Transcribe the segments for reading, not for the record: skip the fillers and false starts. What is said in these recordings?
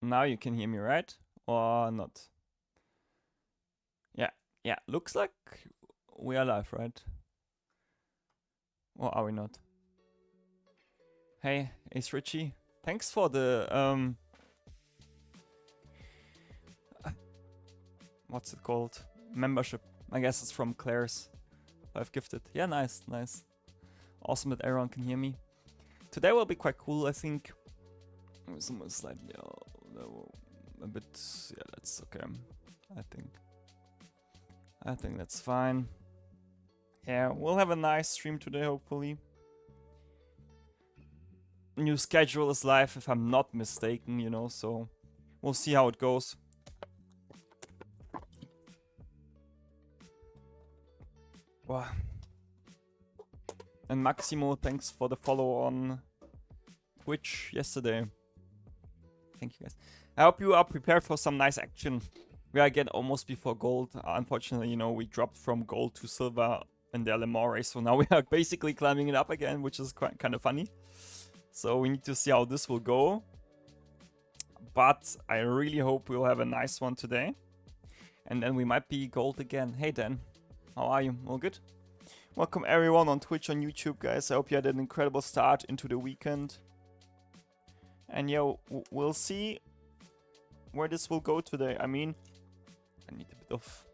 Now you can hear me, right? Or not? Yeah, looks like we are live, right? Or are we not? Hey, Ace Richie. Thanks for the, what's it called? Membership. I guess it's from Claire's. I've gifted. Yeah, nice. Awesome that everyone can hear me. Today will be quite cool, I think. Someone slightly a bit. Yeah, that's okay. I think that's fine. Yeah, we'll have a nice stream today, hopefully. New schedule is live, if I'm not mistaken, you know, so we'll see how it goes. Wow. And Maximo, thanks for the follow on Twitch yesterday. Thank you, guys. I hope you are prepared for some nice action. We are again almost before gold. Unfortunately, you know, we dropped from gold to silver in the LMR race, so now we are basically climbing it up again, which is quite kind of funny. So we need to see how this will go. But I really hope we'll have a nice one today. And then we might be gold again. Hey Dan, how are you? All good? Welcome everyone on Twitch, on YouTube, guys. I hope you had an incredible start into the weekend. And yo, we'll see where this will go today. I mean, I need a bit of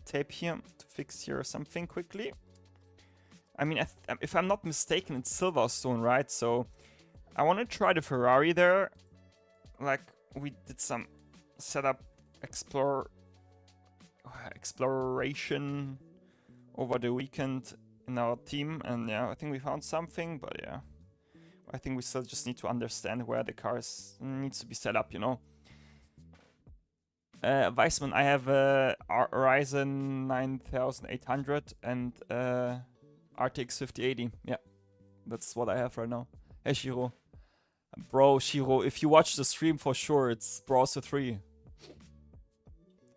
tape here to fix here something quickly. I mean, if I'm not mistaken, it's Silverstone, right? So I want to try the Ferrari there. Like, we did some setup exploration over the weekend in our team. And yeah, I think we found something, but yeah. I think we still just need to understand where the car needs to be set up, you know. Weissman, I have Ryzen 9800 and RTX 5080. Yeah, that's what I have right now. Hey, Shiro. Bro, Shiro, if you watch the stream, for sure, it's Browser 3.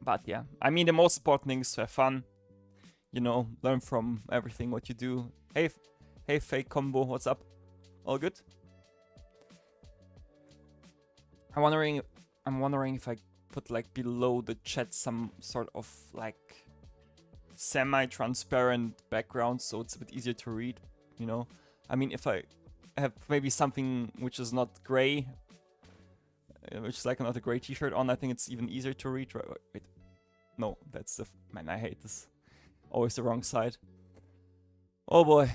But yeah, I mean, the most important thing is to have fun. You know, learn from everything what you do. Hey, Fake Combo, what's up? All good? I'm wondering if I put like below the chat some sort of like semi-transparent background so it's a bit easier to read, you know. I mean, if I have maybe something which is not gray, which is like another gray t-shirt on, I think it's even easier to read. Right, wait. No, that's the... Man, I hate this. Always the wrong side. Oh boy.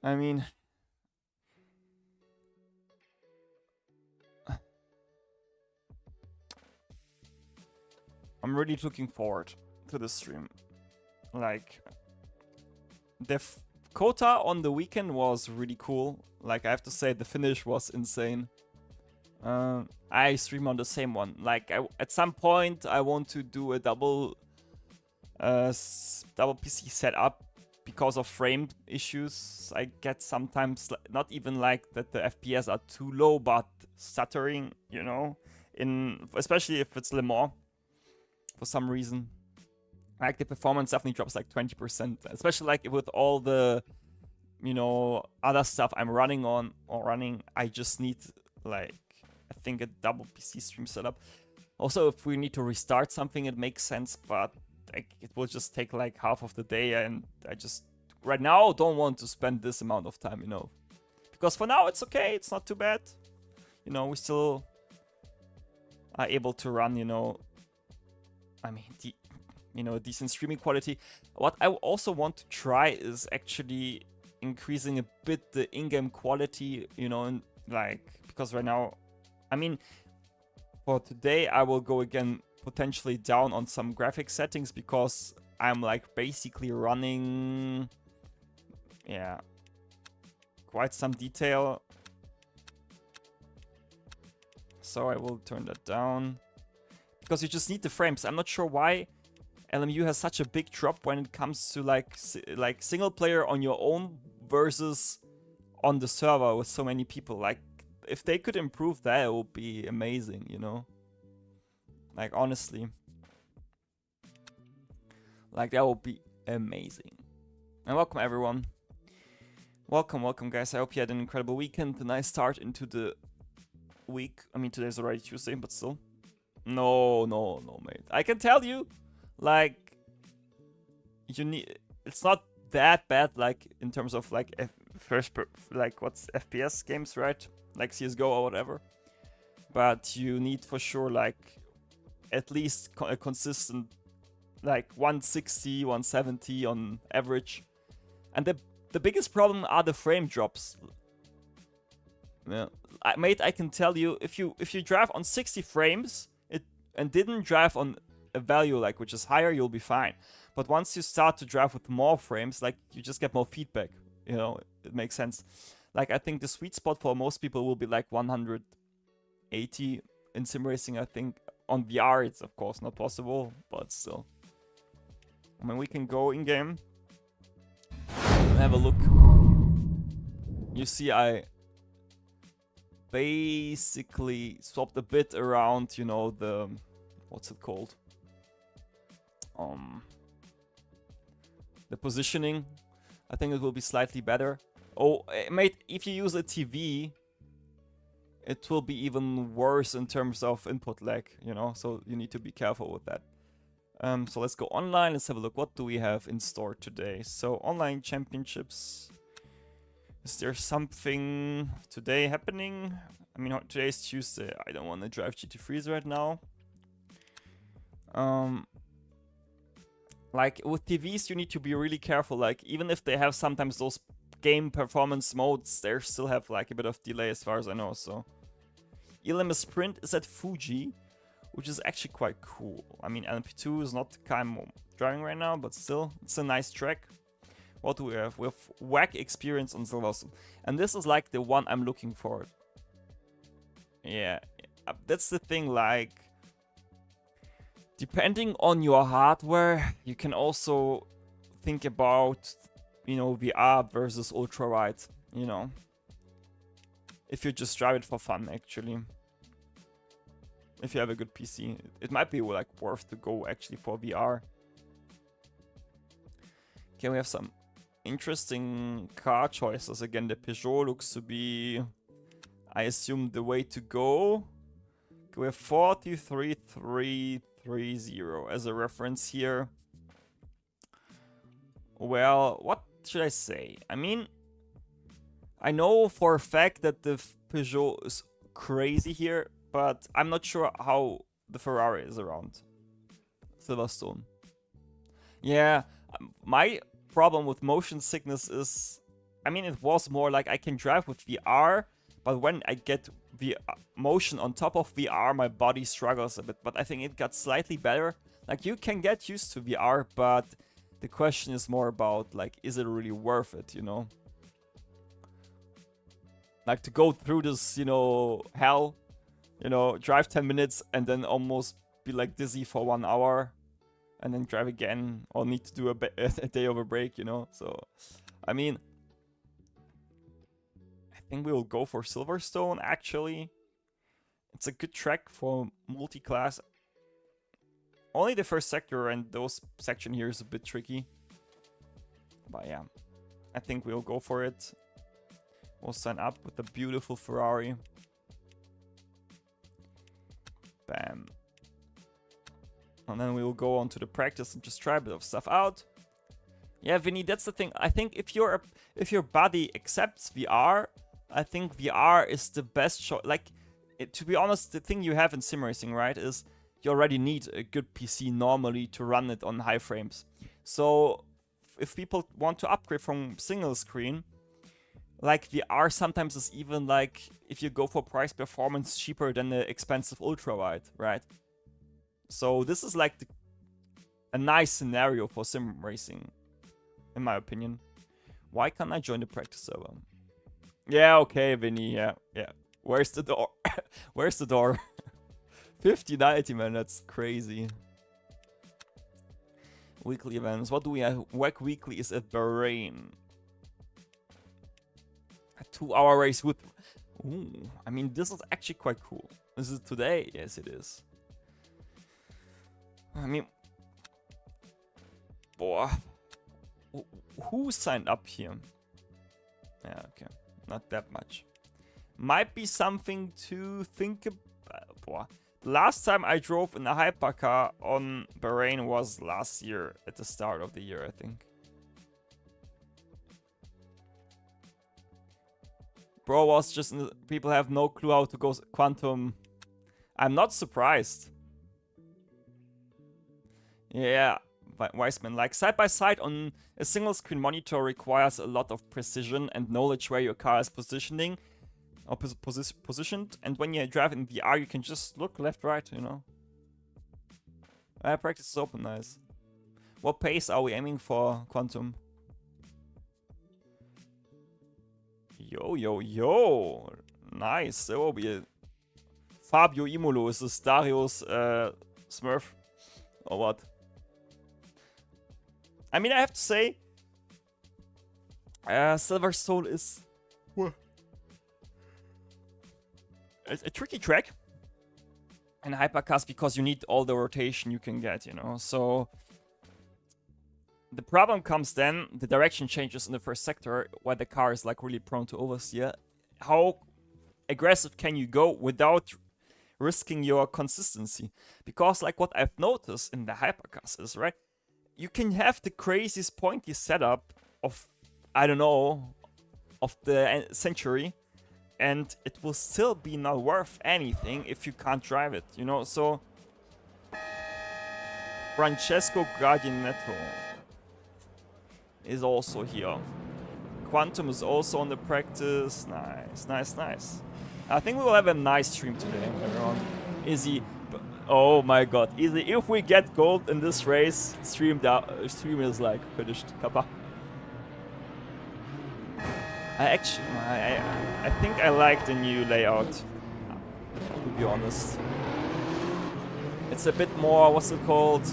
I mean... I'm really looking forward to this stream. Like, the quota on the weekend was really cool. Like, I have to say, the finish was insane. I stream on the same one. Like, at some point, I want to do a double PC setup because of frame issues. I get sometimes, not even like that the FPS are too low, but stuttering, you know, especially if it's Le Mans. For some reason, like the performance definitely drops like 20%, especially like with all the, you know, other stuff I'm running on or running. I just need like, I think a double PC stream setup. Also, if we need to restart something, it makes sense, but like, it will just take like half of the day, and I just right now don't want to spend this amount of time, you know, because for now it's okay, it's not too bad, you know, we still are able to run, you know. I mean, decent streaming quality. What I also want to try is actually increasing a bit the in-game quality, you know, and like, because right now, I mean, for today, I will go again potentially down on some graphic settings because I'm like basically running, yeah, quite some detail. So I will turn that down. Because you just need the frames. I'm not sure why LMU has such a big drop when it comes to like single player on your own versus on the server with so many people. Like, if they could improve that, it would be amazing, you know? Like, honestly. Like, that would be amazing. And welcome, everyone. Welcome, guys. I hope you had an incredible weekend. A nice start into the week. I mean, today's already Tuesday, but still. No, mate. I can tell you, like, you need. It's not that bad, like in terms of like what's FPS games, right? Like CS:GO or whatever. But you need for sure like at least a consistent like 160, 170 on average. And the biggest problem are the frame drops. Yeah, mate, I can tell you, if you drive on 60 frames and didn't drive on a value like which is higher, you'll be fine. But once you start to drive with more frames, like you just get more feedback. You know, it makes sense. Like I think the sweet spot for most people will be like 180 in sim racing. I think on VR it's of course not possible, but still. I mean, we can go in game and have a look. You see, I basically swapped a bit around, you know, the what's it called? The positioning. I think it will be slightly better. Oh, mate, if you use a TV, it will be even worse in terms of input lag, you know, so you need to be careful with that. So let's go online. Let's have a look. What do we have in store today? So online championships. Is there something today happening? I mean, today is Tuesday. I don't want to drive GT3s right now. Like with TVs, you need to be really careful. Like even if they have sometimes those game performance modes, they still have like a bit of delay as far as I know. So Elim Sprint is at Fuji, which is actually quite cool. I mean, LMP2 is not the car I'm driving right now, but still, it's a nice track. What do we have? We have WAC experience on Silverstone. And this is like the one I'm looking for. Yeah, that's the thing, like, depending on your hardware, you can also think about, you know, VR versus ultra-wide, you know. If you just drive it for fun, actually. If you have a good PC, it might be like worth to go actually for VR. Okay, we have some interesting car choices. Again, the Peugeot looks to be, I assume, the way to go. We have 43330 as a reference here. Well, what should I say? I mean, I know for a fact that the Peugeot is crazy here, but I'm not sure how the Ferrari is around Silverstone. Yeah, my problem with motion sickness is, I mean, it was more like I can drive with VR, but when I get the motion on top of VR, my body struggles a bit. But I think it got slightly better. Like, you can get used to VR, but the question is more about, like, is it really worth it, you know? Like, to go through this, you know, hell, you know, drive 10 minutes and then almost be, like, dizzy for 1 hour and then drive again, or need to do a day of a break, you know? So, I mean, I think we will go for Silverstone, actually. It's a good track for multi-class. Only the first sector and those section here is a bit tricky. But yeah, I think we'll go for it. We'll sign up with the beautiful Ferrari. Bam. And then we will go on to the practice and just try a bit of stuff out. Yeah, Vinny, that's the thing. I think if your body accepts VR, I think VR is the best choice. Like, to be honest, the thing you have in sim racing, right, is you already need a good PC normally to run it on high frames. So if people want to upgrade from single screen, like VR sometimes is even like, if you go for price performance, cheaper than the expensive ultra wide, right? So this is like a nice scenario for sim racing, in my opinion. Why can't I join the practice server? Yeah, okay, Vinny, yeah. Where's the door? Where's the door? 5090, man, that's crazy. Weekly events. What do we have? WEC Weekly is at Bahrain. A 2-hour race with... Ooh, I mean, this is actually quite cool. Is it today? Yes, it is. I mean... Boah. Who signed up here? Yeah, okay. Not that much. might be something to think about. Last time I drove in a hypercar on Bahrain was last year, at the start of the year, I think. Bro was just... people have no clue how to go quantum. I'm not surprised. Yeah, Weissman, like side by side on a single screen monitor requires a lot of precision and knowledge where your car is positioning or positioned, and when you drive in VR you can just look left, right, you know. Practice is open, nice. What pace are we aiming for, Quantum? Yo, yo, yo. Nice, there will be a Fabio Imolo. Is this Dario's Smurf? Or what? I mean, I have to say, Silver Soul is a tricky track in hypercars because you need all the rotation you can get, you know. So the problem comes then, the direction changes in the first sector where the car is like really prone to oversteer. How aggressive can you go without risking your consistency? Because like what I've noticed in the hypercars is, right, you can have the craziest pointy setup of, I don't know, of the century, and it will still be not worth anything if you can't drive it, you know. So Francesco Guardianetto is also here. Quantum is also on the practice. Nice, nice, nice. I think we will have a nice stream today, everyone. Easy. Oh my god, easy. If we get gold in this race, stream is like finished. Kappa. I think I like the new layout, to be honest. It's a bit more, what's it called?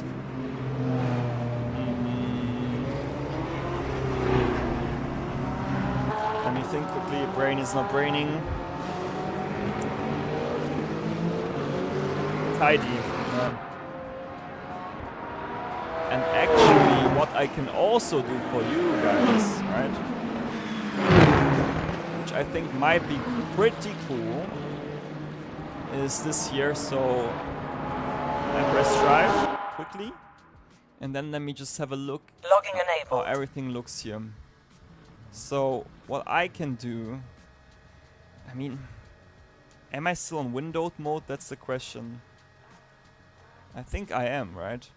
Let me think quickly. Brain is not braining. Tidy. And actually, what I can also do for you guys, right? Which I think might be pretty cool, is this here. So I press drive quickly, and then let me just have a look. Logging enabled. How everything looks here. So what I can do, I mean, am I still on windowed mode? That's the question. I think I am, right?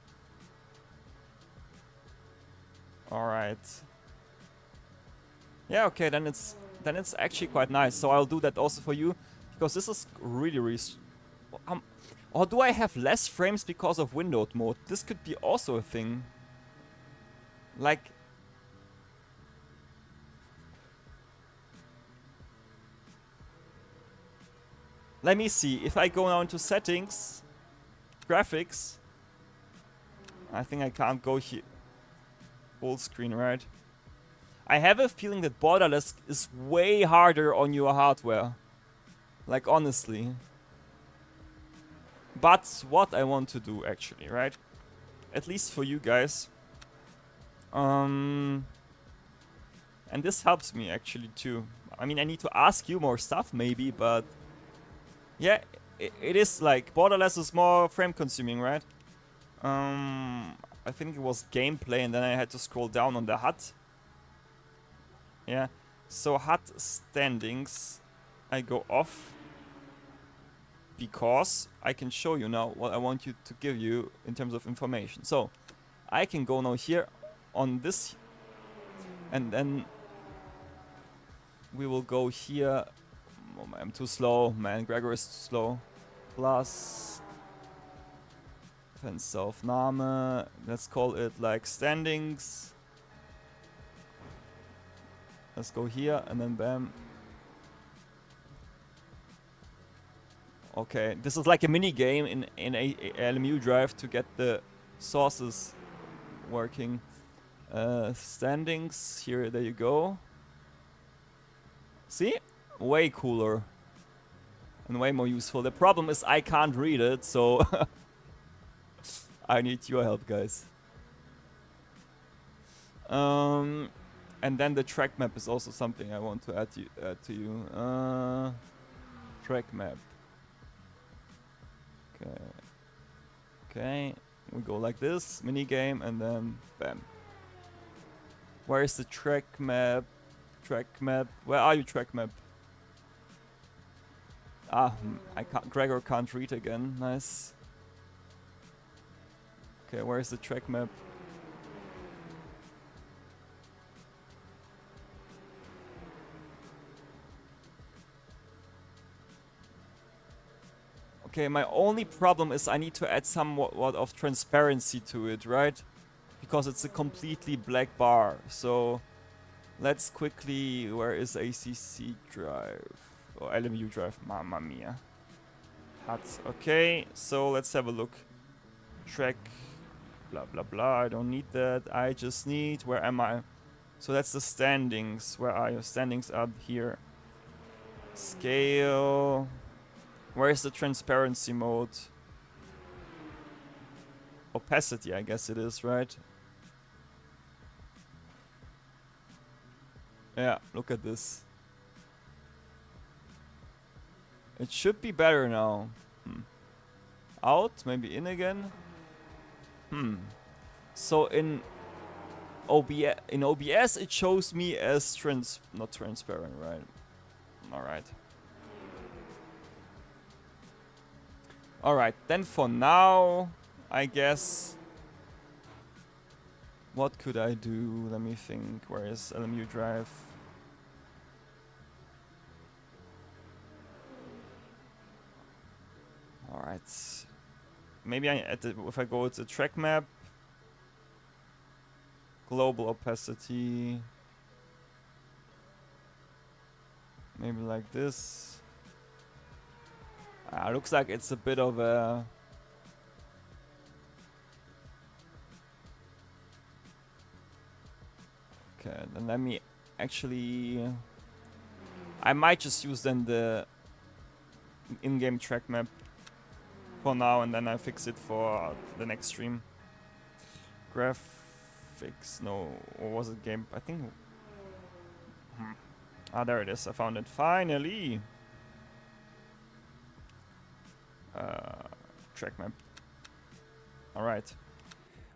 Alright. Yeah, okay, then it's actually quite nice. So I'll do that also for you, because this is really or do I have less frames because of windowed mode? This could be also a thing. Like, let me see. If I go now into settings, graphics, I think I can't go here. Full screen, right? I have a feeling that Borderless is way harder on your hardware. Like, honestly. But what I want to do, actually, right? At least for you guys. And this helps me, actually, too. I mean, I need to ask you more stuff, maybe, but... yeah, it is like... Borderless is more frame consuming, right? I think it was gameplay, and then I had to scroll down on the HUD. Yeah, so HUD standings, I go off, because I can show you now what I want you to give you in terms of information. So I can go now here on this, and then we will go here. Oh, I'm too slow, man. Gregor is too slow. Plus Fensteraufnahme. Let's call it like standings. Let's go here and then bam. Okay, this is like a mini game in a LMU drive to get the sources working. Standings here, there you go. See? Way cooler and way more useful. The problem is I can't read it, so I need your help, guys. And then the track map is also something I want to add to you. Track map. Okay. Okay. We go like this, mini game, and then bam. Where is the track map? Track map. Where are you, track map? Ah, I can't. Gregor can't read again. Nice. Okay, where is the track map? Okay, my only problem is I need to add somewhat of transparency to it, right? Because it's a completely black bar. So let's quickly, where is ACC drive? Or LMU drive, mamma mia. Hats, okay, so let's have a look. Track, blah blah blah, I don't need that. I just need, where am I? So that's the standings, where are you? Standings are here. Scale. Where is the transparency mode? Opacity, I guess it is, right? Yeah, look at this. It should be better now. Out, maybe in again. So in OBS it shows me as not transparent, right? Alright. Alright, then for now, I guess. What could I do? Let me think. Where is LMU drive? Alright. Maybe if I go to track map. Global opacity. Maybe like this. Looks like it's a bit of a... Okay, then let me actually... I might just use then the in-game track map for now, and then I fix it for the next stream. Graphics, no, or was it game? I think... Ah, there it is, I found it, finally! Track map. Alright.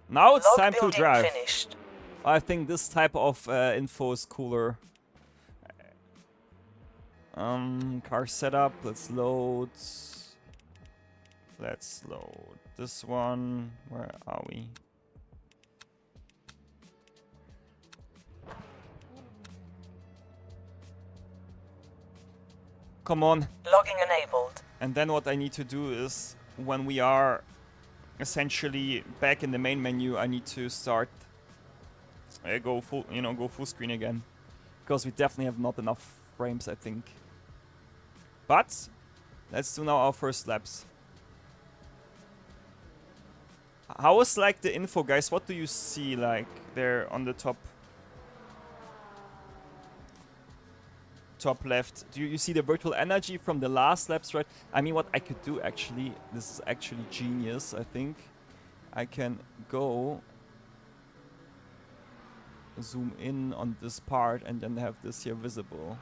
Now it's time to drive. Finished. I think this type of info is cooler. Car setup, let's load. Let's load this one. Where are we? Come on. Logging enabled. And then what I need to do is, when we are essentially back in the main menu, I need to start go full screen again, because we definitely have not enough frames, I think. But let's do now our first laps. How is like the info, guys? What do you see like there on the top left? Do you see the virtual energy from the last laps, right? I mean, what I could do actually, this is actually genius, I think. I can go zoom in on this part and then have this here visible.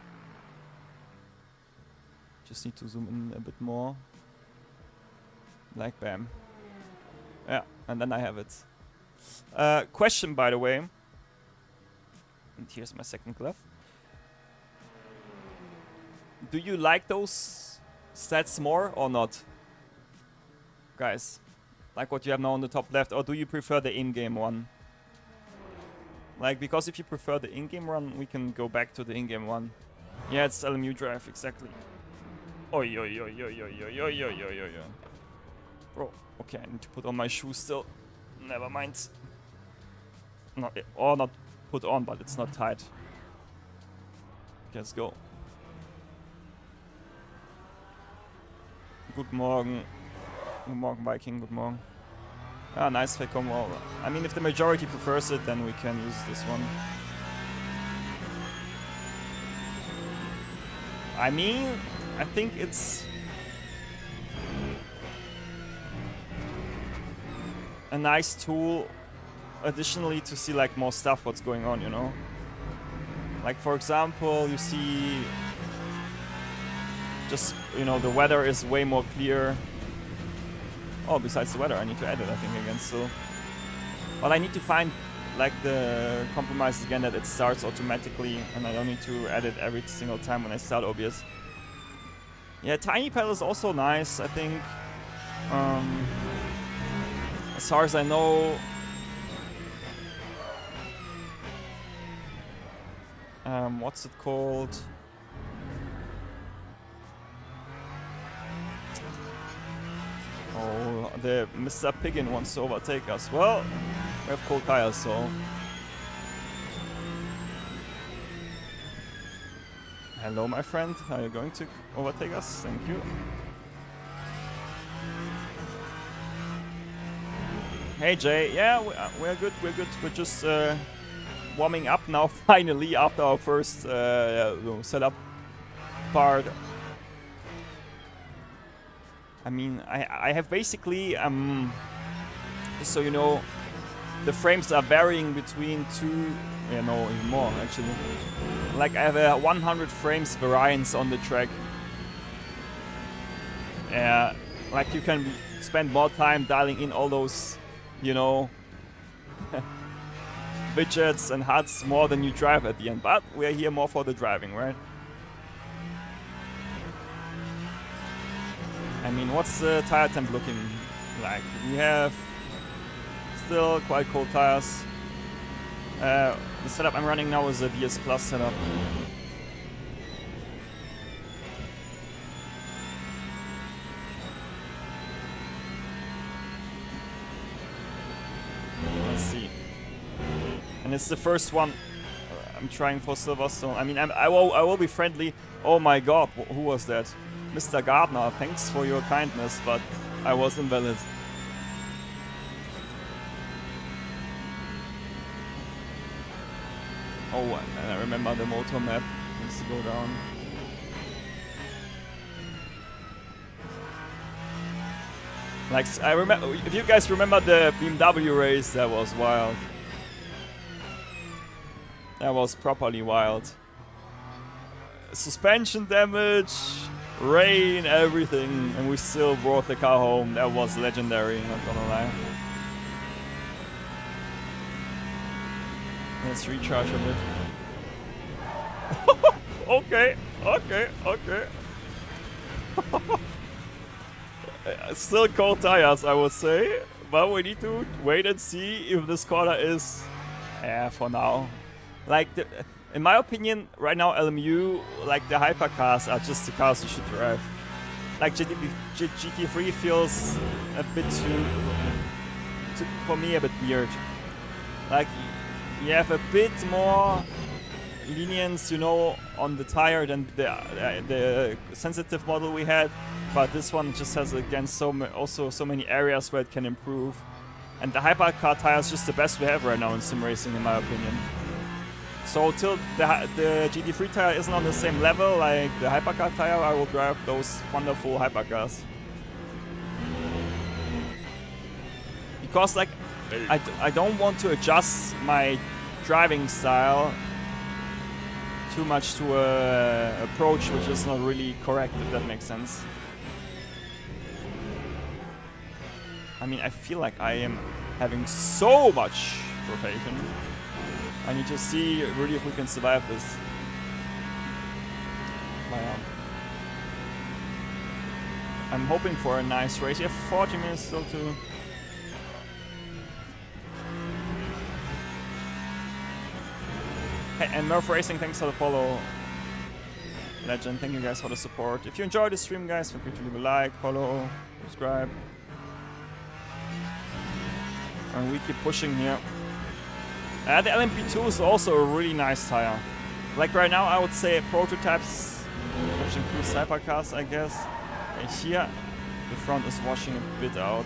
Just need to zoom in a bit more. Like bam. Yeah, and then I have it. Question, by the way. And here's my second glove. Do you like those stats more or not? Guys, like what you have now on the top left, or do you prefer the in-game one? Like, because if you prefer the in-game one, we can go back to the in-game one. Yeah, it's LMU drive, exactly. Oi, oi, oi, oi, oi, oi, oi, oi, oi, oi. Bro, okay, I need to put on my shoes still. Never mind. Not, or not put on, but it's not tight. Okay, let's go. Good morning. Good morning, Viking. Good morning. Ah, nice fake combo. I mean, if the majority prefers it, then we can use this one. I mean, I think it's a nice tool additionally to see like more stuff what's going on, you know? Like for example, you see just, you know, the weather is way more clear. Oh, besides the weather, I need to edit, I think, again still. Well, I need to find like the compromise again that it starts automatically and I don't need to edit every single time when I start OBS. Yeah, tiny pedal is also nice, I think. As far as I know, what's it called? Oh, the Mr. Piggin wants to overtake us. Well, we have cold tires, so. Hello, my friend. Are you going to overtake us? Thank you. Hey, Jay. Yeah, we're good. We're good. We're just warming up now, finally, after our first setup part. I mean, I have basically, just so you know, the frames are varying between even more actually. Like I have a 100 frames variance on the track. Yeah, like you can spend more time dialing in all those, you know, widgets and HUDs more than you drive at the end. But we're here more for the driving, right? I mean, what's the tire temp looking like? We have still quite cold tires. The setup I'm running now is a BS Plus setup. Let's see. And it's the first one I'm trying for Silverstone. I mean, I will be friendly. Oh my god, who was that? Mr. Gardner, thanks for your kindness, but I was invalid. Oh, and I remember the motor map needs to go down. Like, I remember, if you guys remember the BMW race, that was wild. That was properly wild. Suspension damage, rain, everything, and we still brought the car home. That was legendary, not gonna lie. Let's recharge a bit. Okay. Still cold tires, I would say, but we need to wait and see if this corner is, for now. Like, in my opinion, right now LMU, like the hypercars are just the cars you should drive. Like GT3 feels a bit too, for me, a bit weird. Like, you have a bit more lenience, you know, on the tire than the sensitive model we had, but this one just has again so many areas where it can improve. And the hypercar tire is just the best we have right now in sim racing, in my opinion. So till the GT3 tire isn't on the same level like the hypercar tire, I will drive those wonderful hypercars. Because like I don't want to adjust my driving style too much to a approach which is not really correct, if that makes sense. I mean, I feel like I am having so much rotation. I need to see really if we can survive this. I'm hoping for a nice race. You have 40 minutes still to... Hey, and Murph Racing, thanks for the follow. Legend, thank you guys for the support. If you enjoyed the stream, guys, feel free to leave a like, follow, subscribe. And we keep pushing here. The LMP2 is also a really nice tire. Like right now, I would say prototypes, which includes hypercars, I guess. And here, the front is washing a bit out.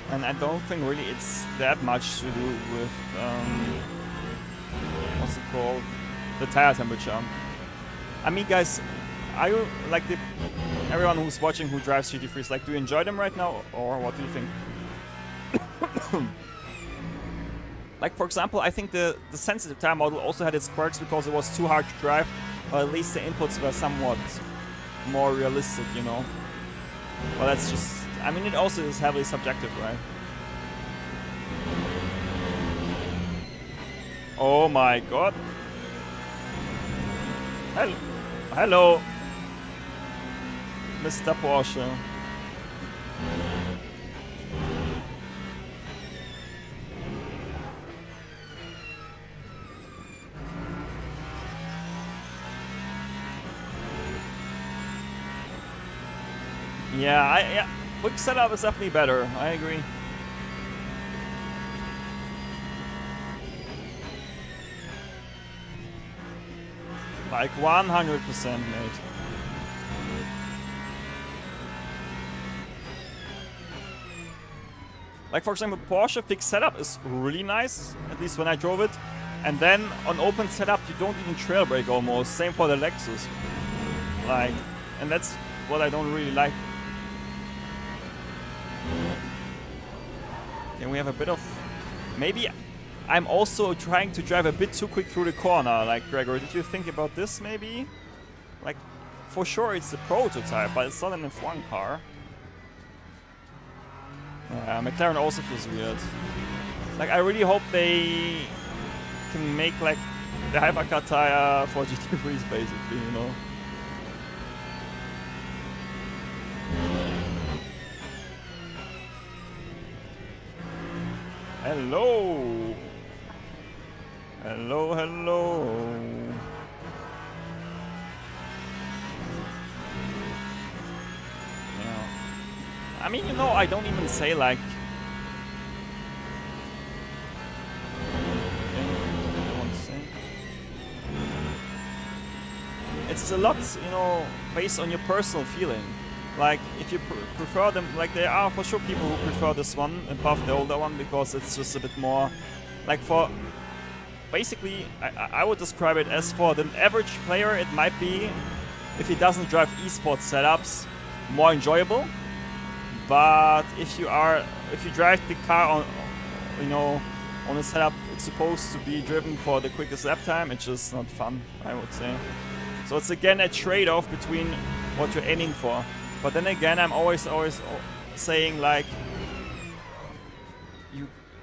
And I don't think really it's that much to do with, what's it called? The tire temperature. I mean, guys, are you like everyone who's watching who drives GT3s, like, do you enjoy them right now, or what do you think? Like, for example, I think the sensitive tire model also had its quirks because it was too hard to drive, or at least the inputs were somewhat more realistic, you know. Well, that's just, I mean, it also is heavily subjective, right? Oh my god. Hello, Mr. Porsche. Yeah, quick setup is definitely better. I agree. Like 100%, mate. Like, for example, Porsche fixed setup is really nice, at least when I drove it. And then on open setup, you don't even trail brake almost. Same for the Lexus. Like, and that's what I don't really like. Then we have a bit of, maybe I'm also trying to drive a bit too quick through the corner. Like, Gregor, did you think about this maybe? Like, for sure it's the prototype, but it's not an F1 car. Yeah, McLaren also feels weird. Like, I really hope they can make like the hypercar tire for GT3s basically, you know. Hello! Hello, hello! Yeah. I mean, you know, I don't even say like... It's a lot, you know, based on your personal feeling. Like, if you prefer them, like, there are for sure people who prefer this one above the older one because it's just a bit more, like, for, basically, I would describe it as for the average player, it might be, if he doesn't drive esports setups, more enjoyable. But if you drive the car on, you know, on a setup it's supposed to be driven for the quickest lap time, it's just not fun, I would say. So it's again a trade-off between what you're aiming for. But then again, I'm always saying, like,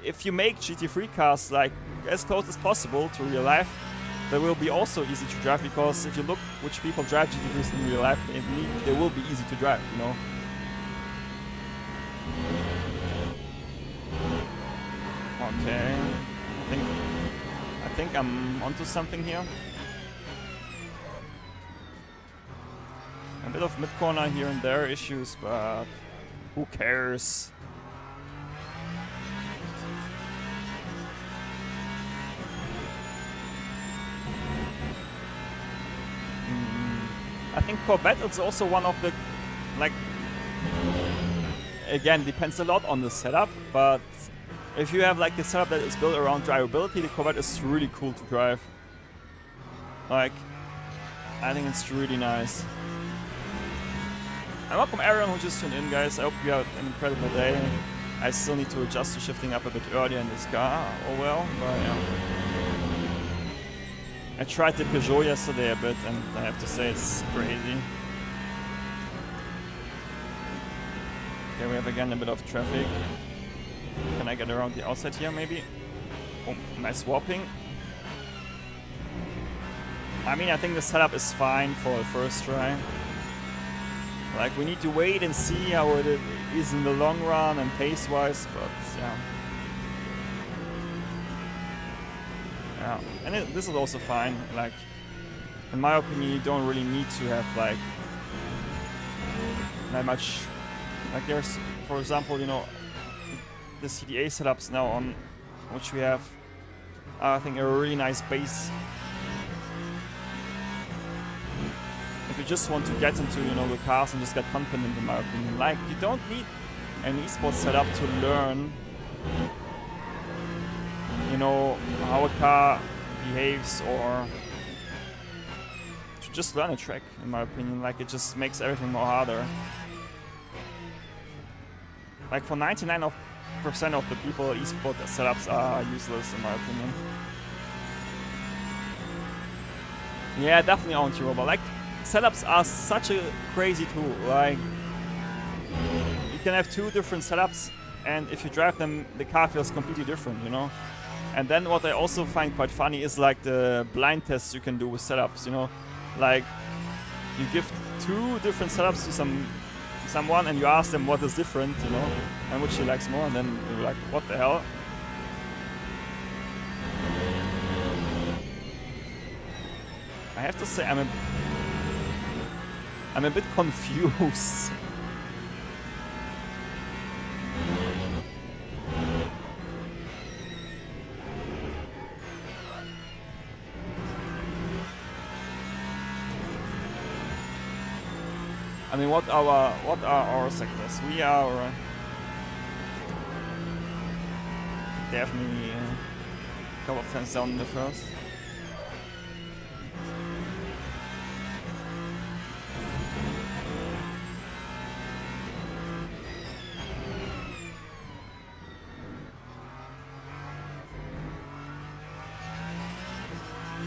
if you make GT3 cars like as close as possible to real life, they will be also easy to drive, because if you look which people drive GT3s in real life, they will be easy to drive, you know. Okay, I think I'm onto something here. A bit of mid-corner here and there issues, but who cares? I think Corvette is also one of the, like, again, depends a lot on the setup, but if you have like a setup that is built around drivability, the Corvette is really cool to drive. Like, I think it's really nice. And welcome everyone who just tuned in, guys. I hope you have an incredible day. I still need to adjust to shifting up a bit earlier in this car. Oh well, but yeah. I tried the Peugeot yesterday a bit, and I have to say it's crazy. Okay, we have again a bit of traffic. Can I get around the outside here, maybe? Oh, nice warping. I mean, I think the setup is fine for the first try. Like, we need to wait and see how it is in the long run and pace-wise, but yeah. Yeah, and this is also fine. Like, in my opinion, you don't really need to have like that much. Like, there's, for example, you know, the CDA setups now on which we have, I think, a really nice base. If you just want to get into, you know, the cars and just get confident, in my opinion. Like, you don't need an esports setup to learn, you know, how a car behaves, or to just learn a track, in my opinion. Like, it just makes everything more harder. Like, for 99% of the people, esports setups are useless, in my opinion. Yeah, definitely on Europa. Like, setups are such a crazy tool. Like, you can have 2 different setups, and if you drive them, the car feels completely different, you know? And then what I also find quite funny is like the blind tests you can do with setups, you know? Like, you give 2 different setups to someone and you ask them what is different, you know? And which he likes more, and then you're like, what the hell? I have to say, I'm a bit confused. I mean, what are our sectors? We are definitely a couple of times down in the first.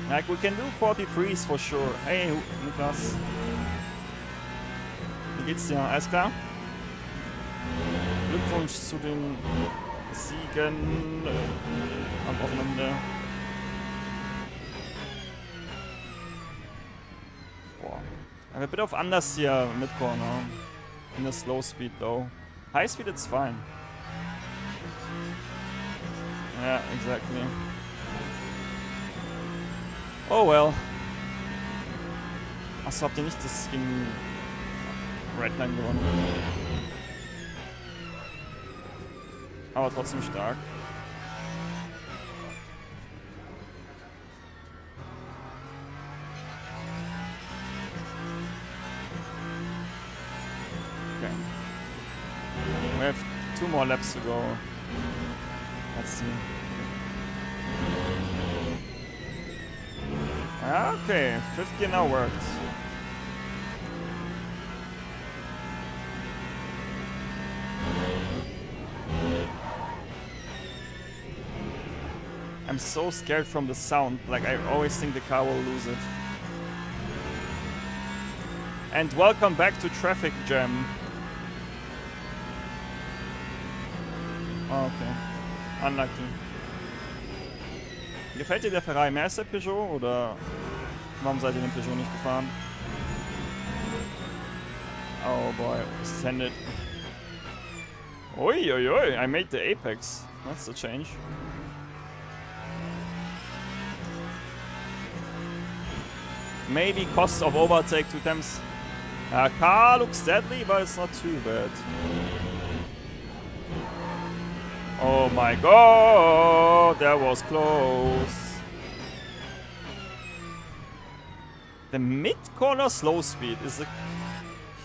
Like, we can do 43s for sure. Hey, Niklas. Wie geht's dir? Alles klar? Glückwunsch zu den Siegen am Wochenende. Boah. I'm a bit of anders here mid corner. In the slow speed though. High speed it's fine. Yeah, exactly. Oh well. Achso, habt ihr nicht das gegen Redline gewonnen? Aber trotzdem stark. Okay. We have 2 more laps to go. Let's see. Okay, 5th gear now worked. I'm so scared from the sound, like I always think the car will lose it. And welcome back to Traffic Jam. Okay, unlucky. Gefällt dir der Ferrari mehr als der Peugeot oder warum seid ihr den Peugeot nicht gefahren? Oh boy, extended. Oi, oi, oi, I made the apex. That's a change. Maybe cost of overtake 2 times. Car looks deadly, but it's not too bad. Oh my god, that was close. The mid-corner slow speed is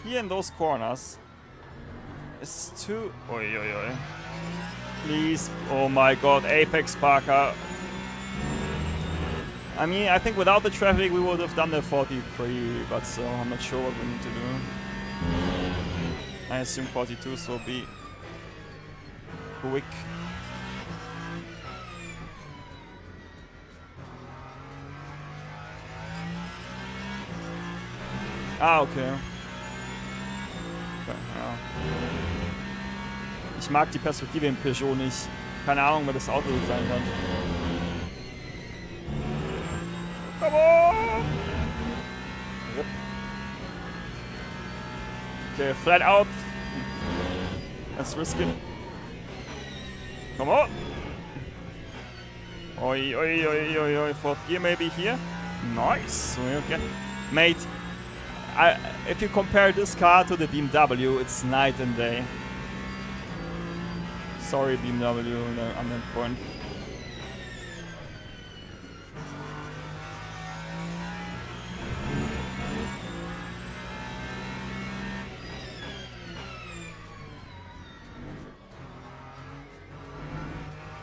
here in those corners. It's too... Oi, oi, oi. Please, oh my god, Apex Parker. I mean, I think without the traffic we would have done the 43, but so I'm not sure what we need to do. I assume 42s will be quick. Ah, okay. Ja. Ich mag die Perspektive im Peugeot nicht. Keine Ahnung, wer das Auto sein kann. Come on! Yep. Okay, flat out. Let's risk it. Come on! Oi, oi, oi, oi, oi. 4th gear maybe here. Nice. Okay. Mate, if you compare this car to the BMW, it's night and day. Sorry, BMW, on that point.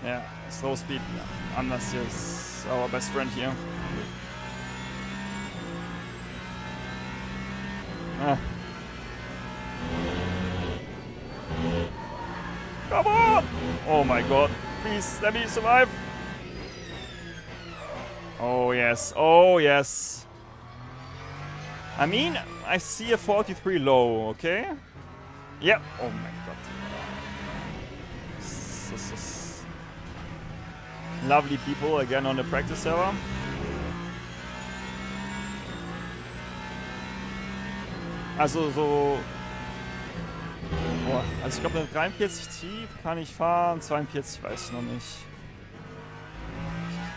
Yeah, slow speed, unless is our best friend here. Come on! Oh my god. Please, let me survive. Oh yes, oh yes. I mean, I see a 43 low, okay? Yep. Oh my god. This is lovely people again on the practice server. Also so... Boah, also ich glaube, mit 43 tief kann ich fahren, 42 weiß ich noch nicht.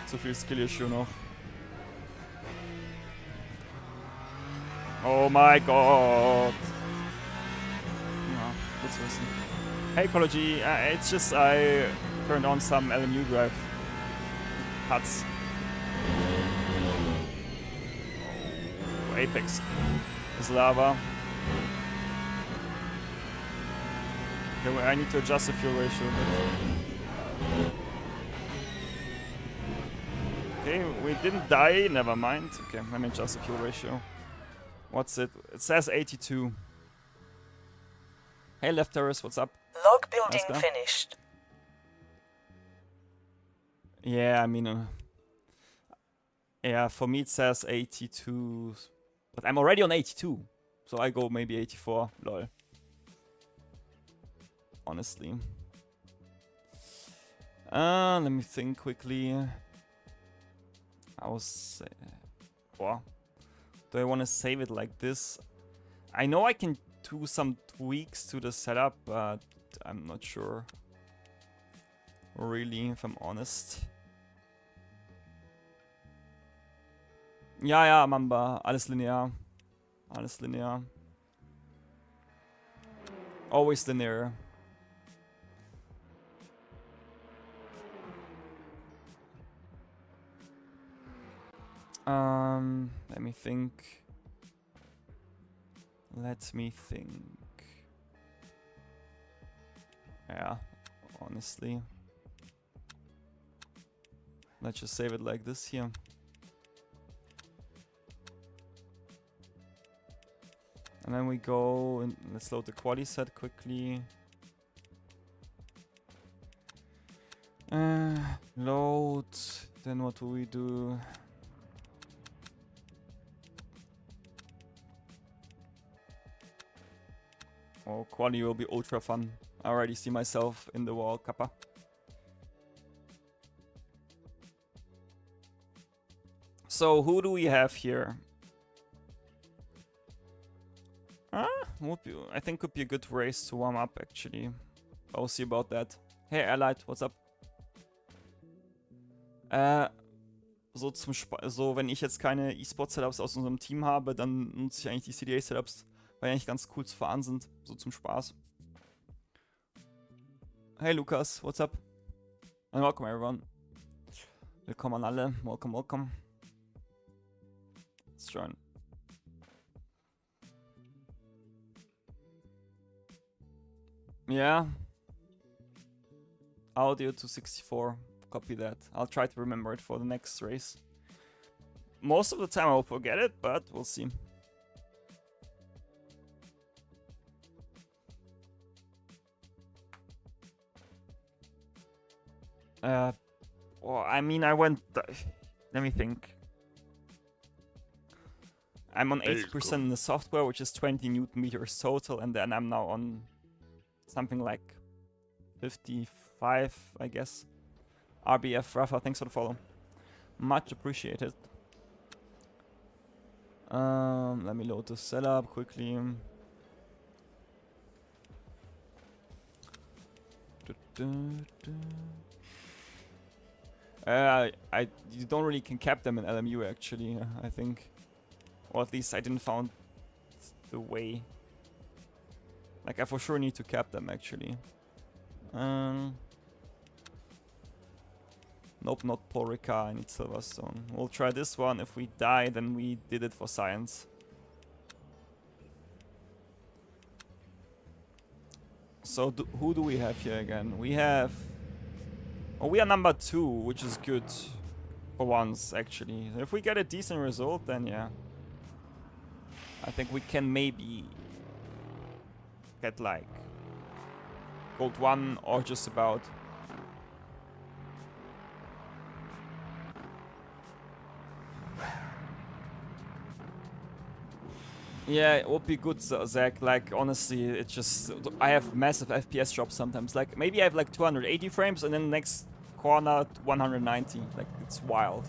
Zu viel Skill-Issue noch. Oh mein Gott. Ja, gut zu wissen. Hey Ecology, it's just I turned on some LMU drive huts. Oh, Apex is lava. Okay, I need to adjust the fuel ratio a bit. Okay, we didn't die, never mind. Okay, let me adjust the fuel ratio. What's it? It says 82. Hey Left Terrace, what's up? Log building finished. Yeah, I mean... yeah, for me it says 82. But I'm already on 82. So I go maybe 84. Lol. Honestly. Let me think quickly. I was... wow. Do I want to save it like this? I know I can do some tweaks to the setup, but I'm not sure. Really, if I'm honest. Ja, ja, Mamba. Alles linear. Alles linear. Always linear. Let me think. Let me think. Yeah, honestly. Let's just save it like this here. And then we go and let's load the quali set quickly. Load. Then what do we do? Oh, quali will be ultra fun. I already see myself in the wall, Kappa. So who do we have here? I think could be a good race to warm up actually. I'll see about that. Hey Allied, what's up? So wenn ich jetzt keine E-Sport-Setups aus unserem Team habe, dann nutze ich eigentlich die CDA-Setups, weil die eigentlich ganz cool zu fahren sind, so zum Spaß. Hey Lukas, what's up? And welcome everyone. Willkommen an alle, welcome, welcome. Let's join. Yeah. Audio to 64. Copy that. I'll try to remember it for the next race. Most of the time I'll forget it, but we'll see. Well, I mean, I went... let me think. I'm on 80% in the software, which is 20 Newton meters total, and then I'm now on something like 55, I guess. RBF Rafa, thanks for the follow. Much appreciated. Let me load the setup quickly. You don't really can cap them in LMU actually, I think. Or at least I didn't found the way. Like I for sure need to cap them actually. Nope, not Porica, I need Silverstone. We'll try this one. If we die, then we did it for science. So who do we have here again? We have... oh, we are number 2, which is good. For once, actually. If we get a decent result, then yeah. I think we can maybe get like Gold 1 or just about. Yeah, it would be good, Zach. Like, honestly, it's just... I have massive FPS drops sometimes. Like, maybe I have like 280 frames and then next corner 190. Like, it's wild.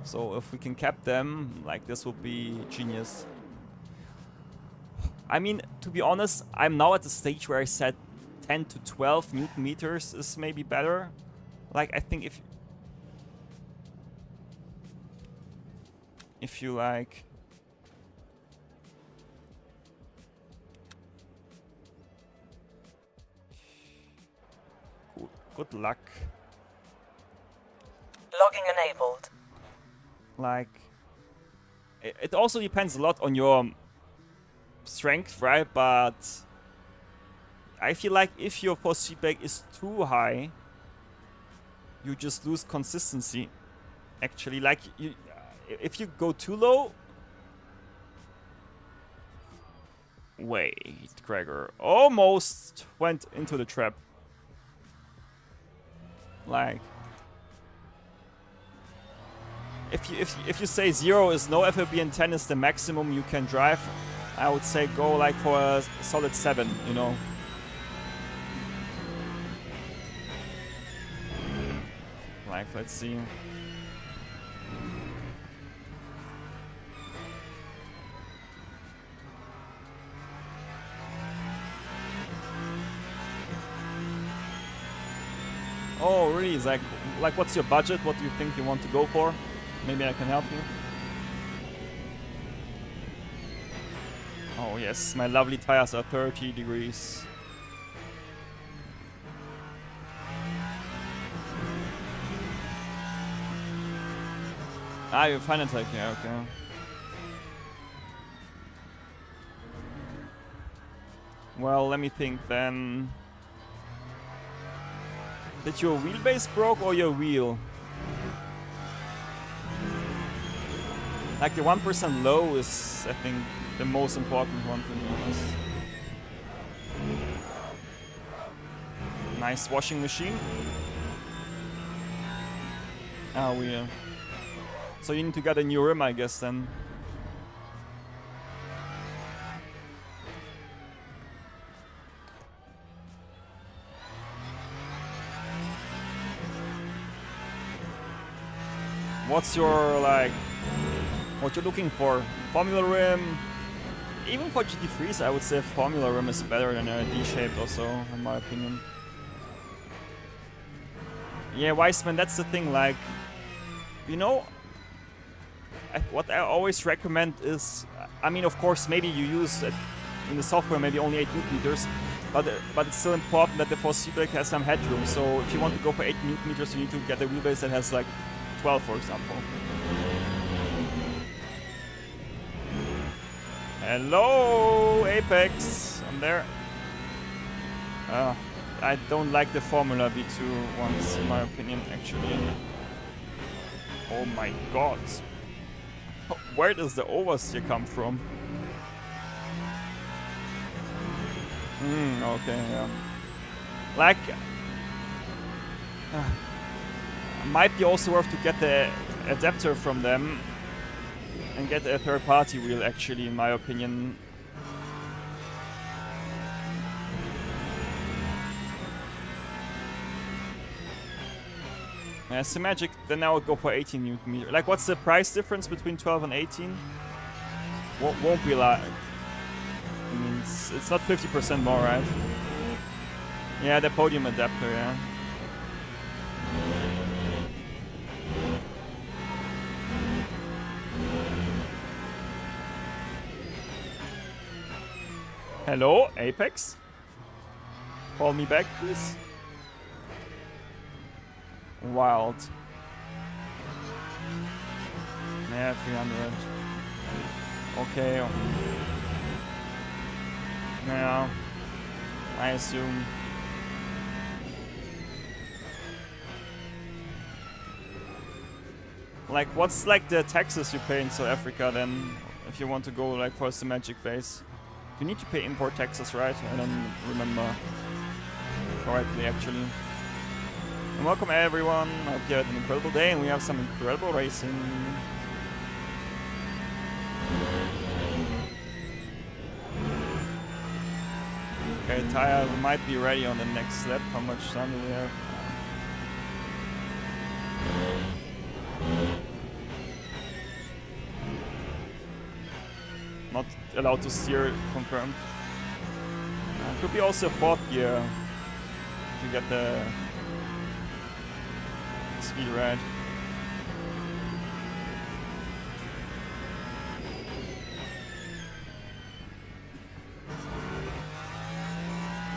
So if we can cap them, like, this would be genius. I mean, to be honest, I'm now at the stage where I said 10 to 12 Newton meters is maybe better. Like, I think if you like... Good luck. Logging enabled. Like, it also depends a lot on your strength, right? But I feel like if your force feedback is too high, you just lose consistency. Actually, like, if you go too low... Wait, Gregor. Almost went into the trap. Like, if you say 0 is no FLB and 10 is the maximum you can drive, I would say go like for a solid 7, you know. Like, let's see. Oh, really, Zach? Like, what's your budget? What do you think you want to go for? Maybe I can help you. Oh, yes, my lovely tires are 30 degrees. Ah, you're final tech, yeah, okay. Well, let me think then. Did your wheelbase broke or your wheel? Like the 1% low is, I think, the most important one to be honest. Nice washing machine. Ah, wheel. So you need to get a new rim, I guess, then. What's your, like, what you're looking for? Formula rim? Even for GT3s, I would say Formula rim is better than a D-shaped also, in my opinion. Yeah, Weissman, that's the thing, like, you know, what I always recommend is, I mean, of course, maybe you use it in the software maybe only 8 Newton meters, but it's still important that the force feedback has some headroom. So if you want to go for 8 Newton meters, you need to get a wheelbase that has like 12, for example. Hello, Apex. I'm there. I don't like the Formula V2 ones, in my opinion, actually. Oh my god. Where does the oversteer come from? Okay, yeah. Like... might be also worth to get the adapter from them and get a third-party wheel, actually, in my opinion. Magic, then I would go for 18 Newton meter. Like, what's the price difference between 12 and 18? Won't be like... I mean, it's not 50% more, right? Yeah, the podium adapter, yeah. Hello, Apex? Call me back, please. Wild. Yeah, 300. Okay. Yeah, I assume. Like, what's like the taxes you pay in South Africa then, if you want to go like for a Magic base? You need to pay import taxes, right? I don't remember. correctly, actually. And welcome everyone. I hope you had an incredible day and we have some incredible racing. Okay, tire might be ready on the next lap. How much time do we have? Not allowed to steer, confirmed. Could be also fourth gear to get the speed right.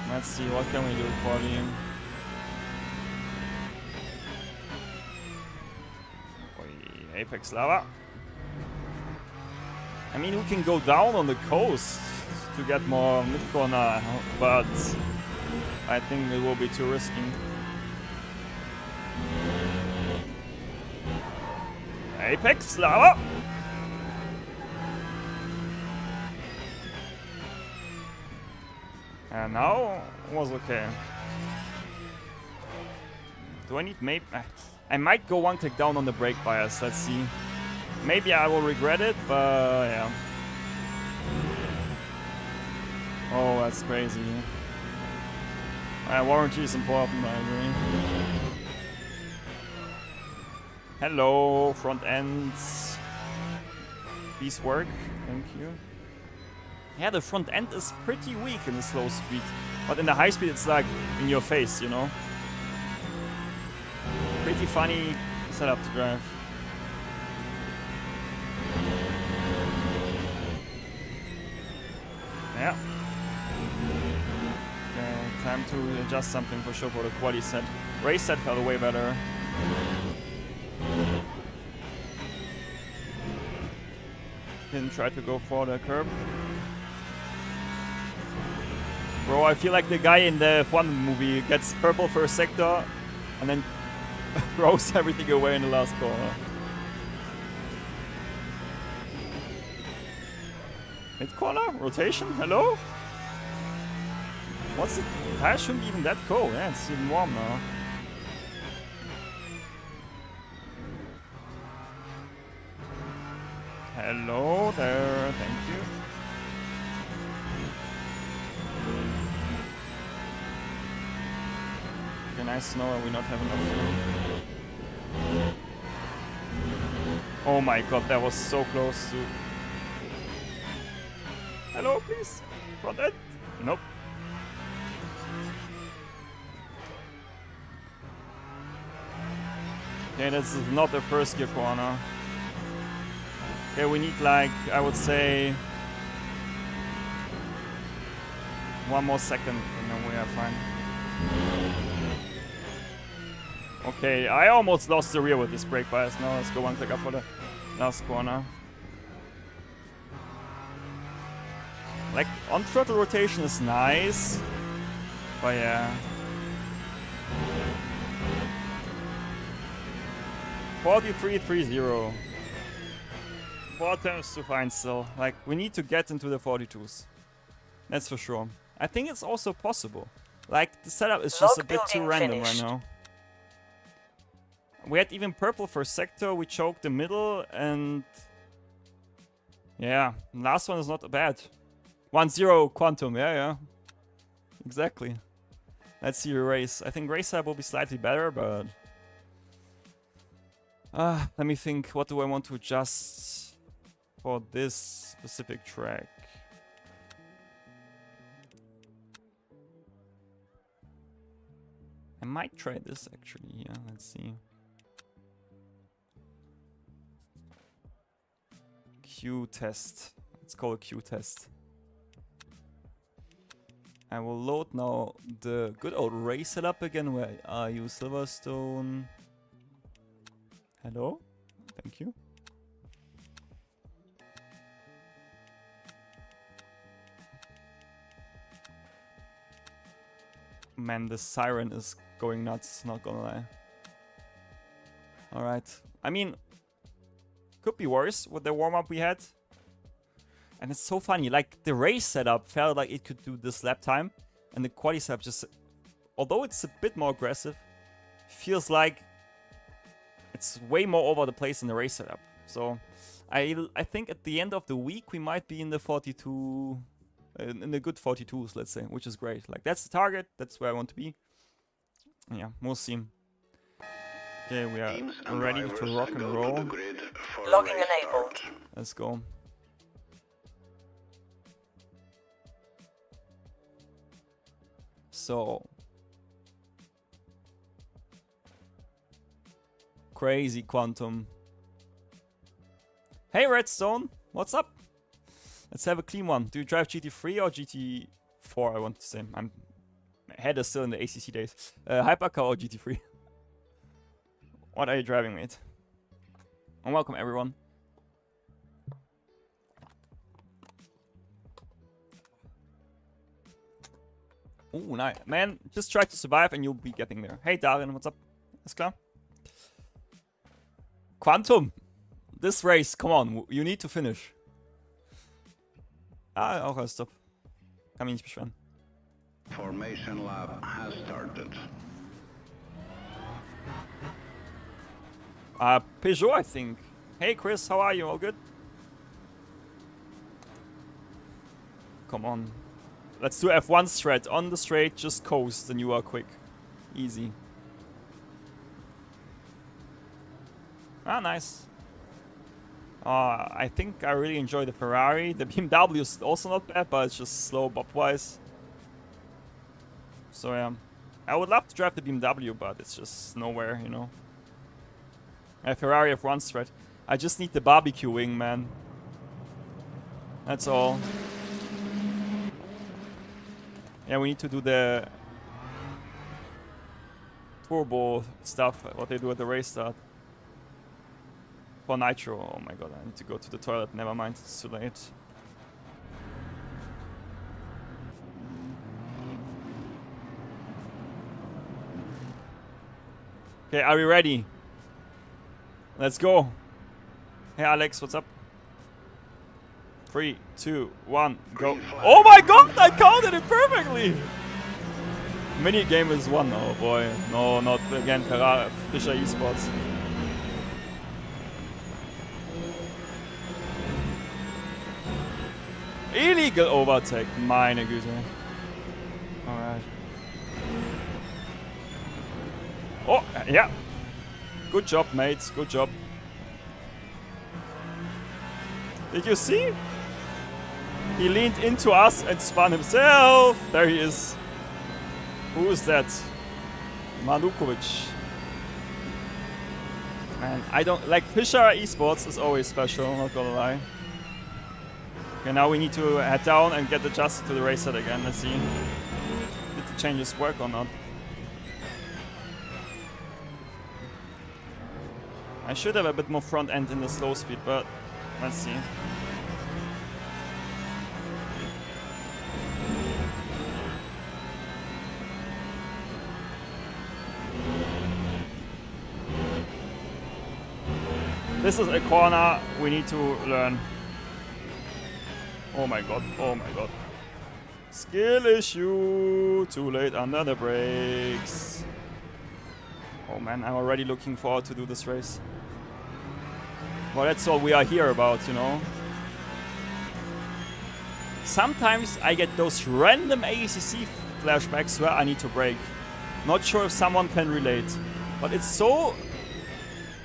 Let's see, what can we do for the Apex Lava? I mean, we can go down on the coast to get more mid-corner, but I think it will be too risky. Apex Lava! And now was okay. Do I need maybe? I might go one click down on the brake bias. Let's see. Maybe I will regret it, but yeah. Oh, that's crazy. Warranty is important, I agree. Hello, front ends. Please work. Thank you. Yeah, the front end is pretty weak in the slow speed. But in the high speed, it's like in your face, you know? Pretty funny setup to drive. Yeah. Okay, time to adjust something for sure for the quali set. Race set felt way better. Didn't try to go for the curb. Bro, I feel like the guy in the F1 movie gets purple first sector and then throws everything away in the last corner. Mid corner? Rotation? Hello? What's it? The tire shouldn't be even that cold. Yeah, it's even warm now. Hello there, thank you. Okay, nice to know that we not have enough fuel. Oh my god, that was so close to... Hello, please. Front end? Nope. Okay, this is not the first gear corner. Okay, we need like, I would say, 1 more second and then we are fine. Okay, I almost lost the rear with this brake bias. Now let's go one click up for the last corner. Like, on throttle rotation is nice, but yeah. 43.30. 4 times to find still. Like, we need to get into the 42s. That's for sure. I think it's also possible. Like, the setup is just a bit too random right now. We had even purple first sector, we choked the middle, and... yeah, last one is not bad. 1-0 quantum, yeah. Exactly. Let's see the race. I think race setup will be slightly better, but... let me think, what do I want to adjust for this specific track? I might try this actually, yeah, let's see. Q test. Let's call it Q test. I will load now the good old race setup again. Where are you, Silverstone? Hello? Thank you. Man, the siren is going nuts, not gonna lie. Alright. I mean, could be worse with the warm-up we had. And it's so funny, like the race setup felt like it could do this lap time. And the quali setup just although it's a bit more aggressive, feels like it's way more over the place in the race setup. So I think at the end of the week we might be in the 42, in the good 42s, let's say, which is great. Like that's the target. That's where I want to be. Yeah, we'll see. Okay, we are ready to rock and roll. Logging enabled. Let's go. So crazy quantum. Hey Redstone, what's up? Let's have a clean one. Do you drive GT3 or GT4? I want to say. My head is still in the ACC days. Hypercar or GT3? What are you driving, mate? And welcome everyone. Ooh, nice. Man, just try to survive and you'll be getting there. Hey Darin, what's up? Alles klar? Quantum! This race, come on, you need to finish. Ah, auch alles top. Kann mich nicht beschweren. Formation lab has started. Peugeot, I think. Hey Chris, how are you? All good? Come on. Let's do F1 strat. On the straight, just coast and you are quick. Easy. Ah, nice. I think I really enjoy the Ferrari. The BMW is also not bad, but it's just slow bob-wise. So yeah. I would love to drive the BMW, but it's just nowhere, you know. A Ferrari F1 strat. I just need the barbecue wing, man. That's all. Yeah, we need to do the turbo stuff, what they do at the race start. For Nitro. Oh my god, I need to go to the toilet. Never mind, it's too late. Okay, are we ready? Let's go. Hey Alex, what's up? 3, 2, 1, go. Oh my god, I counted it perfectly! Mini game is won. Oh boy. No, not again Ferrari, Fischer Esports. Illegal overtake, meine Güte. Alright. Oh, yeah. Good job, mates. Good job. Did you see? He leaned into us and spun himself. There he is. Who is that? Manukovic. Man, I don't like Fischer Esports is always special, not gonna lie. Okay, now we need to head down and get adjusted to the race set again. Let's see. Did the changes work or not? I should have a bit more front end in the slow speed, but let's see. This is a corner we need to learn. Oh my god, oh my god. Skill issue, too late under the brakes. Oh man, I'm already looking forward to do this race. Well, that's all we are here about, you know. Sometimes I get those random ACC flashbacks where I need to brake. Not sure if someone can relate, but it's so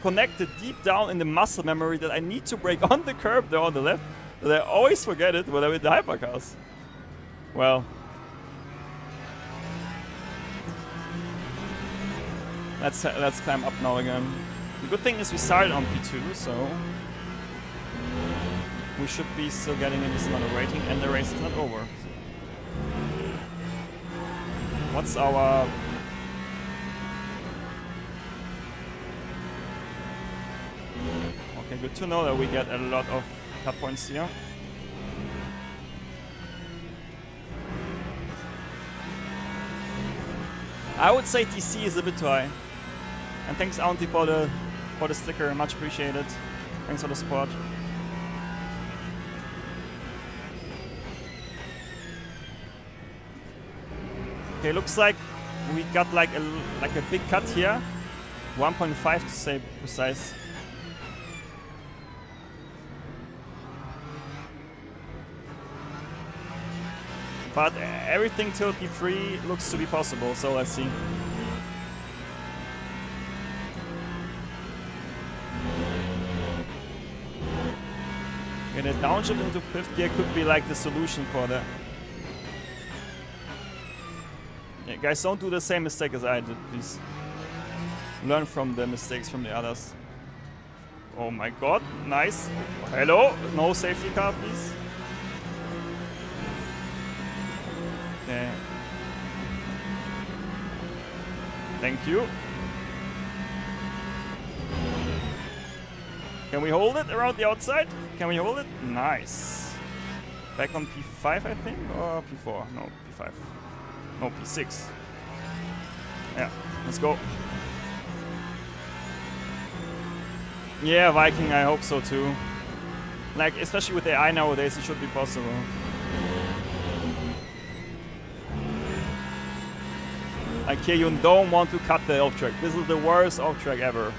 connected deep down in the muscle memory that I need to brake on the curb there on the left, that I always forget it when I'm in the hypercars. Well. Let's climb up now again. The good thing is we started on P2, so we should be still getting a decent amount of rating, and the race is not over. What's our... Okay, good to know that we get a lot of top points here. I would say TC is a bit too high. And thanks Auntie for the sticker, much appreciated. Thanks for the support. Okay, looks like we got like a big cut here. 1.5 to say precise. But everything till P3 looks to be possible, so let's see. And a downshift into 5th gear could be like the solution for that. Yeah, guys, don't do the same mistake as I did, please. Learn from the mistakes from the others. Oh my god, nice. Hello, no safety car, please. Okay. Thank you. Can we hold it around the outside? Can we hold it? Nice. Back on P5, I think? Or P4? No, P5. No, P6. Yeah, let's go. Yeah, Viking, I hope so too. Like, especially with AI nowadays, it should be possible. Like here, you don't want to cut the off track. This is the worst off track ever.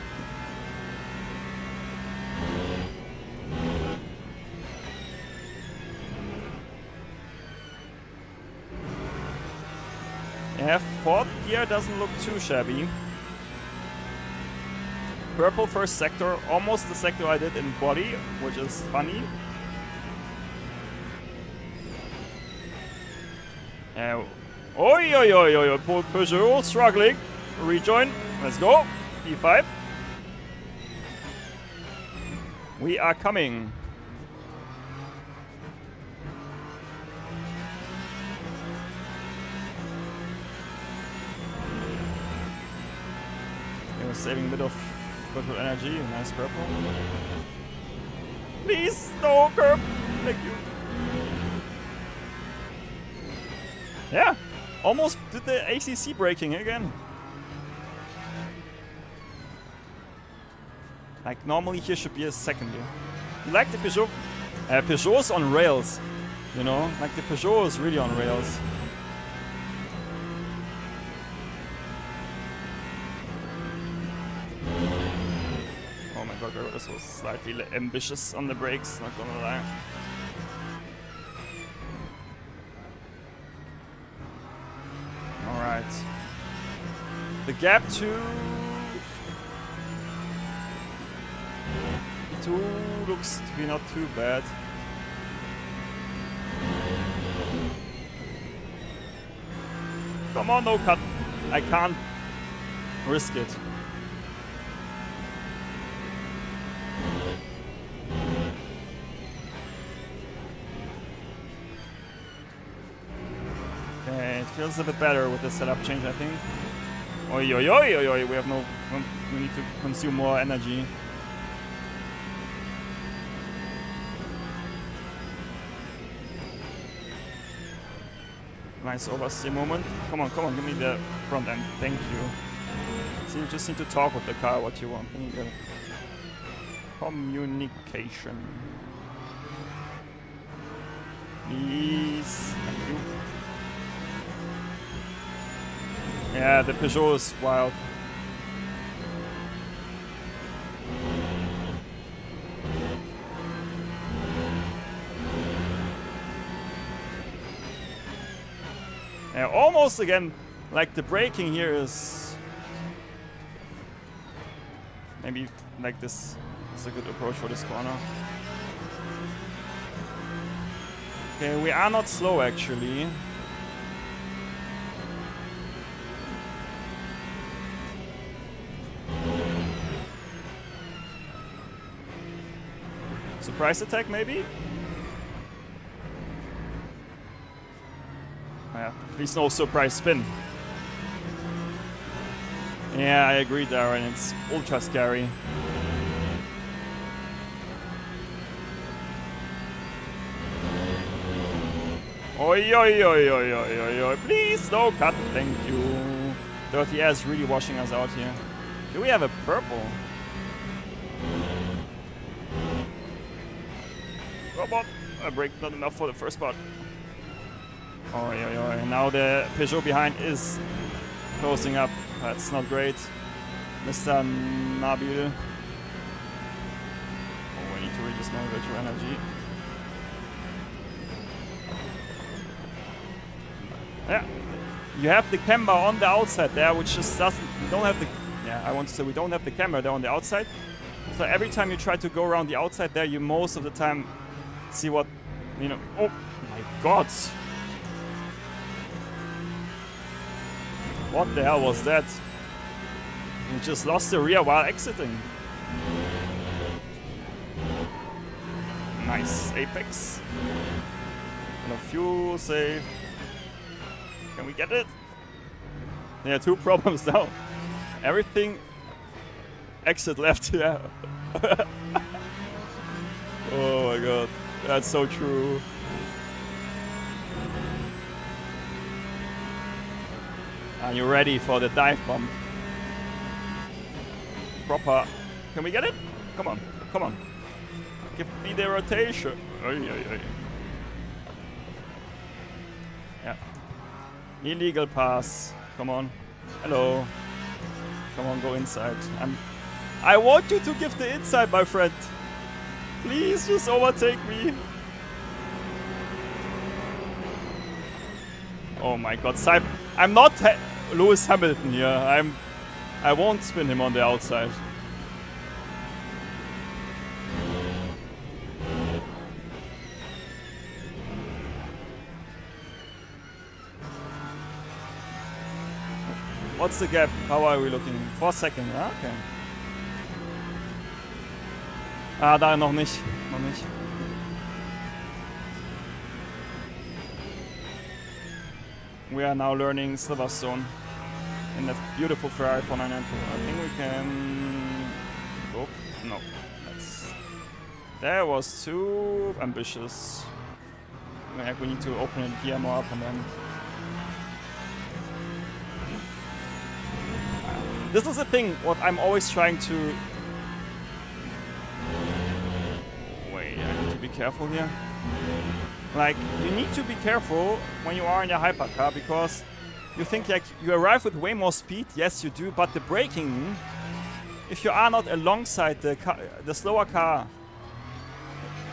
Yeah, 4th gear doesn't look too shabby. Purple first sector, almost the sector I did in body, which is funny. Oi, oi, oi, oi, oi, Peugeot struggling. Rejoin, let's go. P5. We are coming. Okay, we're saving a bit of virtual energy. Nice purple. Please, no curb. Thank you. Yeah, almost did the ACC braking again. Like normally here should be a second gear. You like the Peugeot? Peugeot's on rails, you know? Like the Peugeot is really on rails. Oh my god, this was slightly ambitious on the brakes, not gonna lie. Alright. The gap to P2 looks to be not too bad. Come on, no cut. I can't risk it. Okay, it feels a bit better with the setup change, I think. Oi, oi, oi, oi, oi, we need to consume more energy. Nice oversteer moment. Come on, give me the front end. Thank you. So you just need to talk with the car what you want. You get communication. Please. Thank you. Yeah, the Peugeot is wild. Yeah, almost again, like the braking here is maybe like this is a good approach for this corner. Okay, we are not slow actually. Surprise attack maybe? Yeah, please no surprise spin. Yeah, I agree, Darren. It's ultra scary. Oi, oi, oi, oi, oi, oi, oi. Please, no cut. Thank you. Dirty air is really washing us out here. Do we have a purple? Robot. A brake not enough for the first part. Oi, oi, oi. Now the Peugeot behind is Closing up. That's not great. Mr. Nabil. Oh, we need to reduce my virtual energy. Yeah. You have the camera on the outside there, which just doesn't... We don't have the... Yeah, I want to say we don't have the camera there on the outside. So every time you try to go around the outside there, you most of the time see what... You know... Oh my god! What the hell was that? You just lost the rear while exiting. Nice apex. And a fuel save. Can we get it? Yeah, 2 problems now. Everything exit left, yeah. Oh my god, that's so true. Are you ready for the dive bomb? Proper. Can we get it? Come on, come on. Give me the rotation. Oy, oy, oy. Yeah. Illegal pass. Come on. Hello. Come on, go inside. I want you to give the inside, my friend. Please, just overtake me. Oh my god, I'm not Lewis Hamilton here. I won't spin him on the outside. What's the gap? How are we looking? 4 seconds. Ah, okay. Ah, da noch nicht. Noch nicht. We are now learning Silverstone in that beautiful Ferrari 492. I think we can... Oh, no. That was too ambitious. Like we need to open it here more up and then... This is the thing, what I'm always trying to... Wait, I need to be careful here. Like, you need to be careful when you are in a hypercar because you think like you arrive with way more speed. Yes, you do, but the braking, if you are not alongside the slower car,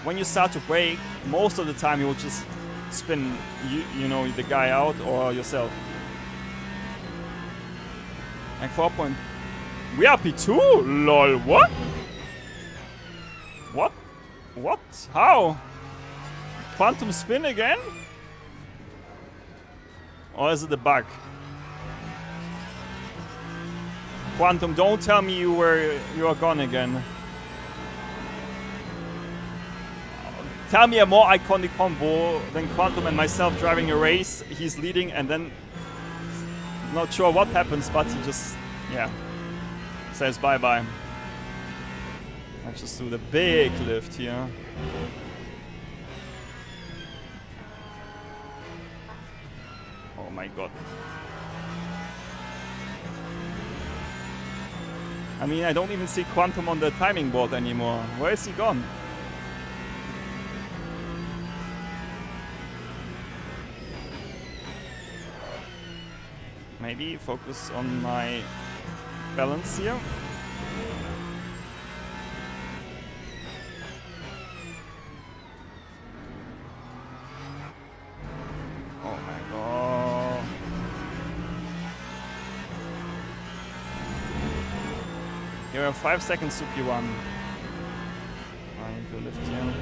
when you start to brake, most of the time you will just spin, you know, the guy out or yourself. Like 4 point. We are P2? Lol, what? What? What? How? Quantum spin again? Or is it a bug? Quantum, don't tell me you are gone again. Tell me a more iconic combo than Quantum and myself driving a race. He's leading and then not sure what happens, but he just, yeah, says bye-bye. Let's just do the big lift here. Oh my god. I mean, I don't even see Quantum on the timing board anymore. Where is he gone? Maybe focus on my balance here. Oh my god. You have 5 seconds to P1. I need to lift here.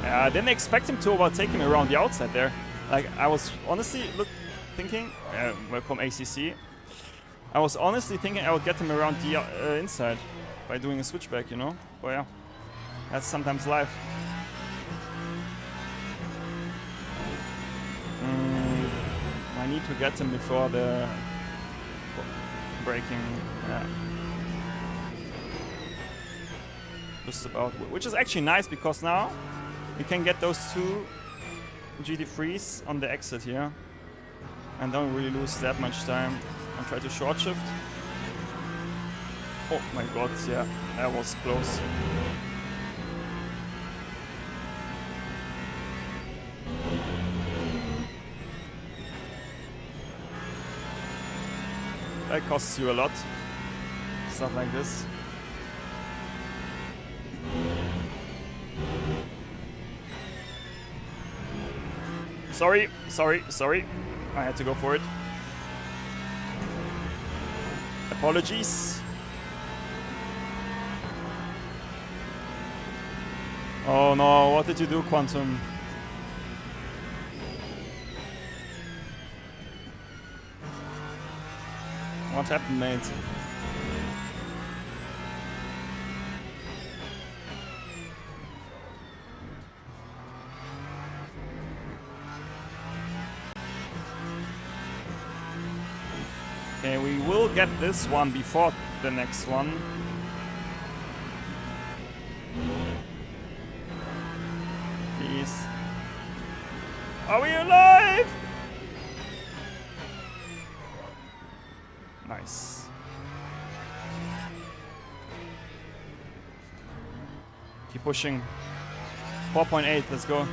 Yeah, I didn't expect him to overtake him around the outside there. Like, I was honestly thinking, welcome ACC. I was honestly thinking I would get him around the inside by doing a switchback, you know? But yeah, that's sometimes life. I need to get him before the braking. Yeah. Just about, which is actually nice because now you can get those 2 GT3s on the exit here and don't really lose that much time and try to short shift. Oh my god, yeah, that was close. That costs you a lot. Stuff like this. Sorry. I had to go for it. Apologies. Oh no, what did you do, Quantum? What happened, mate? Okay, we will get this one before the next one. Please. Are we alive? Nice. Keep pushing. 4.8, let's go.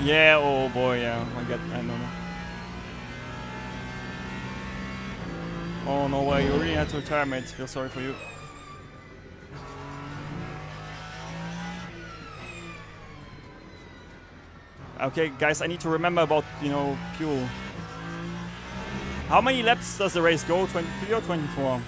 Yeah, oh boy, yeah. I don't know. Oh no way, you really had to retire, mate. Feel sorry for you. Okay, guys, I need to remember about, you know, fuel. How many laps does the race go? 23 or 24?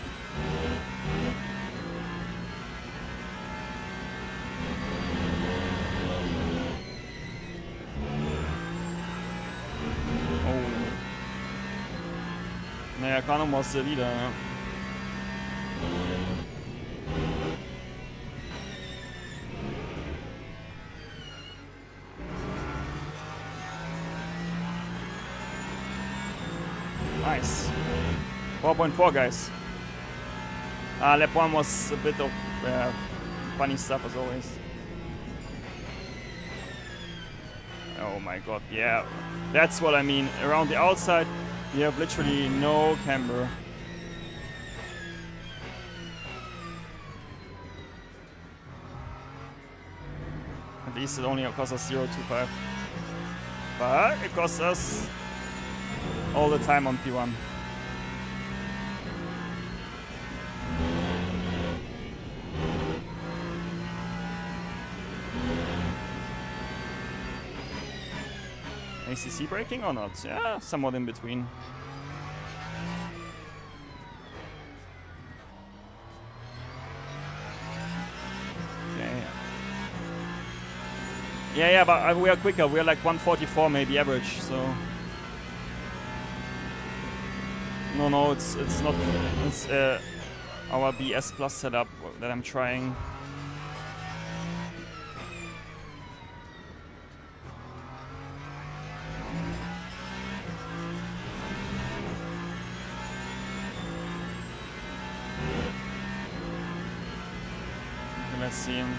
Naja, Kanon was der Leader, ja. Nice. 4.4, guys. Lap 1 was a bit of funny stuff as always. Oh my god, yeah. That's what I mean. Around the outside, you have literally no camber. At least it only costs us 0.25. But it costs us all the time on P1. ACC braking or not? Yeah, somewhat in between. Okay. Yeah, but we are quicker. We are like 144 maybe average, so. No, it's not. It's our BS Plus setup that I'm trying. Let's see him.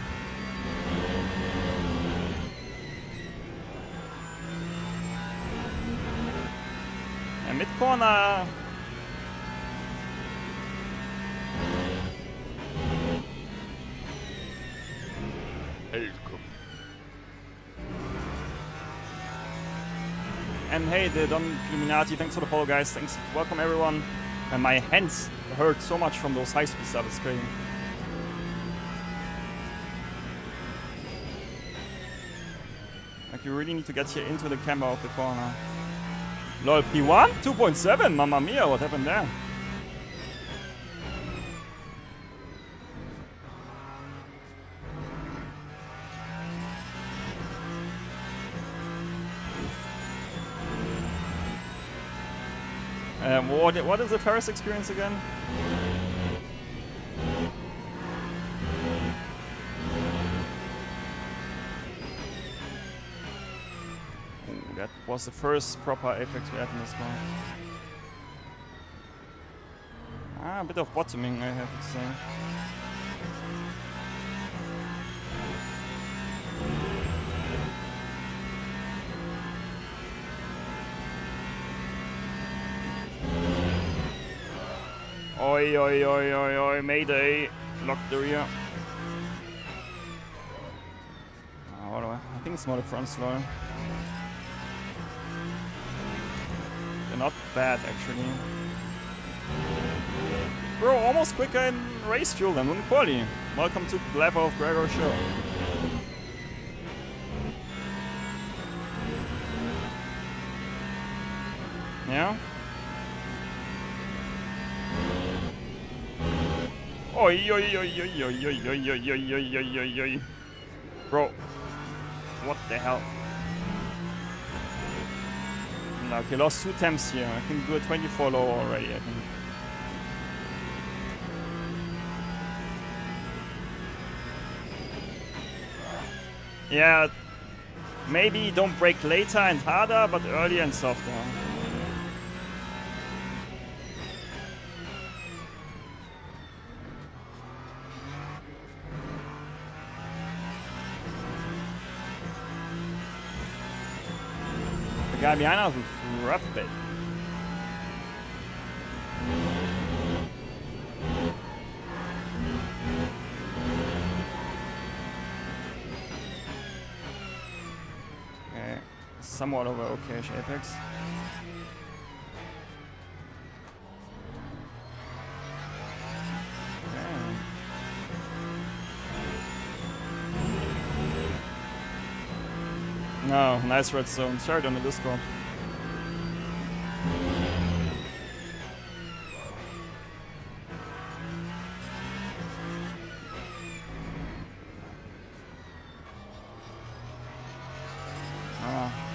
And mid corner. And hey, the Don Illuminati, thanks for the follow, guys. Thanks, welcome everyone. And my hands hurt so much from those high-speed stuff. It's crazy. Like, you really need to get here into the camber of the corner. Lol, P1? 2.7? Mamma mia, what happened there? What is the Paris experience again? Ooh, that was the first proper Apex we had in this car. A bit of bottoming, I have to say. Oi, oi, oi, oi, oi, mayday. Lock the rear. What do I think it's more the front slower. Then not bad actually. Bro, almost quicker in race fuel than in quali. Welcome to the Level of Gregor show. Yeah? Oi, oi, oi, oi, oi, oi, oi, oi, oi, oi, oi, oi. Bro, what the hell? Okay, lost 2 temps here. I can do a 24 low already, I think. Yeah, maybe don't brake later and harder, but earlier and softer. The guy behind us is rapid. Okay, somewhat over okay Apex. No, nice red zone. Shared on the Discord.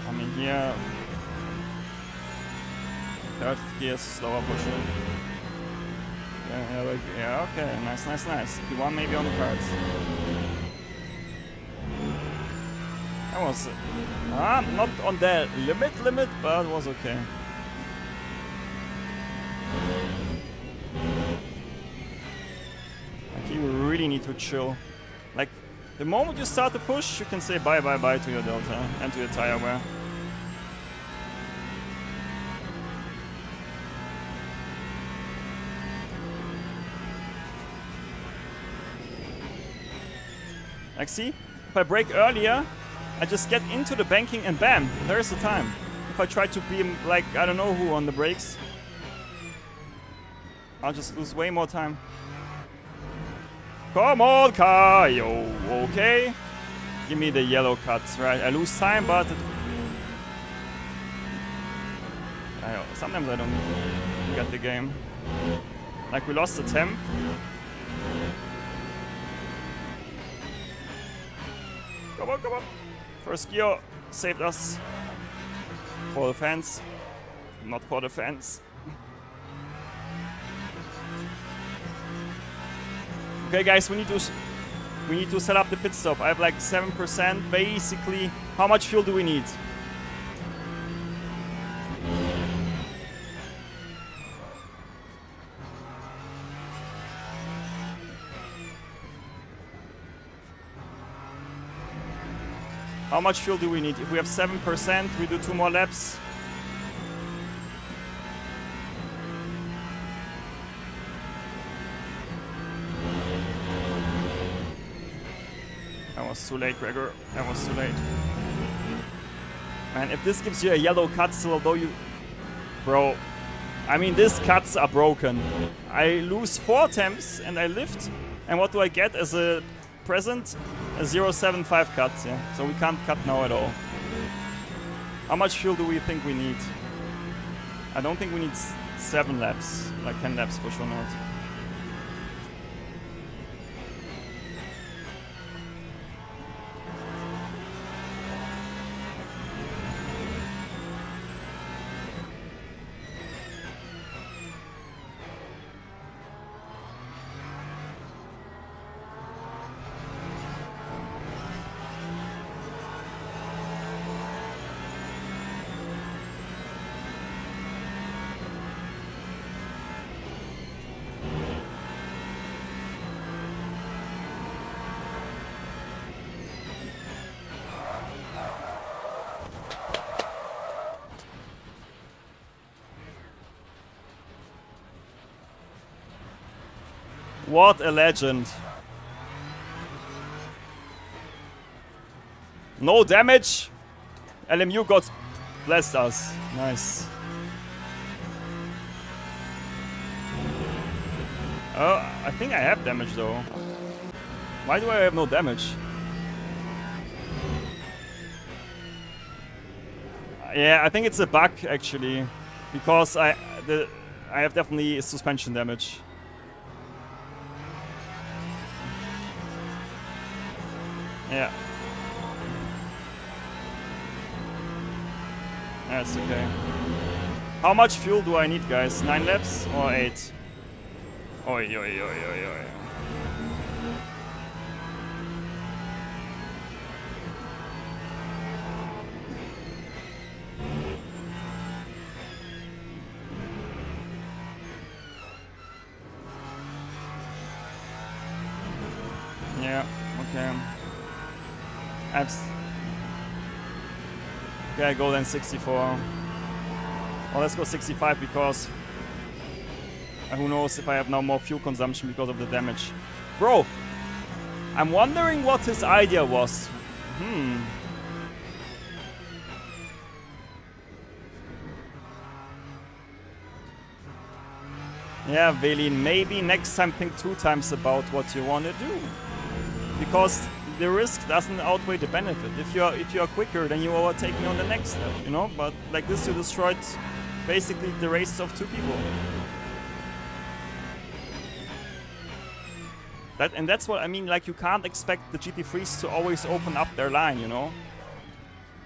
I mean here, third gear slower pushing. Yeah, okay, nice. P1 maybe on the cards. That was not on the limit, but it was okay. Like you really need to chill. Like the moment you start to push, you can say bye to your delta and to your tire wear. Like see, if I brake earlier, I just get into the banking and bam, there's the time. If I try to be like, I don't know who on the brakes, I'll just lose way more time. Come on, car, yo, okay. Give me the yellow cuts, right? I lose time, but sometimes I don't get the game. Like we lost the temp. Come on. First gear saved us. For the fans. Not for the fans. Okay guys, we need to set up the pit stop. I have like 7% basically. How much fuel do we need? How much fuel do we need? If we have 7%, we do 2 more laps. That was too late, Gregor. That was too late. Man, if this gives you a yellow cut still, although you... Bro, I mean, these cuts are broken. I lose 4 temps and I lift. And what do I get as a present? A 0.75 cut, yeah. So we can't cut now at all. How much fuel do we think we need? I don't think we need 7 laps. Like 10 laps for sure not. What a legend. No damage. LMU got blessed us. Nice. Oh, I think I have damage though. Why do I have no damage? Yeah, I think it's a bug actually, because I have definitely suspension damage. Yeah. That's okay. How much fuel do I need, guys? 9 laps or 8? Oi, oi, oi, oi, oi. Yeah, okay. Okay, I go then 64. Well, let's go 65 because who knows if I have now more fuel consumption because of the damage. Bro, I'm wondering what his idea was. Yeah, Velin, maybe next time think 2 times about what you want to do. Because the risk doesn't outweigh the benefit. If you're quicker, then you overtake me on the next step, you know? But like this, you destroyed basically the race of 2 people. And that's what I mean, like you can't expect the GT3s to always open up their line, you know?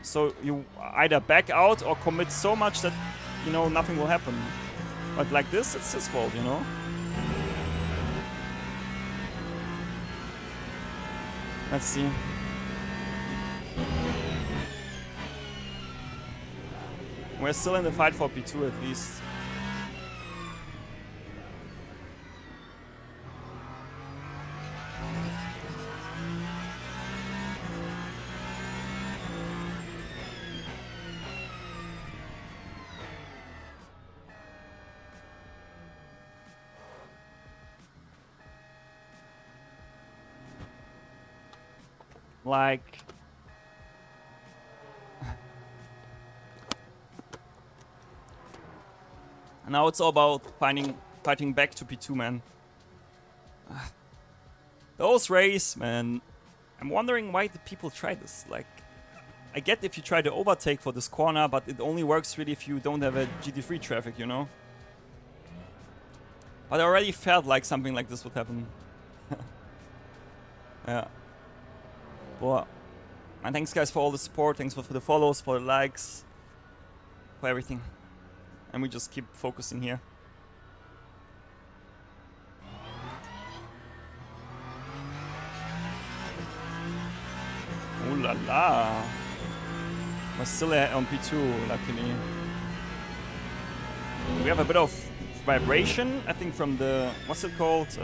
So you either back out or commit so much that, you know, nothing will happen. But like this, it's his fault, you know? Let's see. We're still in the fight for P2 at least. Like, now it's all about fighting back to P2, man. Those race, man. I'm wondering why the people try this. Like, I get if you try to overtake for this corner, but it only works really if you don't have a GT3 traffic, you know? But I already felt like something like this would happen. Yeah. Well, and thanks guys for all the support, thanks for the follows, for the likes, for everything. And we just keep focusing here. Ooh la la. We're still on P2, luckily. We have a bit of vibration, I think, from the, what's it called?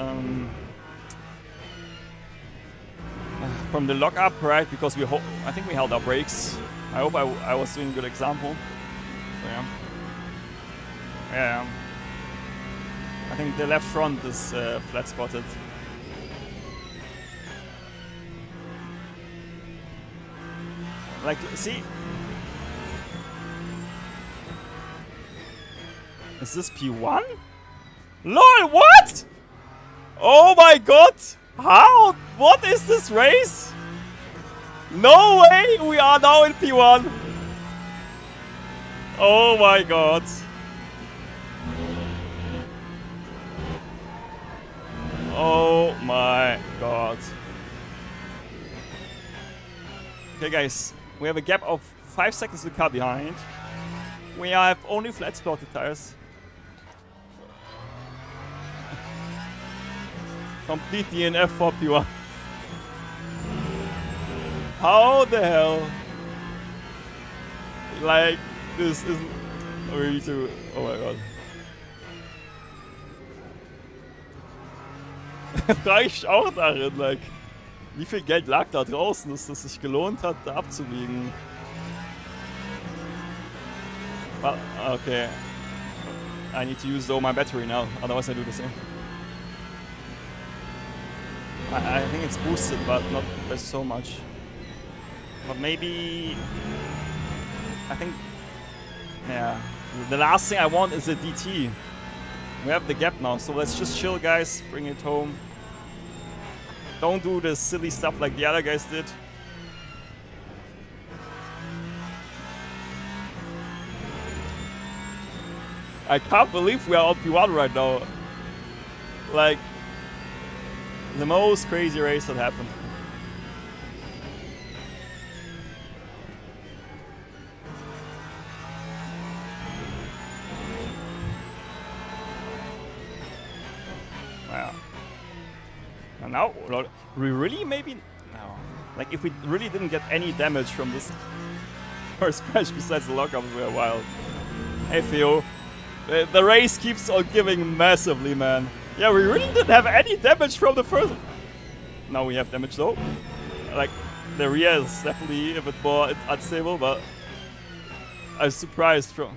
From the lockup, right? Because I think we held our brakes. I hope I was doing a good example. So yeah. Yeah. I think the left front is flat spotted. Like, see? Is this P1? LOL, what? Oh my god! How? What is this race? No way! We are now in P1! Oh my god. Oh my god. Okay guys, we have a gap of 5 seconds to car behind. We have only flat spotted tires. Complete DNF for P1. How the hell? Like, this isn't really too. Oh my god. Frage ich auch darin, like, wie viel Geld lag da draußen, dass es sich gelohnt hat, da abzubiegen? Well, okay. I need to use though my battery now, otherwise I do the same. I think it's boosted, but not by so much. But maybe... I think... Yeah. The last thing I want is a DT. We have the gap now, so let's just chill, guys. Bring it home. Don't do the silly stuff like the other guys did. I can't believe we are on P1 right now. Like, the most crazy race that happened. Wow. And now, we really maybe... No. Like, if we really didn't get any damage from this first crash besides the lockups, we are wild. Hey, Theo. The race keeps on giving massively, man. Yeah, we really didn't have any damage from the first... Now we have damage, though. Like, the rear is definitely a bit more unstable, but... I'm surprised from...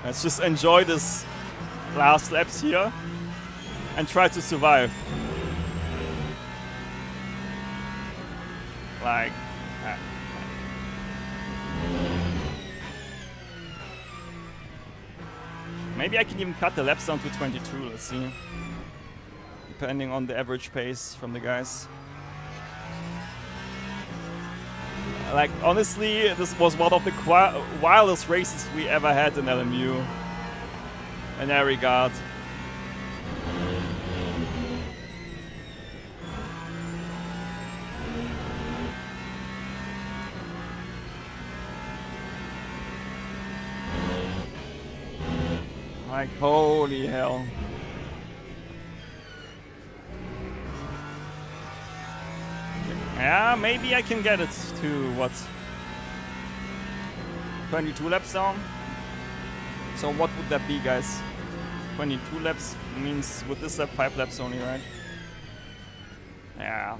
Let's just enjoy this last laps here and try to survive. Like... Maybe I can even cut the laps down to 22, let's see. Depending on the average pace from the guys. Like, honestly, this was one of the wildest races we ever had in LMU. In that regard. Like, holy hell. Yeah, maybe I can get it to, what? 22 laps down? So what would that be, guys? 22 laps means with this lap 5 laps only, right? Yeah.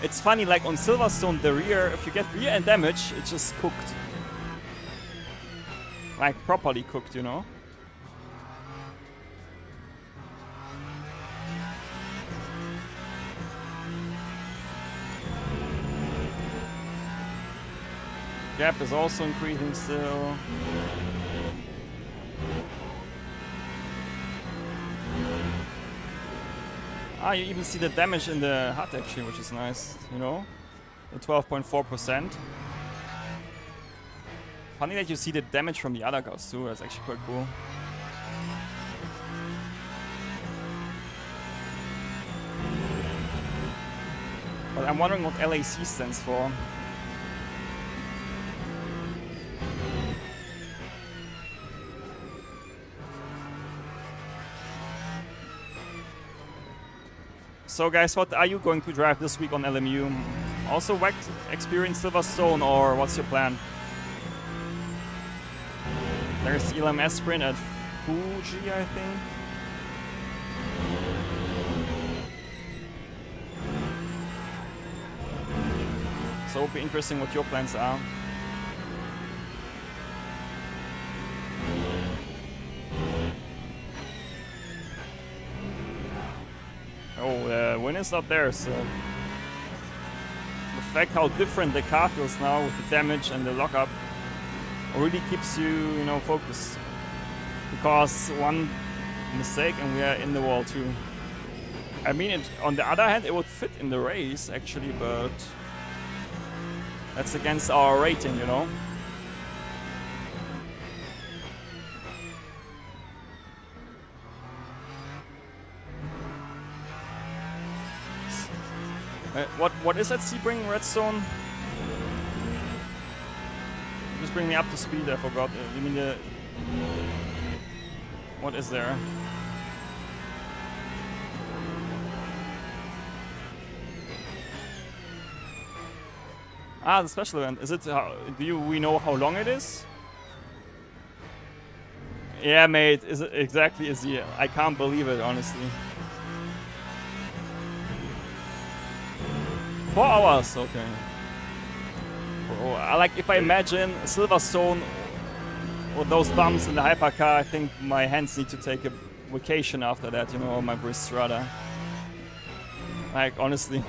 It's funny, like on Silverstone, the rear, if you get rear end damage, it's just cooked. Like properly cooked, you know? Gap is also increasing still. Ah, you even see the damage in the HUD actually, which is nice, you know? The 12.4%. Funny that you see the damage from the other guys too, that's actually quite cool. But I'm wondering what LAC stands for. So guys, what are you going to drive this week on LMU? Also WEC Experience Silverstone, or what's your plan? There's ELMS Sprint at Fuji, I think. So it'll be interesting what your plans are. Oh, the win is not there, so... The fact how different the car feels now with the damage and the lockup really keeps you, you know, focused. Because one mistake and we are in the wall too. I mean, on the other hand, it would fit in the race actually, but... That's against our rating, you know? What is that Sebring Redstone? Just bring me up to speed, I forgot. You mean the... What is there? Ah, the special event. Is it... we know how long it is? Yeah, mate. Is it exactly is the... I can't believe it, honestly. 4 hours, okay. Bro, like if I imagine Silverstone with those bumps in the hypercar, I think my hands need to take a vacation after that, you know, or my wrists rather. Like, honestly.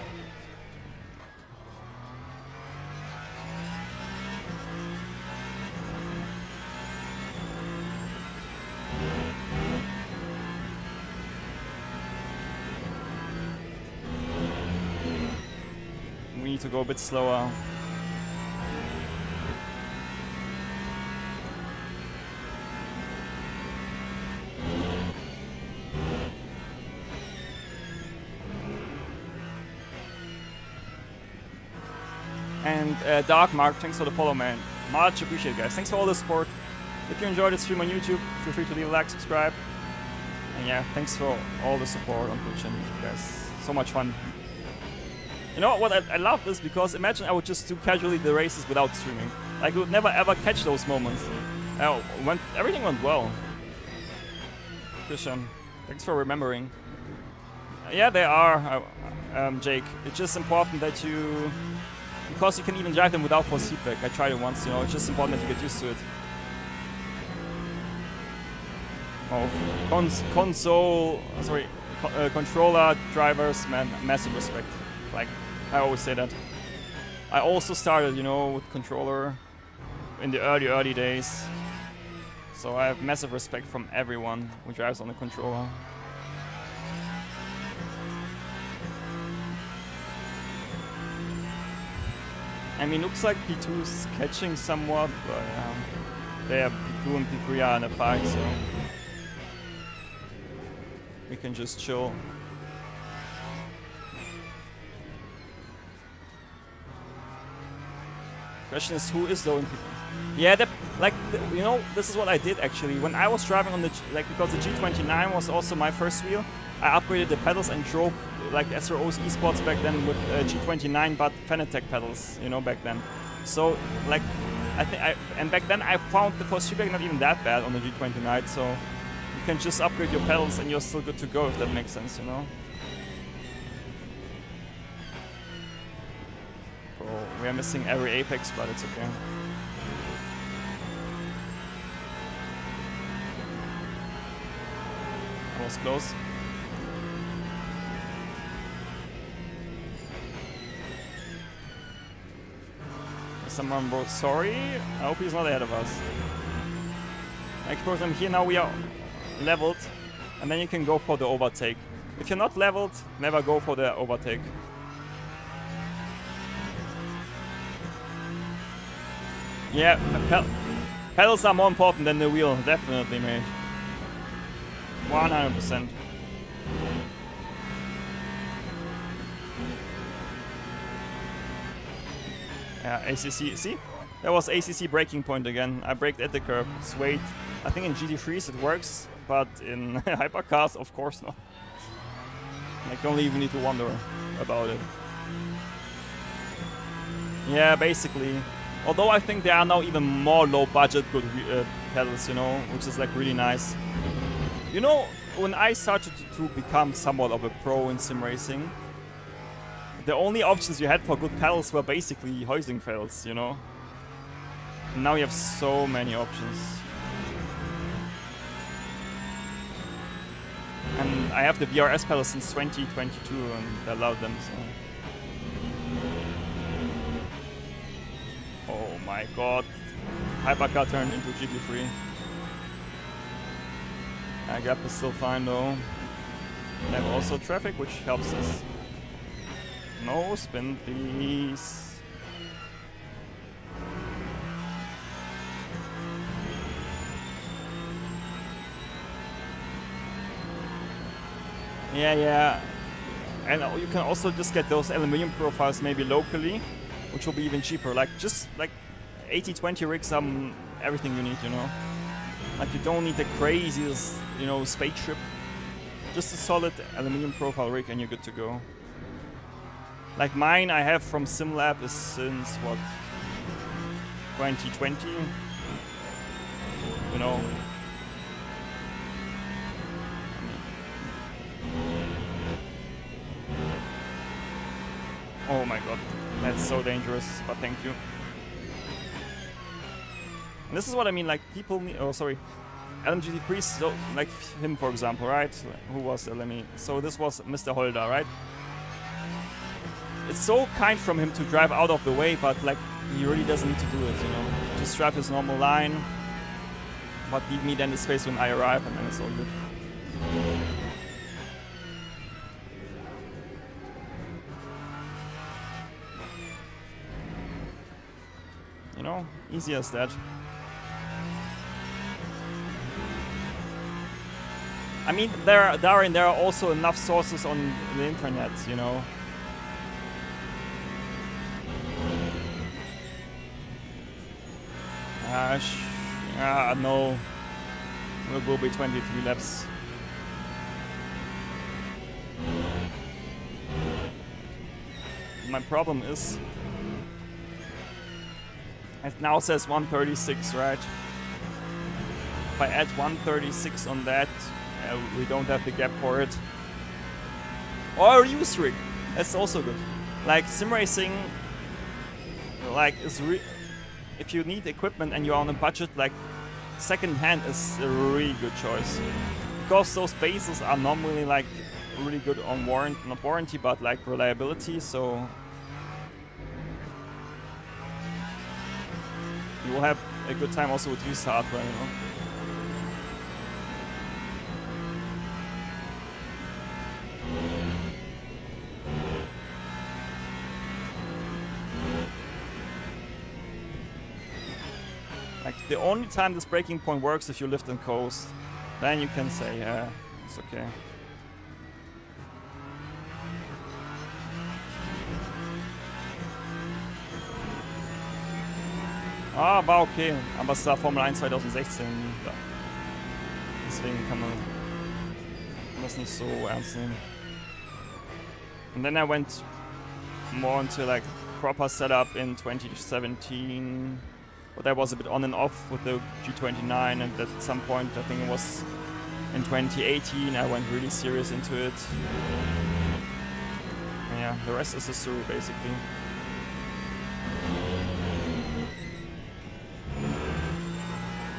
need to go a bit slower. And Dark Mark, thanks for the follow, man. Much appreciated, guys. Thanks for all the support. If you enjoyed the stream on YouTube, feel free to leave a like, subscribe. And yeah, thanks for all the support on Twitch and YouTube, guys. So much fun. You know what I love this, because imagine I would just do casually the races without streaming. Like, we would never ever catch those moments. Everything went well. Christian, thanks for remembering. Yeah, they are, Jake. It's just important that you... Because you can even drive them without force feedback. I tried it once, you know, it's just important that you get used to it. Oh, controller drivers, man, massive respect. Like, I always say that. I also started, you know, with controller in the early days. So I have massive respect from everyone who drives on the controller. I mean, looks like P2's catching somewhat, but they have P2 and P3 are in a fight, so we can just chill. Question is, who is though in P3? Yeah, you know, this is what I did actually. When I was driving on the, because the G29 was also my first wheel, I upgraded the pedals and drove like SRO's Esports back then with G29, but Fanatec pedals, you know, back then. So, like, and back then I found the force feedback not even that bad on the G29, so you can just upgrade your pedals and you're still good to go, if that makes sense, you know. Bro, we are missing every apex, but it's okay. That was close. Someone wrote sorry. I hope he's not ahead of us. Of course, I'm here now. We are leveled, and then you can go for the overtake. If you're not leveled, never go for the overtake. Yeah, pedals are more important than the wheel, definitely, mate. 100%. Yeah, ACC, see? That was ACC braking point again. I braked at the curb, swayed. I think in GT3s it works, but in hypercars, of course not. Like, don't even need to wonder about it. Yeah, basically. Although I think there are now even more low-budget good pedals, you know, which is like really nice. You know, when I started to become somewhat of a pro in sim racing, the only options you had for good pedals were basically hoisting pedals, you know? And now you have so many options. And I have the VRS pedals since 2022 and I love them, so... Oh my god. Hypercar turned into GT3. Gap is still fine though. They have also traffic, which helps us. No spin, please. Yeah. And you can also just get those aluminum profiles maybe locally, which will be even cheaper. Like, just like 80-20 rigs, everything you need, you know. Like, you don't need the craziest, you know, spaceship. Just a solid aluminum profile rig and you're good to go. Like mine I have from SimLab is since, what, 2020? You know. Oh my god, that's so dangerous, but thank you. And this is what I mean, like, people need, oh sorry, LMGT3, so, like him for example, right? Who was LME? So this was Mr. Holder, right? It's so kind from him to drive out of the way, but like, he really doesn't need to do it, you know? Just drive his normal line, but leave me then the space when I arrive, and then it's all good. Easy as that. I mean, there are also enough sources on the internet, you know. No. It will be 23 laps. My problem is, it now says 136, right? If I add 136 on that, we don't have the gap for it. Or use rig. That's also good. Like sim racing, like if you need equipment and you're on a budget, like second hand is a really good choice, because those bases are normally like really good on not warranty, but like reliability. So you will have a good time also with used hardware, you know. Like the only time this braking point works if you lift and coast, then you can say, yeah, it's okay. Aber okay, aber es war Formel 1 2016. Deswegen kann man das nicht so ernst nehmen. And then I went more into like proper setup in 2017. But that was a bit on and off with the G29, and at some point, I think it was in 2018, I went really serious into it. And yeah, the rest is a Suru basically.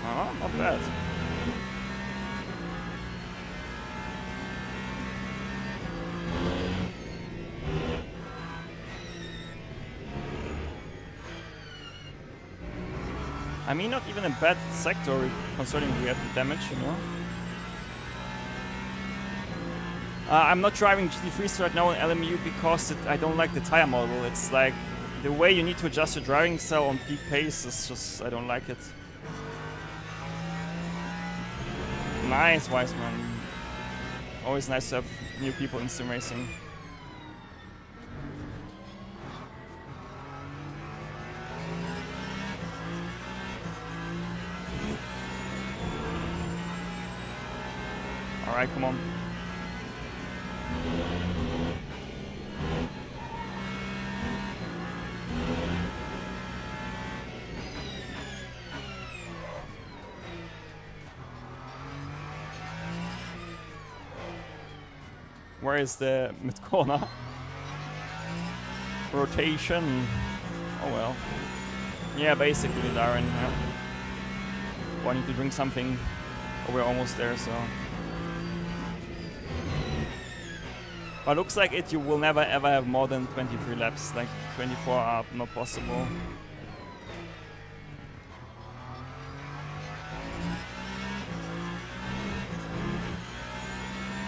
Oh, not bad. I mean, not even a bad sector concerning we have the damage, you know. I'm not driving GT3s right now in LMU because I don't like the tire model. It's like the way you need to adjust your driving style on peak pace is just, I don't like it. Nice, Wiseman. Always nice to have new people in sim racing. Alright, come on. Where is the mid corner? Rotation. Oh well. Yeah, basically, Darren. Yeah. Oh, I need to drink something. Oh, we're almost there, so. But looks like you will never ever have more than 23 laps. Like 24 are not possible.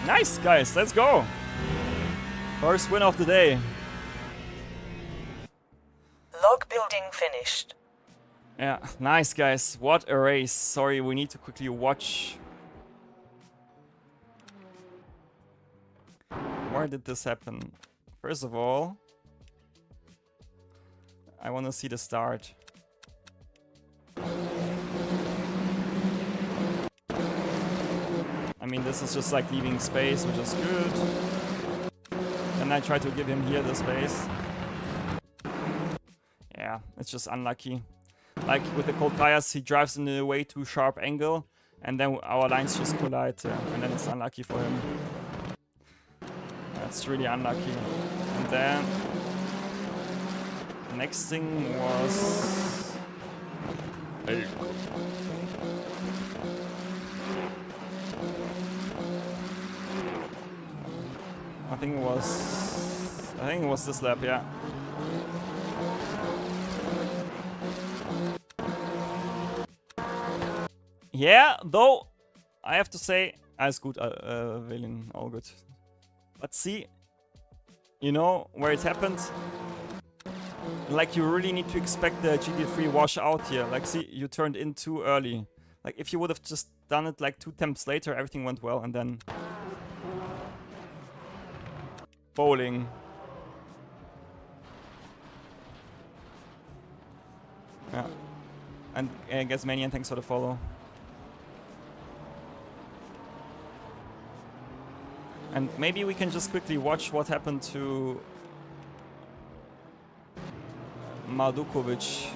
Nice, guys, let's go! First win of the day. Log building finished. Yeah, nice, guys. What a race. Sorry, we need to quickly watch. Where did this happen? First of all, I want to see the start. I mean, this is just like leaving space, which is good. And I try to give him here the space. Yeah, it's just unlucky. Like with the cold tires, he drives in a way too sharp angle, and then our lines just collide, and then it's unlucky for him. That's really unlucky. And then the next thing was... Hey. I think it was this lap, yeah. Yeah, though I have to say, alles gut, Velin, all good. But see, you know where it happened? Like, you really need to expect the GT3 wash out here. Like, see, you turned in too early. Like, if you would have just done it like 2 attempts later, everything went well, and then... Bowling. Yeah. And Gasmanian, thanks for the follow. And maybe we can just quickly watch what happened to Mardukovic.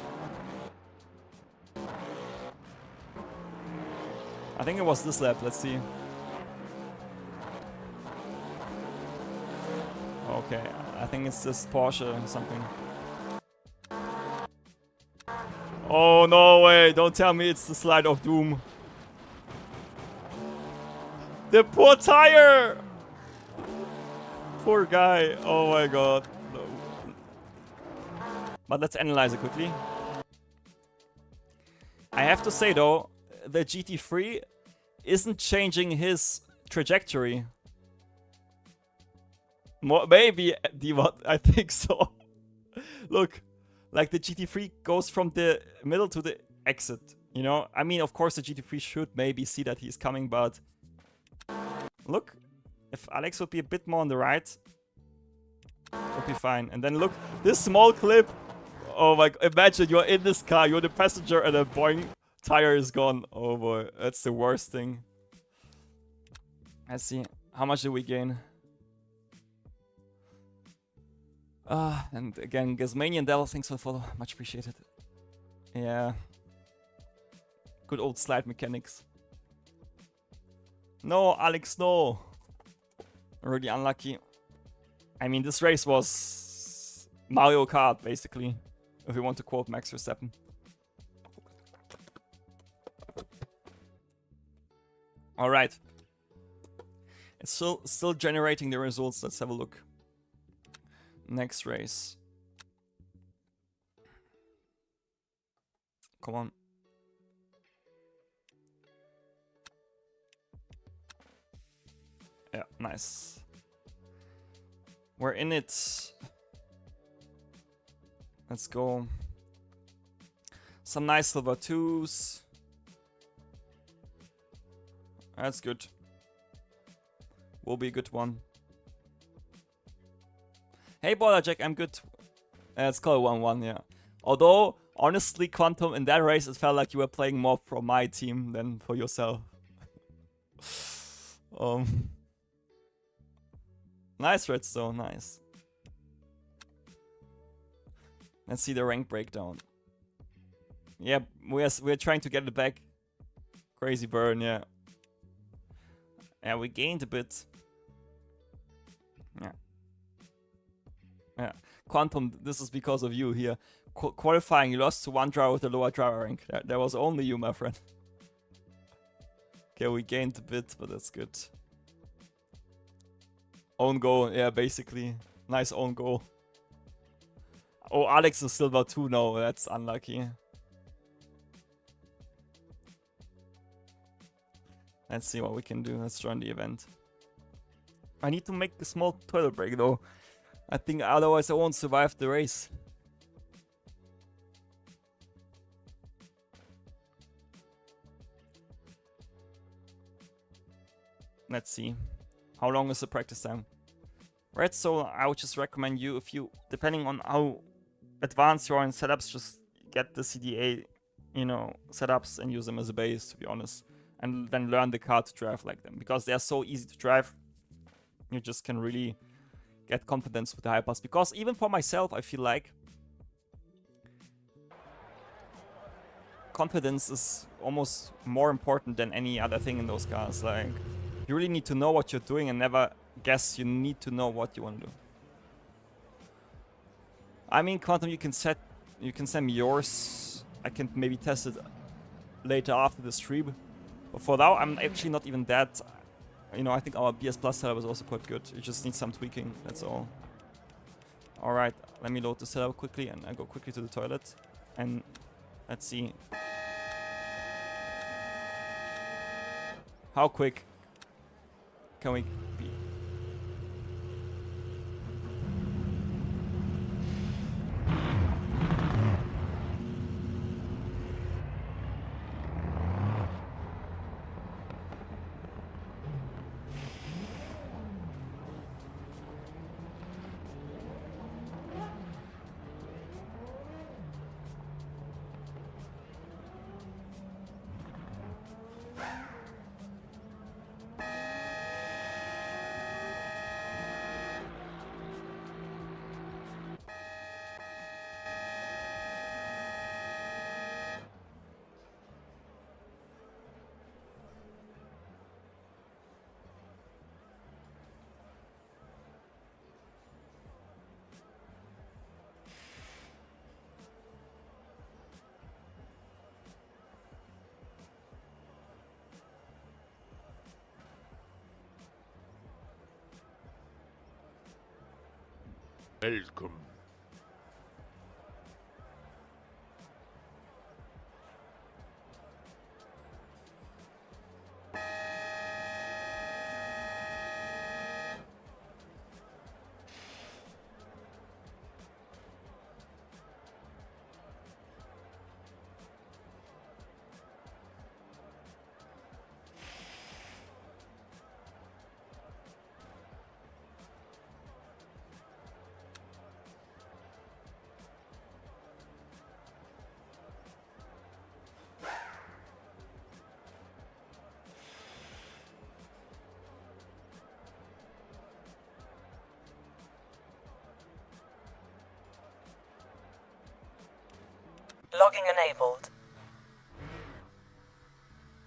I think it was this lap, let's see. Okay, I think it's this Porsche or something. Oh, no way, don't tell me it's the slide of doom. The poor tire! Poor guy, oh my god. No. But let's analyze it quickly. I have to say though, the GT3 isn't changing his trajectory. Maybe, D-Mod, I think so. Look, like the GT3 goes from the middle to the exit, you know? I mean, of course the GT3 should maybe see that he's coming, but... Look, if Alex would be a bit more on the right, would be fine. And then look, this small clip. Oh my god, imagine you're in this car, you're the passenger and a boing, tire is gone. Oh boy, that's the worst thing. Let's see, how much did we gain? And again, Gasmanian Devil, thanks for the follow, much appreciated. Yeah. Good old slide mechanics. No, Alex, no. Really unlucky. I mean, this race was Mario Kart, basically, if you want to quote Max Verstappen. Alright. It's still generating the results. Let's have a look. Next race. Come on. Yeah, nice. We're in it. Let's go. Some nice silver 2s. That's good. Will be a good one. Hey, Baller Jack, I'm good. Let's call it 1-1, yeah. Although, honestly, Quantum, in that race, it felt like you were playing more for my team than for yourself. Nice redstone, nice. Let's see the rank breakdown. Yeah, we're trying to get it back. Crazy burn, yeah. Yeah, we gained a bit. Yeah. Yeah. Quantum, this is because of you here. Qualifying, you lost to one driver with a lower driver rank. That was only you, my friend. Okay, we gained a bit, but that's good. Own goal, yeah, basically. Nice own goal. Oh, Alex is silver 2 now. That's unlucky. Let's see what we can do. Let's join the event. I need to make a small toilet break though. I think otherwise I won't survive the race. Let's see. How long is the practice time? Right, so I would just recommend you, if you, depending on how advanced you are in setups, just get the CDA, you know, setups and use them as a base, to be honest. And then learn the car to drive like them. Because they're so easy to drive, you just can really get confidence with the hyperpass. Because even for myself, I feel like confidence is almost more important than any other thing in those cars. Like, you really need to know what you're doing and never guess. You need to know what you want to do. I mean, Quantum, you can send me yours. I can maybe test it later after the stream. But for now, I'm actually not even that. You know, I think our BS Plus setup is also quite good. You just need some tweaking, that's all. Alright, let me load the setup quickly and I go quickly to the toilet. And let's see. How quick can we be? Welcome. Logging enabled.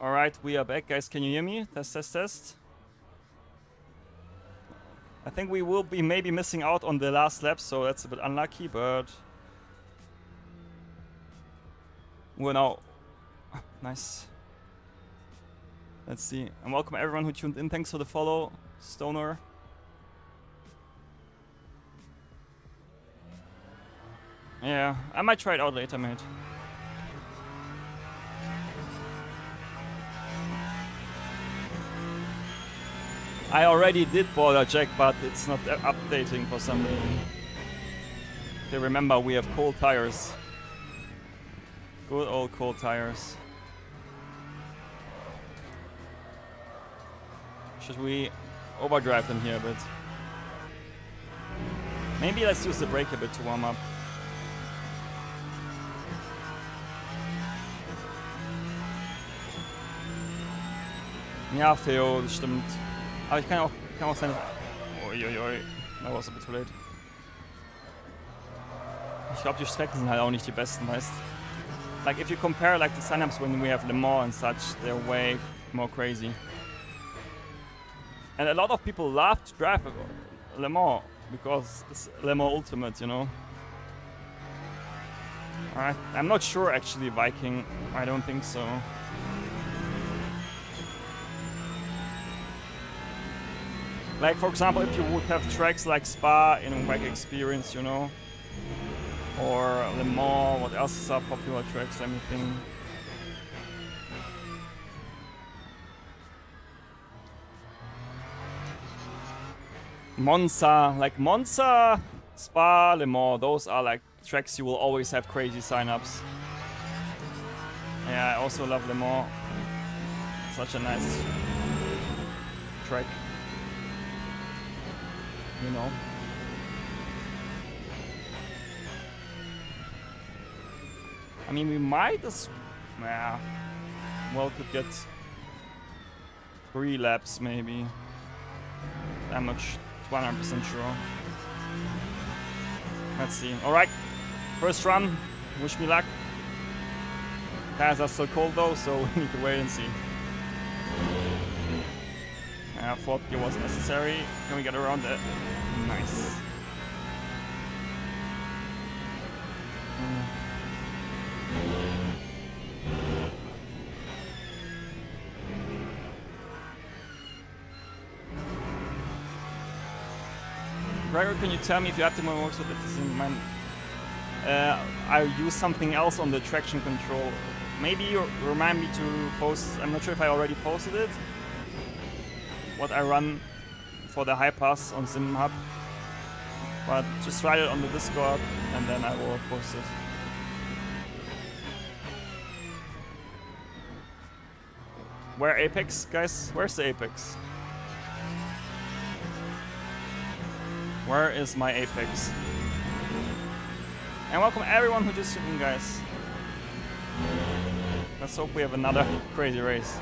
Alright, we are back, guys. Can you hear me? Test, test, test. I think we will be maybe missing out on the last lap, so that's a bit unlucky, but we're now nice. Let's see. And welcome everyone who tuned in. Thanks for the follow, Stoner. Yeah, I might try it out later, mate. I already did border check, but it's not updating for some reason. Okay, remember we have cold tires. Good old cold tires. Should we overdrive them here a bit? Maybe let's use the brake a bit to warm up. Ja, Theo, das stimmt. Aber ich kann auch sein... Uiuiui, that was a bit too late. Ich glaube, die Strecken sind halt auch nicht die besten, weißt. Like, if you compare like the signups when we have Le Mans and such, they're way more crazy. And a lot of people love to drive Le Mans because it's Le Mans Ultimate, you know. Alright, I'm not sure actually, Viking. I don't think so. Like, for example, if you would have tracks like Spa in WEC Experience, you know, or Le Mans, what else are popular tracks, let me think. Monza, like Monza, Spa, Le Mans, those are like tracks you will always have crazy signups. Yeah, I also love Le Mans. Such a nice track. You know. I mean, we might as well could get 3 laps maybe. I'm not 100% sure. Let's see. Alright, first run. Wish me luck. Tires are still cold though, so we need to wait and see. Fourth gear was necessary. Can we get around it? Nice. Gregor, can you tell me if your optimal works with it? I use something else on the traction control. Maybe you remind me to post. I'm not sure if I already posted it. What I run for the high pass on SimHub, but just write it on the Discord and then I will post it. Where Apex, guys? Where's the Apex? Where is my Apex? And welcome everyone who just tuned in, guys. Let's hope we have another crazy race.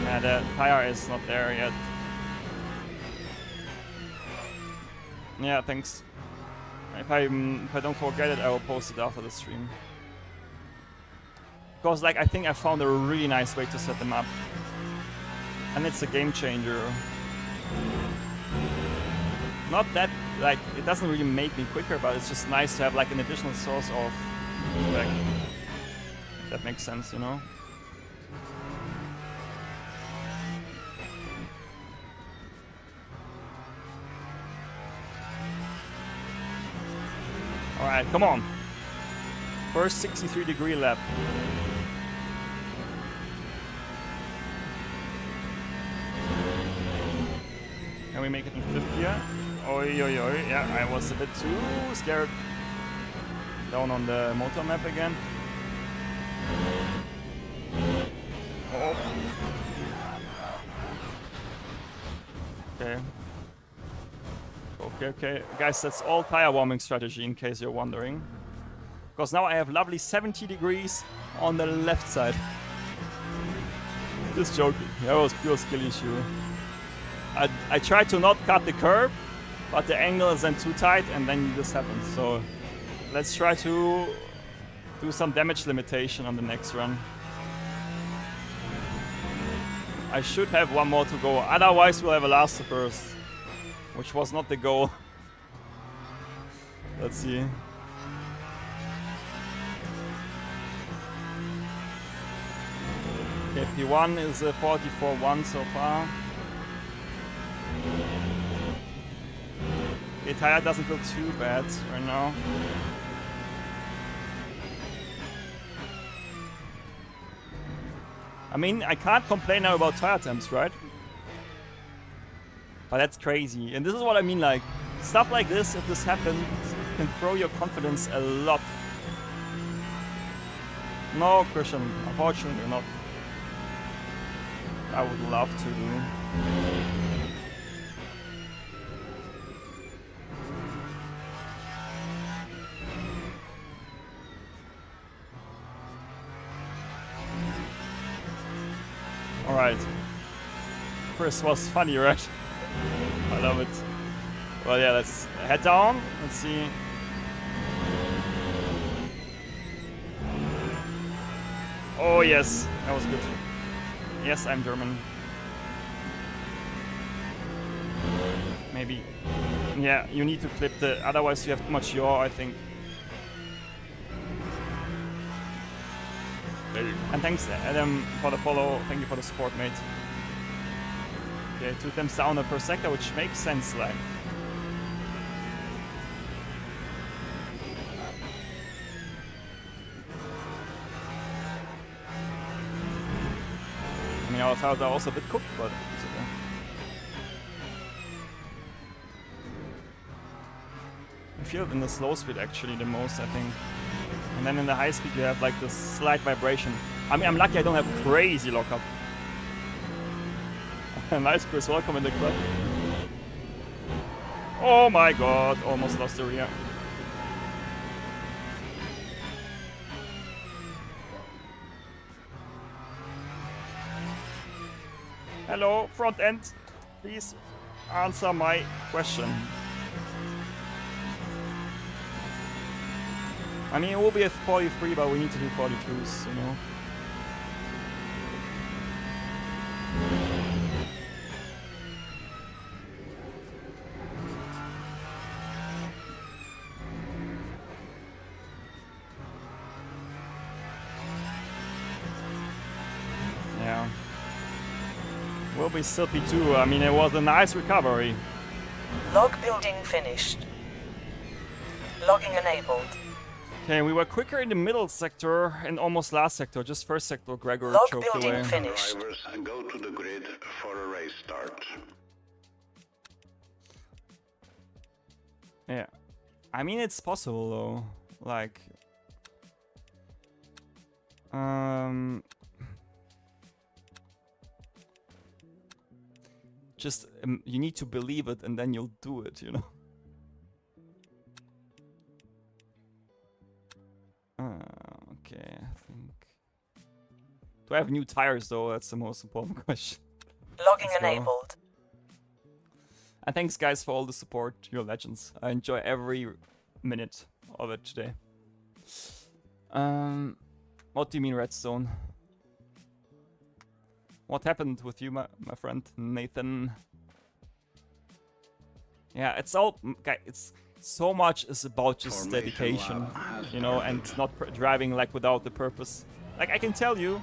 Yeah, the tire is not there yet. Yeah, thanks. If I don't forget it, I will post it after the stream. Because like I think I found a really nice way to set them up. And it's a game changer. Not that, like, it doesn't really make me quicker, but it's just nice to have like an additional source of feedback. If that makes sense, you know? Alright, come on. First 63-degree lap. Can we make it in 5th gear? Oi, oi, oi. Yeah, I was a bit too scared. Down on the motor map again. Oh. Okay. Okay. Guys, that's all tire warming strategy in case you're wondering. Because now I have lovely 70 degrees on the left side. Just joking. That was pure skill issue. I tried to not cut the curb, but the angle is then too tight and then this happens. So let's try to do some damage limitation on the next run. I should have one more to go, otherwise we'll have a last burst, which was not the goal. Let's see. Okay, P1 is a 44-1 so far. The tire doesn't look too bad right now. I mean, I can't complain now about tire temps, right? But that's crazy. And this is what I mean, like, stuff like this, if this happens, can throw your confidence a lot. No, Christian, unfortunately not. I would love to do. Alright. Chris was funny, right? I love it. Well, yeah, let's head down. Let's see. Oh, yes. That was good. Yes, I'm German. Maybe. Yeah, you need to clip the... Otherwise you have too much yaw, I think. And thanks, Adam, for the follow. Thank you for the support, mate. Okay, 2 attempts down per sector, which makes sense, like. I mean, our tires are also a bit cooked, but it's okay. I feel it in the slow speed actually the most, I think. And then in the high speed you have like this slight vibration. I mean, I'm lucky I don't have crazy lockup. Nice, Chris, welcome in the club. Oh my god, almost lost the rear. Hello, front end. Please answer my question. I mean, it will be a 43, but we need to do 42s, you know. Yeah. Will be still P2. I mean, it was a nice recovery. Log building finished. Logging enabled. Okay, we were quicker in the middle sector and almost last sector. Just first sector, Gregor Log choked building away. finished. Drivers go to the grid for a race start. Yeah. I mean, it's possible though. Like... Just, you need to believe it and then you'll do it, you know? Okay, I think... Do I have new tires though? That's the most important question. Logging Let's go. enabled. And thanks guys for all the support. You're legends. I enjoy every minute of it today. What do you mean redstone? What happened with you, my friend Nathan? Yeah, it's all... It's so much is about just dedication, you know, and not driving like without the purpose. Like I can tell you,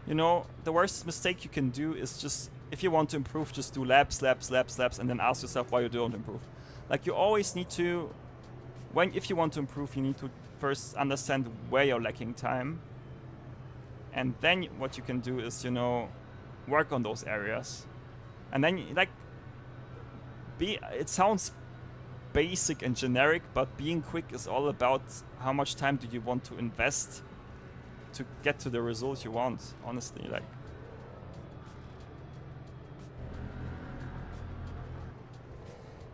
you know, the worst mistake you can do is just, if you want to improve, just do laps, and then ask yourself why you don't improve. Like you always need to, if you want to improve, you need to first understand where you're lacking time. And then what you can do is, you know, work on those areas. And then, like, it sounds basic and generic, but being quick is all about how much time do you want to invest to get to the result you want, honestly. Like,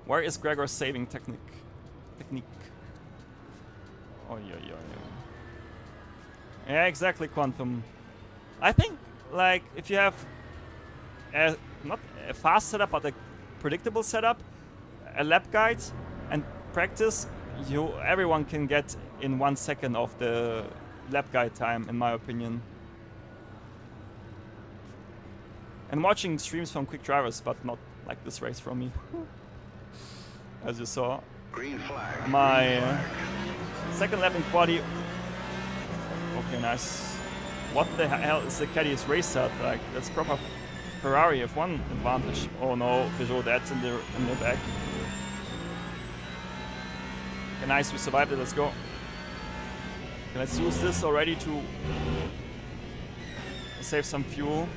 where is Gregor's saving technique? Oh, yeah. Yeah, exactly, Quantum. I think, like, if you have not a fast setup, but a predictable setup, a lap guide, and practice, everyone can get in 1 second of the lap guide time, in my opinion. And watching streams from quick drivers, but not like this race from me. As you saw. Green flag. My second lap in quali. Okay, nice. What the hell is the caddy's race set? Like, that's proper Ferrari F1 advantage. Oh no, Peugeot, that's in the back. Okay, nice, we survived it, let's go. Okay, let's use this already to save some fuel.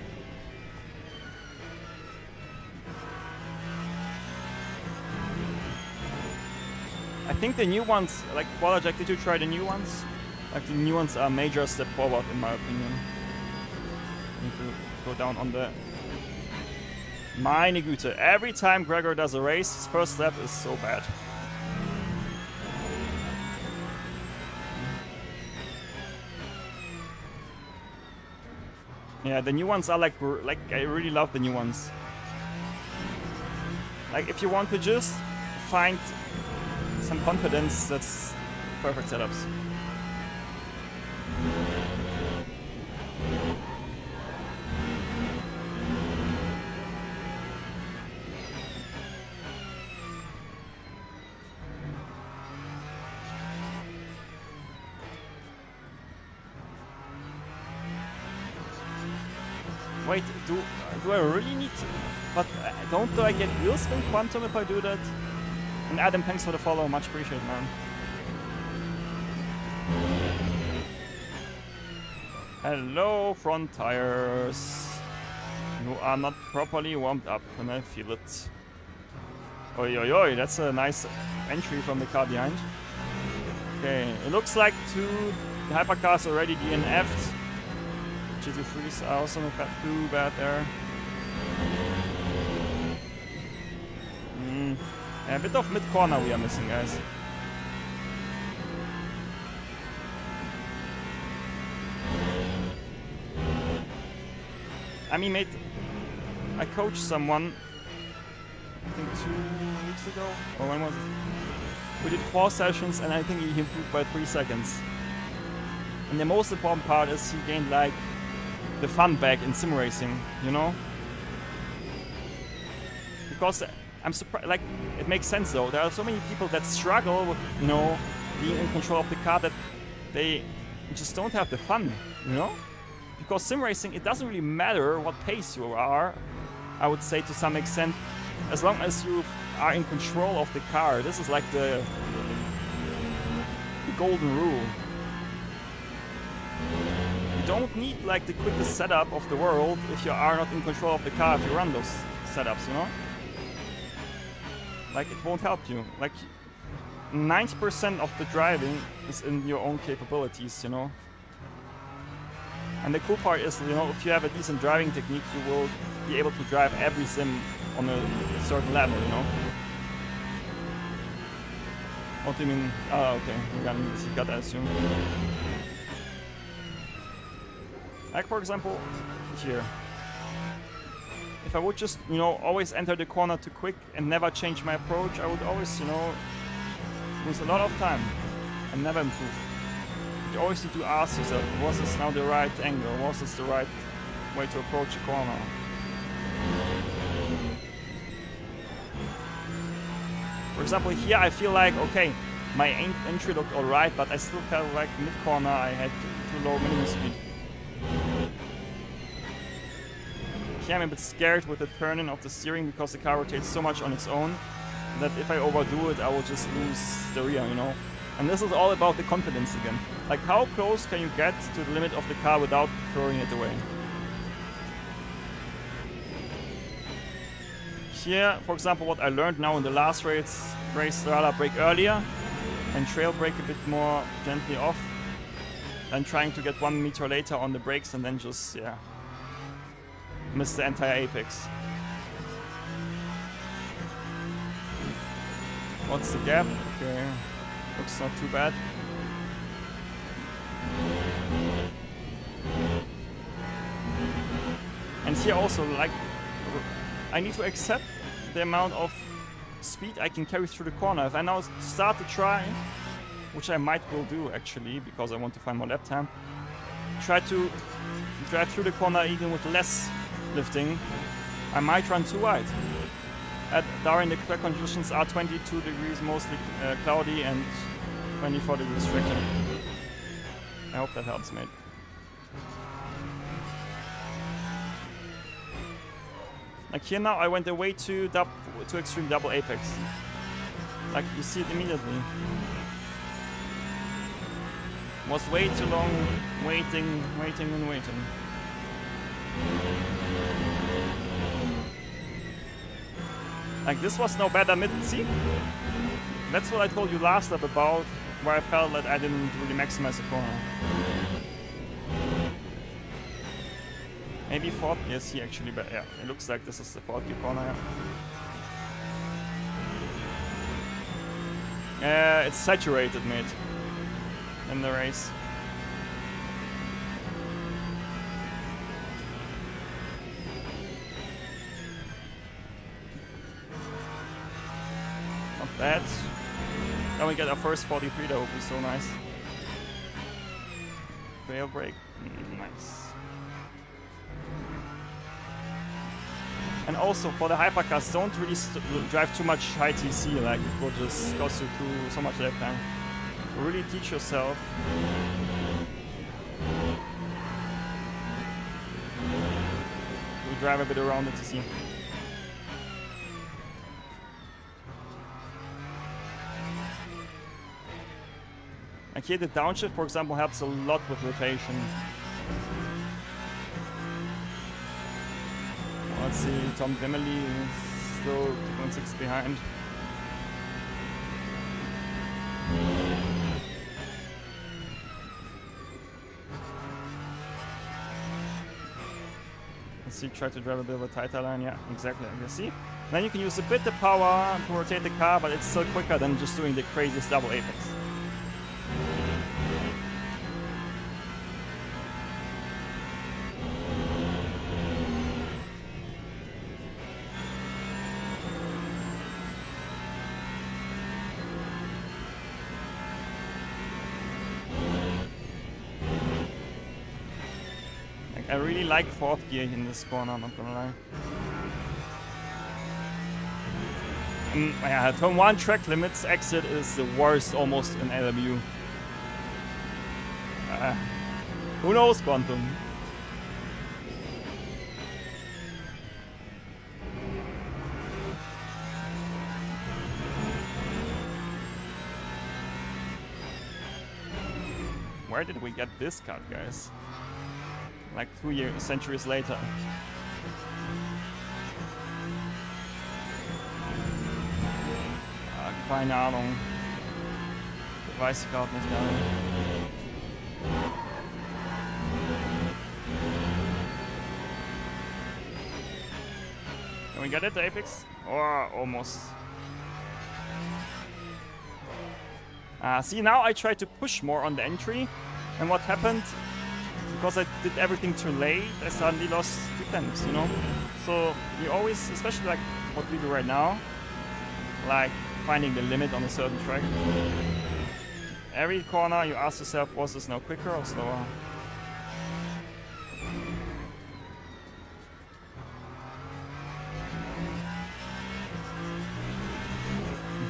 I think the new ones, like Qualaject, did you try the new ones? Like, the new ones are a major step forward, in my opinion. Need to go down on the... Meine Güte, every time Gregor does a race, his first lap is so bad. Yeah, the new ones are like I really love the new ones. Like, if you want to just find some confidence, that's perfect setups. Wait, do I really need to? But do I get wheel spin Quantum if I do that? And Adam, thanks for the follow, much appreciated, man. Hello, front tires. You are not properly warmed up, and I feel it. Oi, oi, oi, that's a nice entry from the car behind. Okay, it looks like the hypercars already DNF'd. GT3s are also not too bad there. A bit of mid-corner we are missing, guys. I mean, mate, I coached someone, I think 2 weeks ago, or when was it? We did 4 sessions and I think he improved by 3 seconds. And the most important part is he gained, like, the fun back in sim racing, you know? Because I'm surprised, like, it makes sense though. There are so many people that struggle with, you know, being in control of the car that they just don't have the fun, you know? Because sim racing, it doesn't really matter what pace you are, I would say to some extent, as long as you are in control of the car. This is like the golden rule. You don't need like the quickest setup of the world if you are not in control of the car if you run those setups, you know? Like, it won't help you. Like, 90% of the driving is in your own capabilities, you know? And the cool part is, you know, if you have a decent driving technique, you will be able to drive every sim on a certain level, you know? What do you mean? Oh, okay. We're gonna use cut, I assume. Like, for example, here. If I would just, you know, always enter the corner too quick and never change my approach, I would always, you know, lose a lot of time and never improve. You always need to ask yourself, was this now the right angle? Was this the right way to approach a corner? For example, here I feel like, okay, my entry looked alright, but I still felt like mid-corner I had too low minimum speed. Here I'm a bit scared with the turning of the steering because the car rotates so much on its own that if I overdo it, I will just lose the rear, you know? And this is all about the confidence again. Like, how close can you get to the limit of the car without throwing it away? Here, for example, what I learned now in the last race, rather brake earlier and trail brake a bit more gently off than trying to get 1 meter later on the brakes and then just, yeah, miss the entire apex. What's the gap? Okay, looks not too bad. And here also, like, I need to accept the amount of speed I can carry through the corner. If I now start to try, which I might will do actually, because I want to find more lap time, try to drive through the corner even with less lifting, I might run too wide. During the track conditions are 22 degrees, mostly cloudy, and 24 degrees tricky. I hope that helps, mate. Like here now, I went away to extreme double apex. Like you see it immediately. Was way too long, waiting. Like this was no better mid. See? That's what I told you last lap about, where I felt that I didn't really maximize the corner. Maybe 4th gear is here actually, but yeah, it looks like this is the 4th gear corner. Yeah. It's saturated, mate, in the race. Not bad. Then we get our first 43, that would be so nice. Rail brake, nice. And also for the hypercars, don't really drive too much high TC, like it will just cost you so much lap time. Really teach yourself to drive a bit around the TC. Like here the downshift, for example, helps a lot with rotation. Let's see, Tom Demely is still 2.6 behind. Let's see, try to drive a bit of a tighter line. Yeah, exactly. You see? Then you can use a bit of power to rotate the car, but it's still quicker than just doing the craziest double apex. I really like 4th gear in this corner, I'm not gonna lie. Yeah, turn 1 track limits exit is the worst almost in LMU. Who knows, Quantum? Where did we get this cut, guys? Like 2 centuries later. Keine Ahnung. Weiß ich gerade nicht mehr. Can we get it, the apex? Or almost. See, now I try to push more on the entry, and what happened? Because I did everything too late, I suddenly lost 2 tenths, you know? So you always, especially like what we do right now, like finding the limit on a certain track. Every corner you ask yourself, was this now quicker or slower?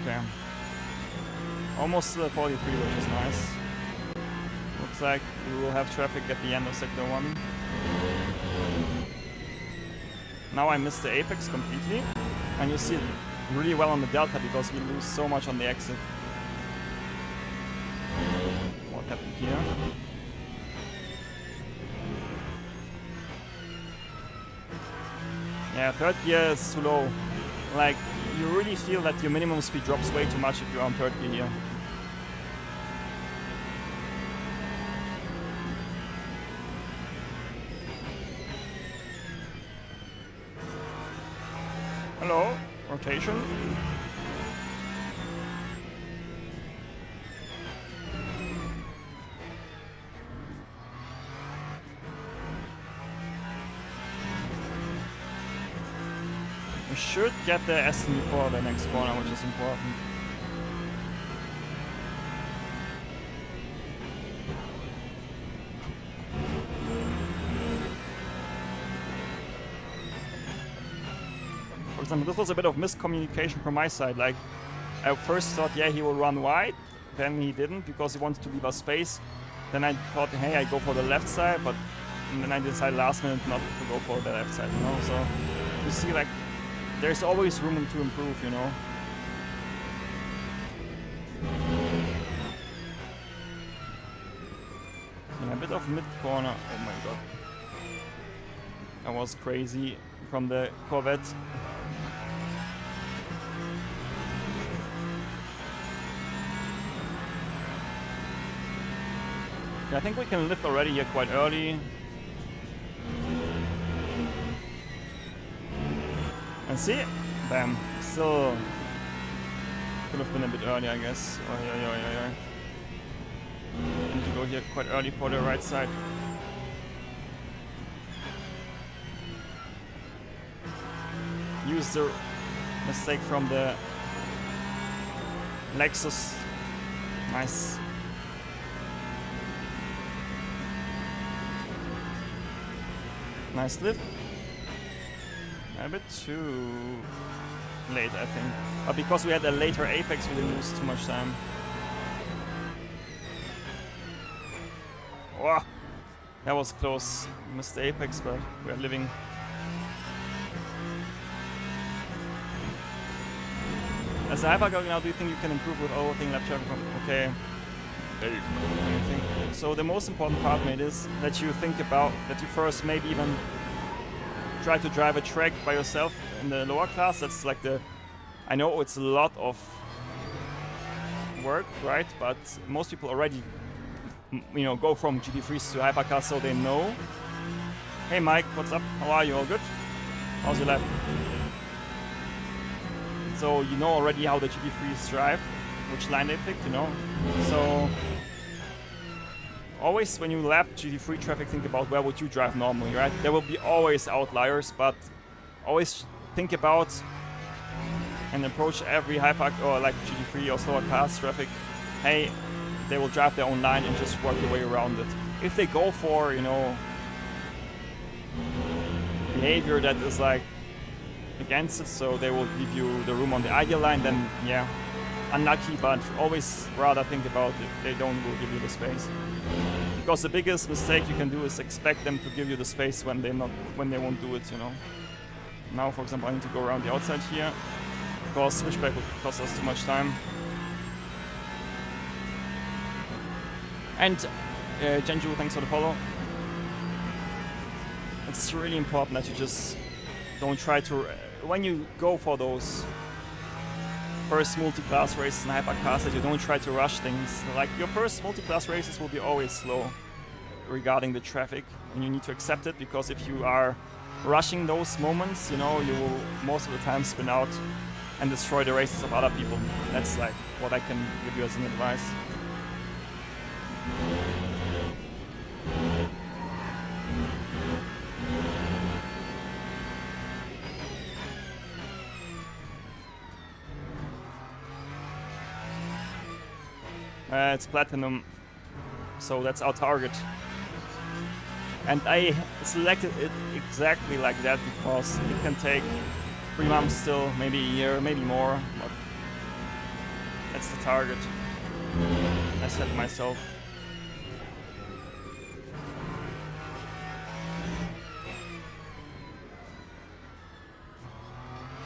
Okay. Almost to the 43, which is nice. Looks like we will have traffic at the end of Sector 1. Now I missed the apex completely, and you see it really well on the delta because we lose so much on the exit. shortcut here. Yeah, third gear is too low. Like, you really feel that your minimum speed drops way too much if you're on third gear here. Hello, rotation. We should get the Aston before the next corner, which is important. For example, this was a bit of miscommunication from my side. Like, I first thought, yeah, he will run wide, then he didn't because he wanted to leave us space. Then I thought, hey, I go for the left side, but and then I decided last minute not to go for the left side, you know. So you see, like, there's always room to improve, you know. And a bit of mid corner. Oh my god, that was crazy from the Corvette. Yeah, I think we can lift already here quite early. And see? Bam. Still could have been a bit early, I guess. Oh, yeah. I need to go here quite early for the right side. Use the mistake from the Lexus. Nice. Nice lift. A bit too late, I think. But because we had a later apex, we didn't lose too much time. Wow, that was close. Missed the apex, but we are living. As a hypercar now, do you think you can improve with overtaking lap traffic? Okay. So the most important part, mate, is that you think about that you first maybe even try to drive a track by yourself in the lower class. That's like the... I know it's a lot of work, right? But most people already, you know, go from GT3s to hypercars, so they know. Hey Mike, what's up? How are you? All good? How's your lap? So you know already how the GT3s drive, which line they picked, you know. So always when you lap GT3 traffic, think about where would you drive normally, right? There will be always outliers, but always think about and approach every hyper or like GT3 or slower cars traffic. Hey, they will drive their own line and just work their way around it. If they go for, you know, behavior that is like against it, so they will give you the room on the ideal line, then yeah, unlucky, but always rather think about if they don't will give you the space. Because the biggest mistake you can do is expect them to give you the space when they won't do it, you know. Now, for example, I need to go around the outside here, because switchback would cost us too much time. And Genju, thanks for the follow. It's really important that you just don't try to, when you go for those first multi-class races and hypercars, that you don't try to rush things. Like, your first multi-class races will be always slow regarding the traffic, and you need to accept it, because if you are rushing those moments, you know, you will most of the time spin out and destroy the races of other people. That's like what I can give you as an advice. It's platinum, so that's our target. And I selected it exactly like that because it can take 3 months still, maybe a year, maybe more, but that's the target I set myself.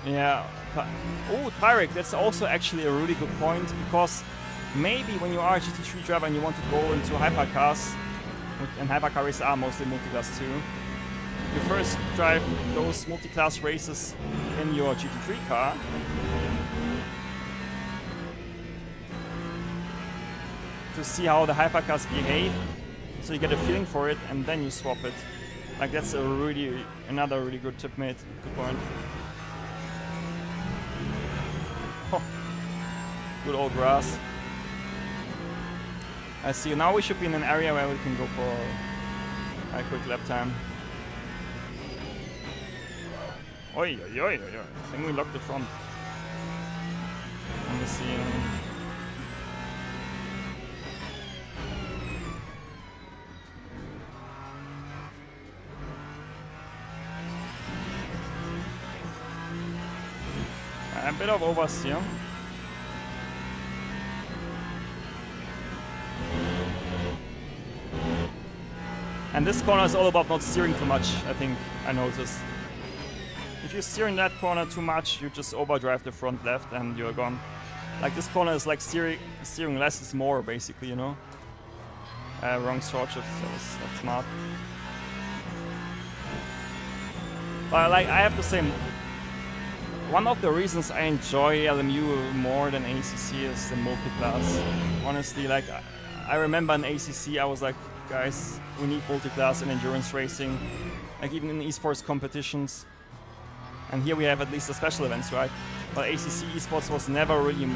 Yeah. Oh, Tyrek, that's also actually a really good point, because maybe when you are a GT3 driver and you want to go into hypercars, and hypercar races are mostly multi-class too, you first drive those multi-class races in your GT3 car. To see how the hypercars behave, so you get a feeling for it, and then you swap it. Like that's another really good tip, mate. Good point. Oh, good old grass. I see. Now we should be in an area where we can go for a quick lap time. Oi, oi, oi, oi, oi. I think we locked the front. Let me see. A bit of oversteer. And this corner is all about not steering too much, I think I noticed. If you steer in that corner too much, you just overdrive the front left and you're gone. Like this corner is like steering less is more, basically, you know. Wrong short shift, that was not smart. But like I have to say, one of the reasons I enjoy LMU more than ACC is the multi-class. Honestly, like I remember in ACC I was like, guys, we need multi-class in endurance racing, like even in esports competitions. And here we have at least the special events, right? But ACC esports was never really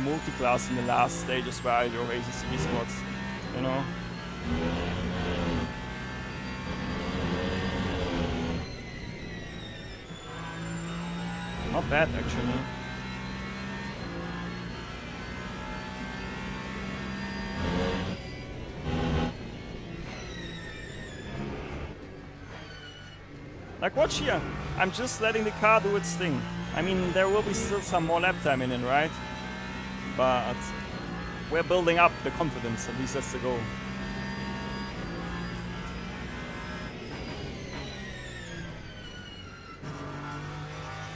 multi-class in the last stages where I drove ACC esports, you know? Not bad, actually. Like, watch here. I'm just letting the car do its thing. I mean, there will be still some more lap time in it, right? But we're building up the confidence, at least that's the goal.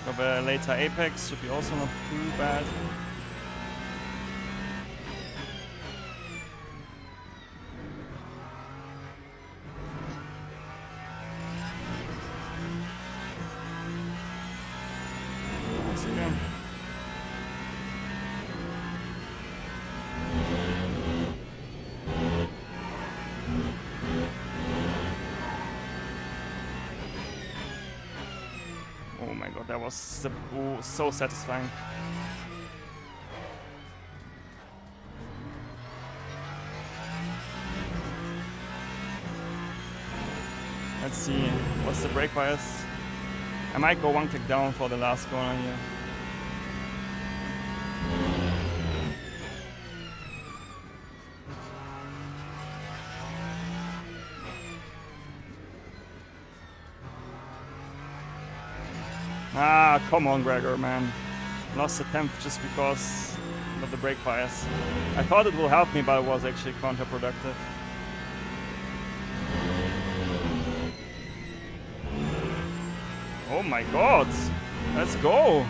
Of a later apex should be also not too bad. Once again. Oh my god, that was so satisfying. Let's see, what's the brake bias? I might go one click down for the last corner here. Ah, come on, Gregor, man. Lost the temp just because of the brake bias. I thought it will help me, but it was actually counterproductive. Oh my god! Let's go!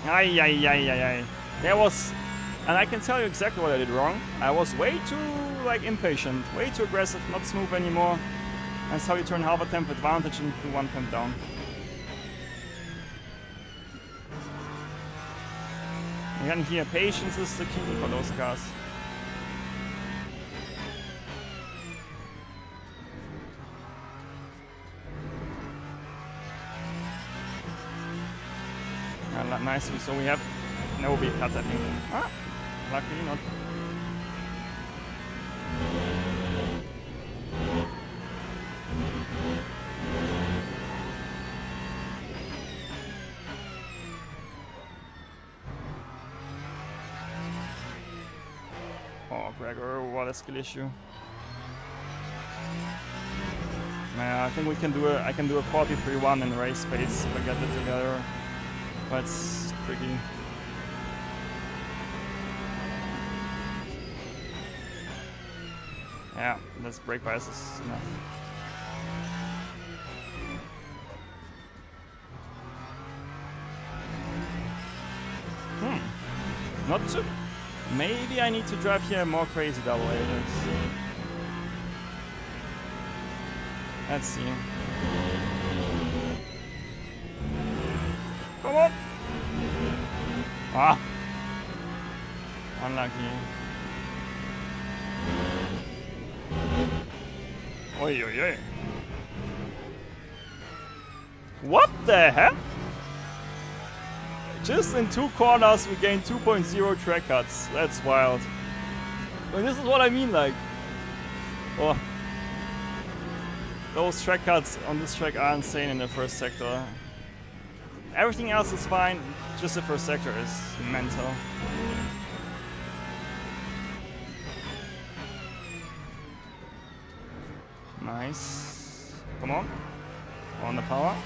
Ay, ay, ay, ay, ay. There was, and I can tell you exactly what I did wrong. I was way too like impatient, way too aggressive, not smooth anymore. That's how you turn half a temp advantage into one temp down. Again here, patience is the key for those cars. Nice, so we have no be cut, I think. Ah, luckily not. Oh, Gregor, what a skill issue. Yeah, I think we can do I can do a 43-1 in race space if I get it together. But it's tricky. Yeah, this brake bias is enough. Not too. Maybe I need to drive here more crazy double agents. Let's see. Come on! Ah! Unlucky. Oi, oi, oi. What the hell? Just in 2 corners we gained 2.0 track cuts. That's wild. And this is what I mean, like... Oh. Those track cuts on this track are insane in the first sector. Everything else is fine, just the first sector is mental. Nice. Come on. On the power.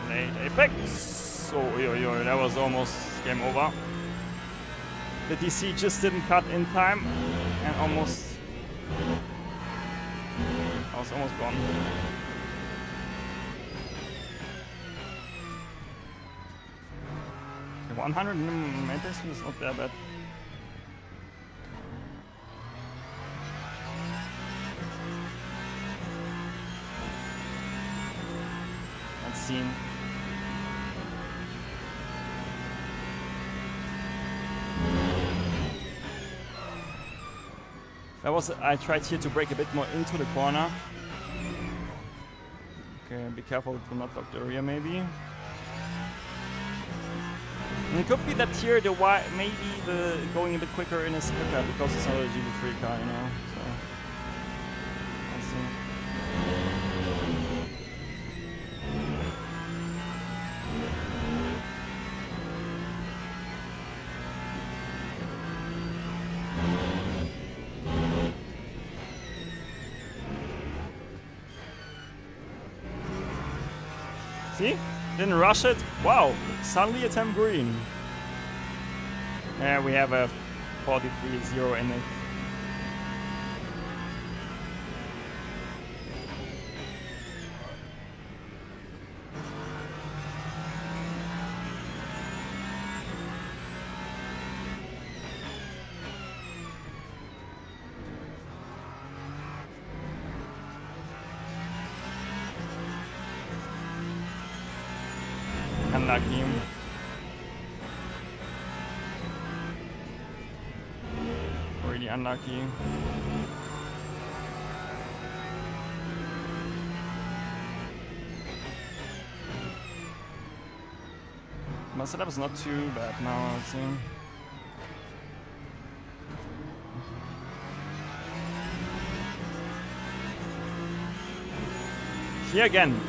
Late apex. Oh, yo, that was almost game over. The DC just didn't cut in time and almost... I was almost gone. Okay, 100 meters is not that bad. Let's see. That was, I tried here to break a bit more into the corner. Okay, be careful to not lock the rear maybe. And it could be that here the maybe the going a bit quicker in is quicker because it's not a GT3 car, you know. So let's see. See? Didn't rush it. Wow, suddenly a 10 green. Yeah, we have a 43-0 in it. Unlucky. Really unlucky. My setup is not too bad now, I'd say. Here again.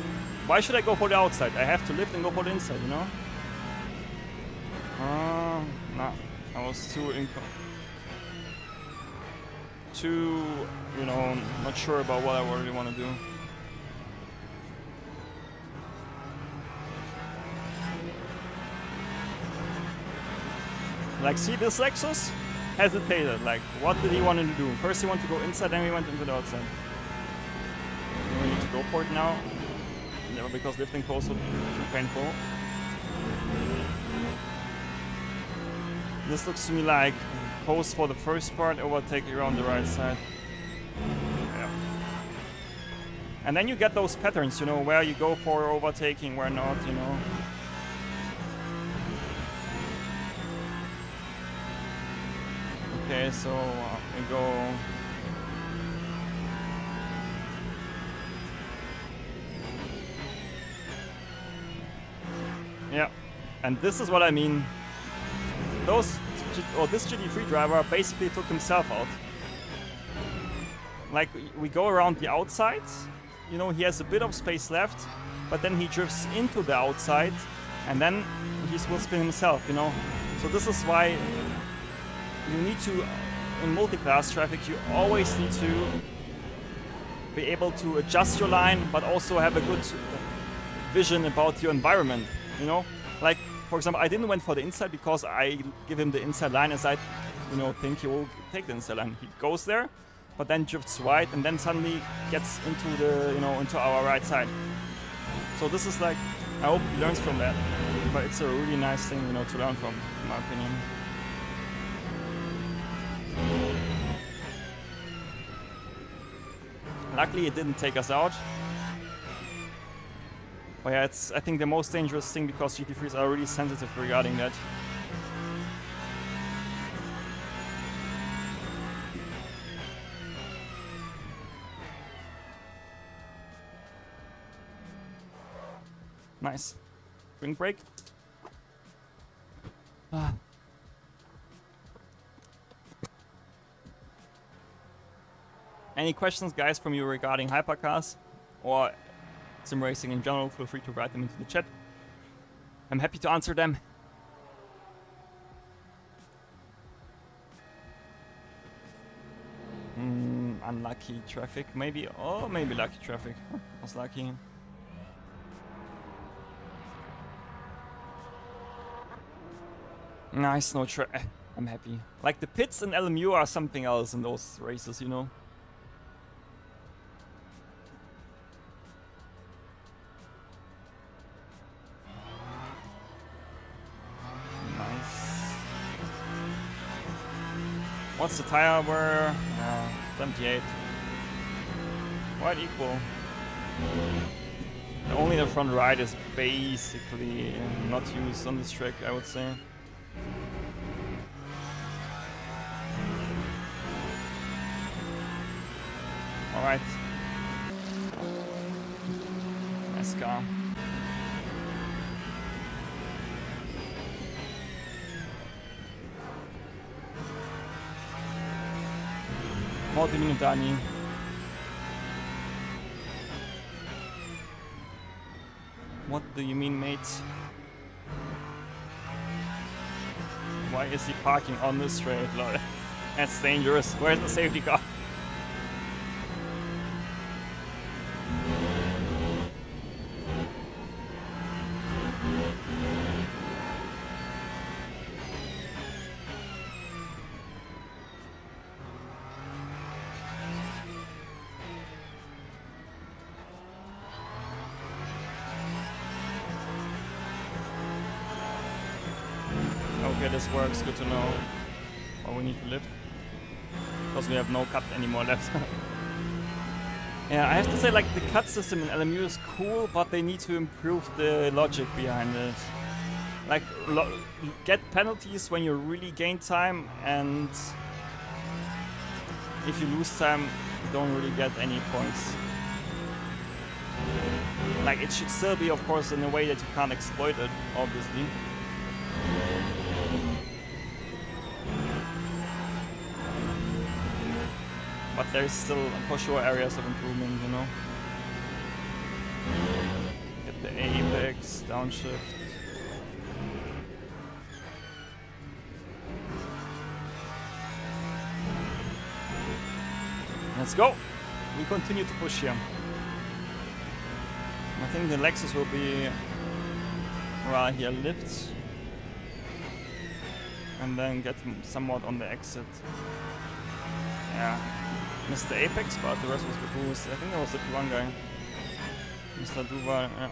Why should I go for the outside? I have to lift and go for the inside, you know? Nah. I was too, you know, not sure about what I really want to do. Like, see this Lexus? Hesitated. Like, what did he want to do? First he wanted to go inside, then he went into the outside. We need to go for it now. Never, because lifting post would be too painful. This looks to me like post for the first part, overtake around the right side. Yeah. And then you get those patterns, you know, where you go for overtaking, where not, you know. Okay, so we go. Yeah, and this is what I mean. This GT3 driver basically took himself out. Like, we go around the outside, you know, he has a bit of space left, but then he drifts into the outside, and then he will spin himself, you know. So this is why you need to, in multi-class traffic, you always need to be able to adjust your line, but also have a good vision about your environment. You know, like for example, I didn't went for the inside because I give him the inside line as I, think he will take the inside line. He goes there, but then drifts right and then suddenly gets into the, into our right side. So this is like, I hope he learns from that. But it's a really nice thing, to learn from, in my opinion. Luckily, it didn't take us out. But yeah, it's, I think, the most dangerous thing because GT3s are really sensitive regarding that. Nice. Drink break. Any questions, guys, from you regarding hypercars or sim racing in general? Feel free to write them into the chat. I'm happy to answer them. Unlucky traffic, maybe. Oh, maybe lucky traffic. Was lucky. Nice, no I'm happy. Like the pits in LMU are something else in those races, What's the tire wear? 78. Quite equal. Only the front right is basically not used on this track, I would say. Alright. Nice car. Multi-minutani. What do you mean, mate? Why is he parking on the straight? That's dangerous. Where's the safety car? Okay, this works, good to know. Oh, we need to lift. Because we have no cut anymore left. Yeah, I have to say, like, the cut system in LMU is cool, but they need to improve the logic behind it. Like, get penalties when you really gain time, and if you lose time, you don't really get any points. Like, it should still be, of course, in a way that you can't exploit it, obviously. But there's still, for sure, areas of improvement, Get the apex, downshift. Let's go! We continue to push here. I think the Lexus will be right here, lifts. And then get somewhat on the exit. Yeah. Missed the apex, but the rest was the boost. I think that was the P1 guy. Mr. Duval, yeah.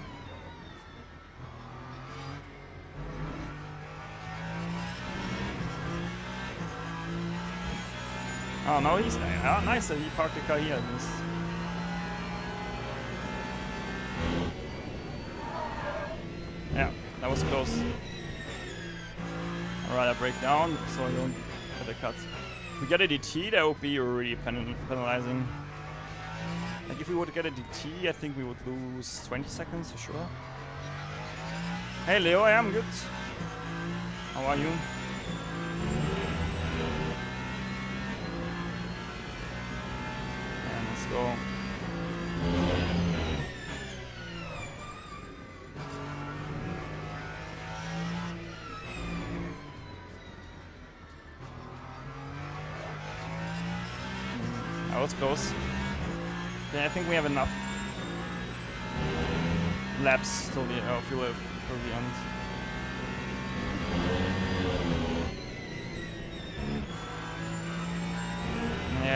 Oh, no, he's nice that he parked the car here at least. Yeah, that was close. I'd rather break down so I don't get a cut. If we get a DT, that would be really penalizing. Like if we were to get a DT, I think we would lose 20 seconds for sure. Hey Leo, I am good. How are you? And let's go. That was close. Yeah, I think we have enough laps till the fuel till the end.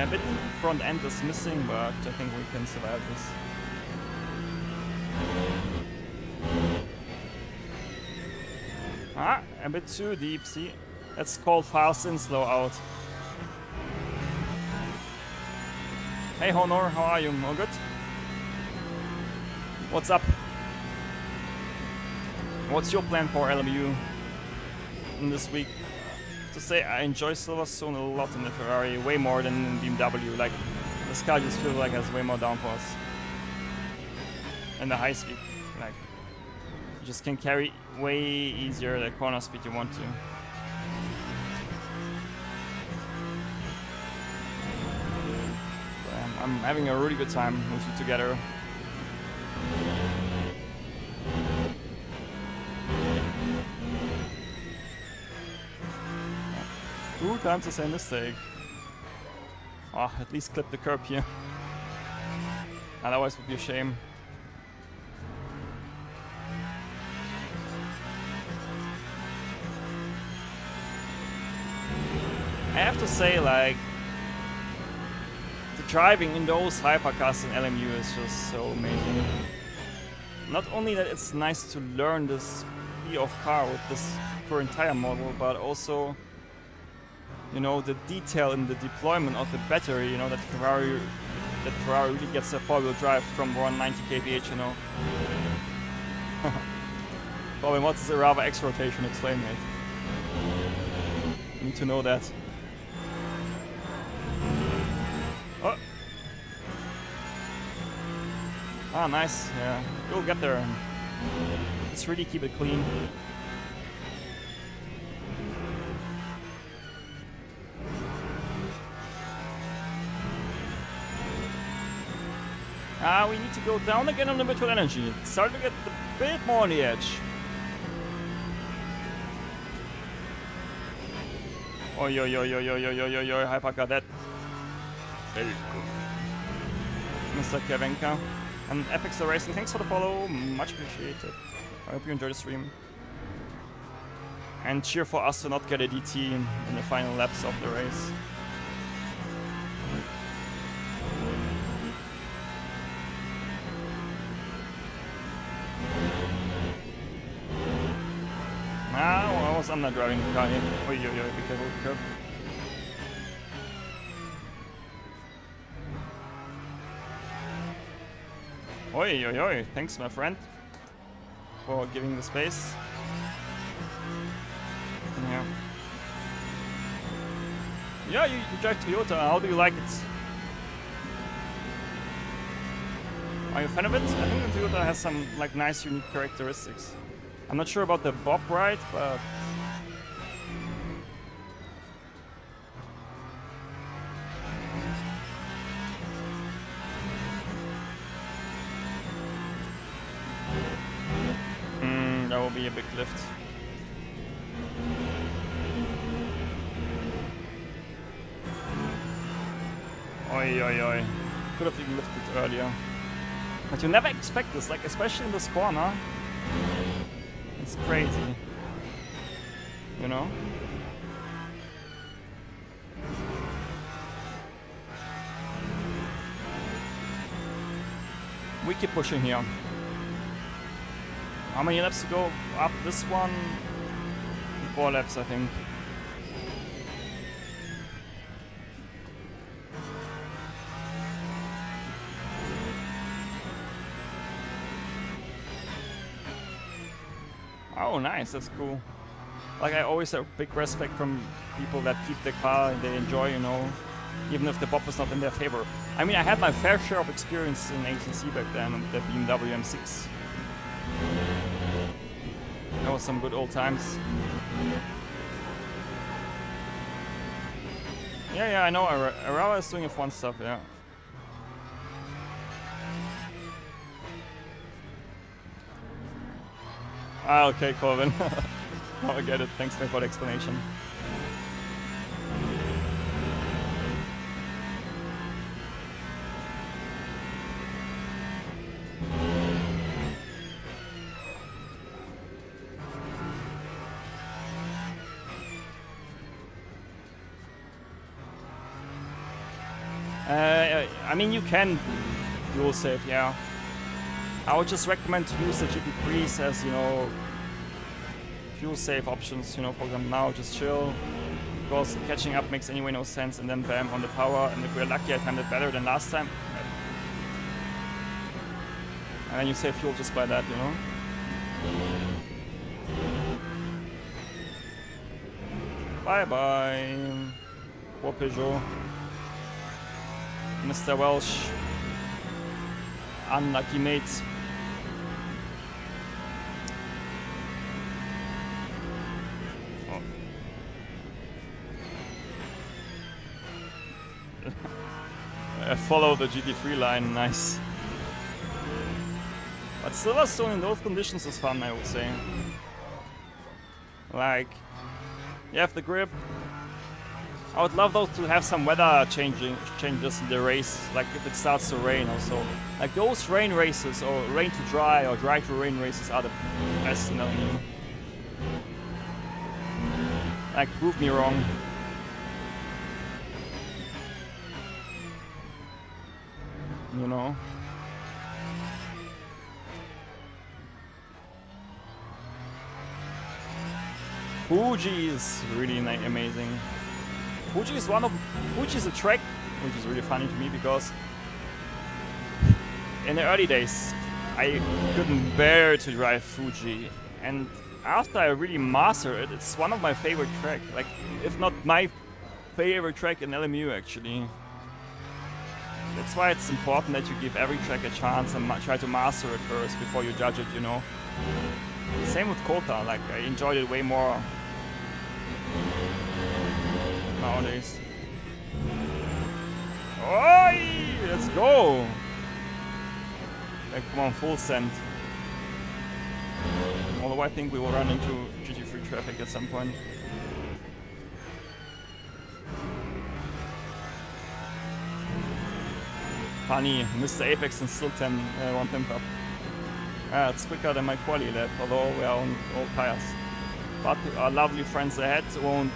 Yeah, a bit front end is missing, but I think we can survive this. Ah, a bit too deep, see? That's called fast in, slow out. Hey Honor, how are you? All good? What's up? What's your plan for LMU in this week? To say I enjoy Silverstone a lot in the Ferrari, way more than in BMW. Like, this car just feels like it has way more downforce. And the high speed, like, you just can carry way easier the corner speed you want to. I'm having a really good time with you together. Two times the same mistake. Oh, at least clip the curb here. Otherwise it would be a shame. I have to say, like, the driving in those hypercars in LMU is just so amazing. Not only that it's nice to learn the speed of car with this current tire model, but also, you know, the detail in the deployment of the battery, you know, that Ferrari really gets a four-wheel drive from 190 kph, you know. Probably what's a rather X rotation, explain it. You need to know that. Oh. Ah, nice, yeah. You'll get there. Let's really keep it clean. Ah, we need to go down again on the virtual energy. It's starting to get a bit more on the edge. Oi, hypercar that. Very good. Mr. Kavenka. And Epic Star Racing, thanks for the follow. Much appreciated. I hope you enjoy the stream. And cheer for us to not get a DT in the final laps of the race. Ah, I'm not driving the car here. Oi, be careful, be careful. Oi, thanks my friend for giving the space. Yeah, you drive Toyota, how do you like it? Are you a fan of it? I think the Toyota has some like nice unique characteristics. I'm not sure about the bob ride, but that will be a big lift. Oi. Could have even lifted earlier. But you never expect this, like especially in this corner. It's crazy. You know? We keep pushing here. How many laps to go up this one? 4 laps, I think. Oh, nice, that's cool. Like, I always have big respect from people that keep the car and they enjoy, you know, even if the bob is not in their favor. I mean, I had my fair share of experience in ATC back then with the BMW M6. That was some good old times. Yeah, I know. Arawa is doing fun stuff, yeah. Ah, okay, Corbin. Now I get it. Thanks for the explanation. I mean, you can dual save, yeah. I would just recommend to use the GP3s as, you know, fuel save options, you know, for example now, just chill. Because catching up makes anyway no sense, and then bam on the power, and if we're lucky I timed it better than last time. And then you save fuel just by that, you know? Bye bye. Poor Peugeot. Mr. Welsh. Unlucky mate. Oh. Follow the GT3 line, nice. But Silverstone in those conditions is fun, I would say. Like, you have the grip. I would love though to have some weather changes in the race, like if it starts to rain also. Like those rain races, or rain to dry, or dry to rain races are the best, you know. Like, prove me wrong. You know? Fuji is really amazing. Fuji is a track which is really funny to me because in the early days I couldn't bear to drive Fuji, and after I really mastered it, it's one of my favorite tracks. Like, if not my favorite track in LMU actually. That's why it's important that you give every track a chance and try to master it first before you judge it, you know. Same with Kota, like I enjoyed it way more nowadays. Oi! Let's go! Like, come on, full send. Although I think we will run into GT3 traffic at some point. Funny, Mr. Apex and still 1 temp up. It's quicker than my quali lap, although we are on old tires. But our lovely friends ahead won't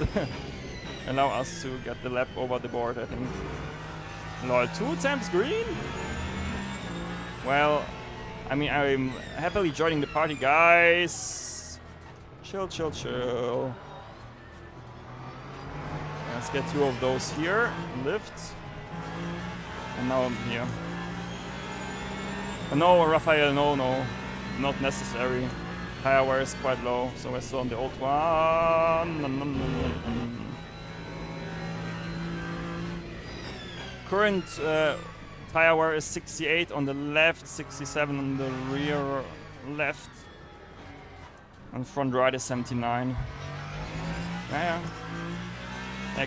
allow us to get the lap over the board, I think. Lol, 2 times green? Well, I mean, I'm happily joining the party, guys. Chill, chill, chill. Let's get 2 of those here. Lift. And now I'm here. No, Raphael, no, not necessary. Tire wear is quite low, so we're still on the old one. Current tire wear is 68 on the left, 67 on the rear left, and front right is 79. Yeah.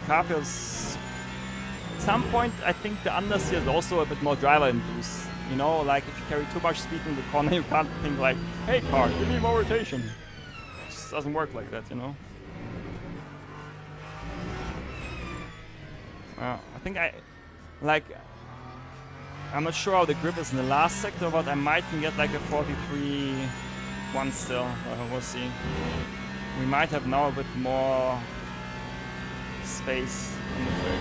Carpils. At some point, I think the understeer is also a bit more driver induced. You know, like if you carry too much speed in the corner, you can't think like, hey car, give me more rotation. It just doesn't work like that, you know. I think I'm not sure how the grip is in the last sector, but I might can get like a 43-1 still. We'll see. We might have now a bit more space in the track.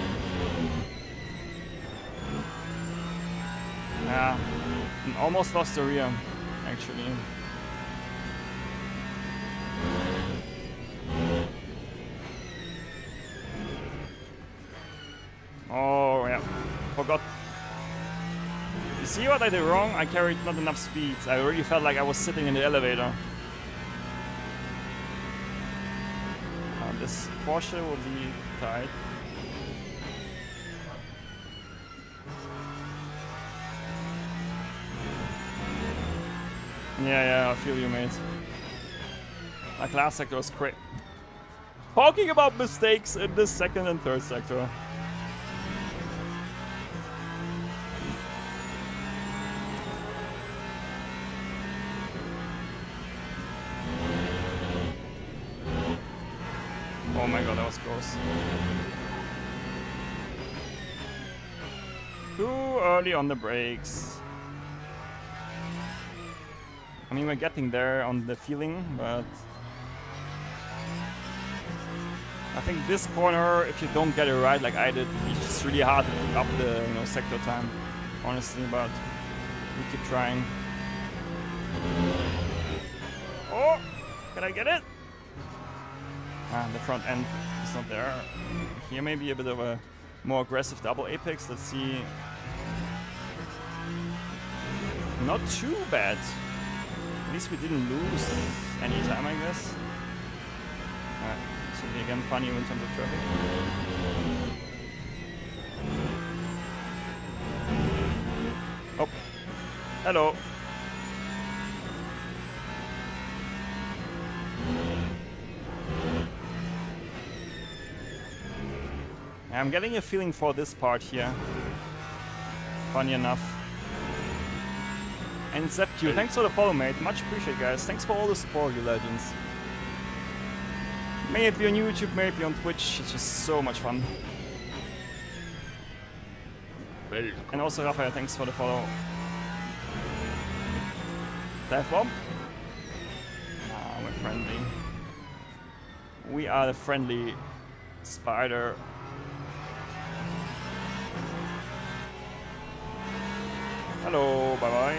Yeah, and almost lost the rear, actually. Oh, yeah, forgot. You see what I did wrong? I carried not enough speed. I really felt like I was sitting in the elevator. This Porsche will be tight. Yeah, I feel you, mate. Like last sector was great. Talking about mistakes in the second and third sector. Oh my god, that was close. Too early on the brakes. I mean, we're getting there on the feeling, but I I think this corner, if you don't get it right like I did, it's just really hard to pick up the sector time, honestly, but we keep trying. Oh! Can I get it? Ah, the front end is not there. Here maybe a bit of a more aggressive double apex. Let's see. Not too bad. At least we didn't lose any time, I guess. Alright, so again funny in terms of traffic. Oh. Hello. I'm getting a feeling for this part here. Funny enough. And Zeptu, thanks for the follow, mate. Much appreciated, guys. Thanks for all the support, you legends. May it be on YouTube, may it be on Twitch. It's just so much fun. And also, Raphael, thanks for the follow. Dive bomb. Ah, we're friendly. We are the friendly spider. Hello, bye bye.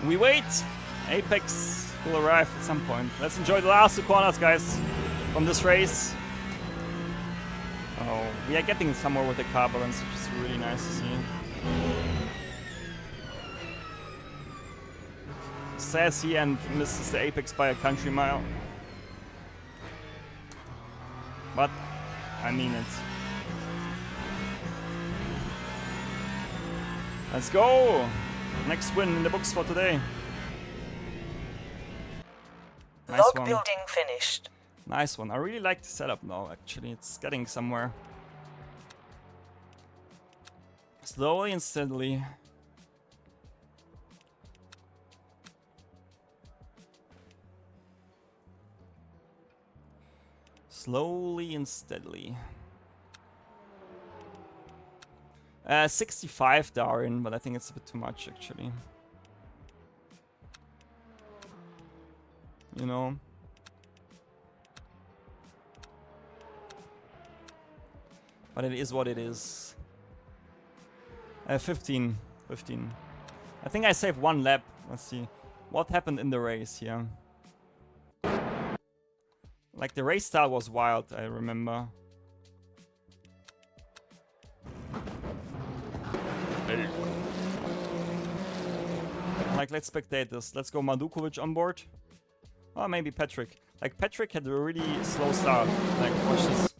We wait. Apex will arrive at some point. Let's enjoy the last 2 corners, guys, from this race. Oh, we are getting somewhere with the car balance, which is really nice to see. Sassy and misses the apex by a country mile. But I mean it. Let's go! Next win in the books for today. Nice Log one. building finished. Nice one. I really like the setup now, actually. It's getting somewhere. Slowly and steadily. Slowly and steadily. 65 Darwin, but I think it's a bit too much, actually. You know? But it is what it is. 15. I think I saved 1 lap. Let's see. What happened in the race here? Like, the race style was wild, I remember. Like, let's spectate this. Let's go Mandukovic on board. Or maybe Patrick. Like, Patrick had a really slow start. Like, watch this.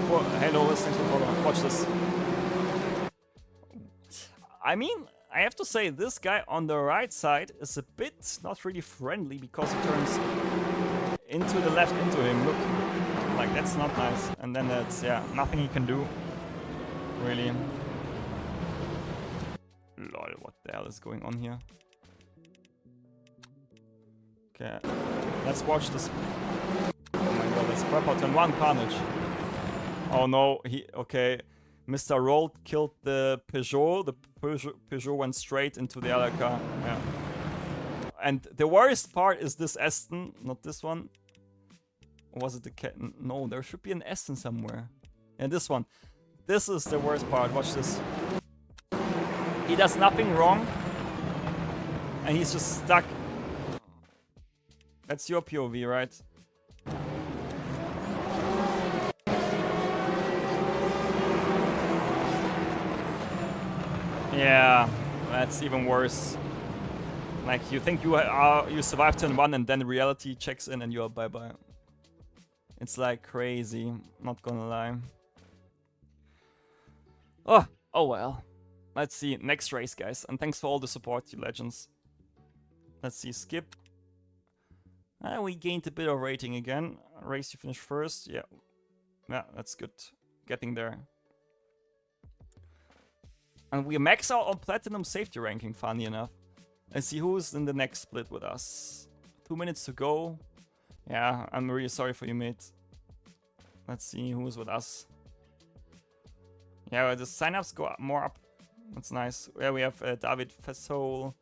Whoa, hello, thanks for following. Watch this. I mean, I have to say, this guy on the right side is a bit not really friendly because he turns into the left into him. Look. Like, that's not nice. And then that's, yeah, nothing he can do. Really. Lol, what the hell is going on here? Okay, let's watch this. Oh my god, let's prep out turn 1 carnage. Oh no, okay. Mr. Roll killed the Peugeot. The Peugeot went straight into the other car. Yeah. And the worst part is this Aston, not this one. Or was it the cat? No, there should be an Aston somewhere. And this one. This is the worst part. Watch this. He does nothing wrong. And he's just stuck. That's your POV, right? Yeah, that's even worse. Like, you think you survived turn 1 and then reality checks in and you're bye-bye. It's like crazy, not gonna lie. Oh well. Let's see, next race, guys. And thanks for all the support, you legends. Let's see, skip. We gained a bit of rating again. Race you finished first, yeah. Yeah, that's good. Getting there. And we max out on platinum safety ranking, funny enough. Let's see who's in the next split with us. 2 minutes to go. Yeah, I'm really sorry for you, mate. Let's see who's with us. Yeah, the signups go up, more up. That's nice. Yeah, we have David Fessol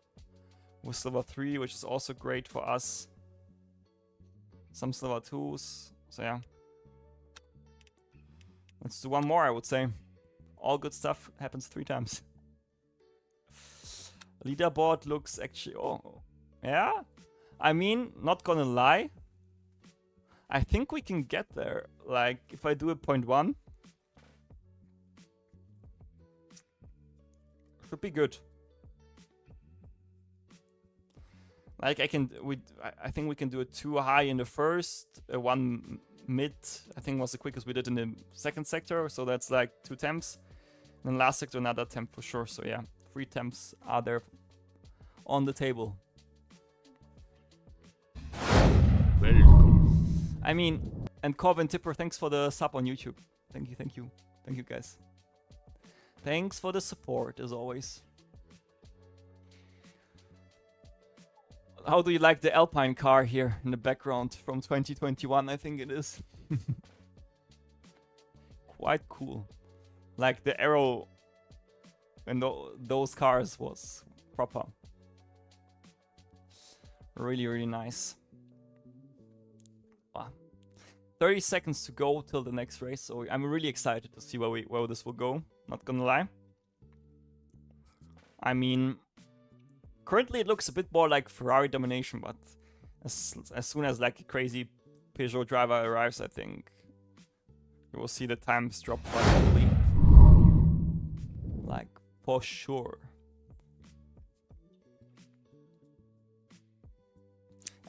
with Silver 3, which is also great for us. Some Silver 2s. So yeah. Let's do one more, I would say. All good stuff happens 3 times. Leaderboard looks actually... Oh, yeah? I mean, not gonna lie. I think we can get there. Like, if I do a 0.1. Should be good. Like, I think we can do a 2 high in the first, 1 mid, I think was the quickest we did in the second sector, so that's like 2 temps. And then last sector, another temp for sure, so yeah, 3 temps are there on the table. Welcome. I mean, and Corvin Tipper, thanks for the sub on YouTube. Thank you, thank you. Thank you, guys. Thanks for the support, as always. How do you like the Alpine car here in the background from 2021, I think it is. Quite cool. Like the arrow in those cars was proper. Really, really nice. 30 seconds to go till the next race, so I'm really excited to see where this will go, not gonna lie. I mean, currently it looks a bit more like Ferrari domination, but as soon as like a crazy Peugeot driver arrives, I think you will see the times drop quite heavily. Like, for sure.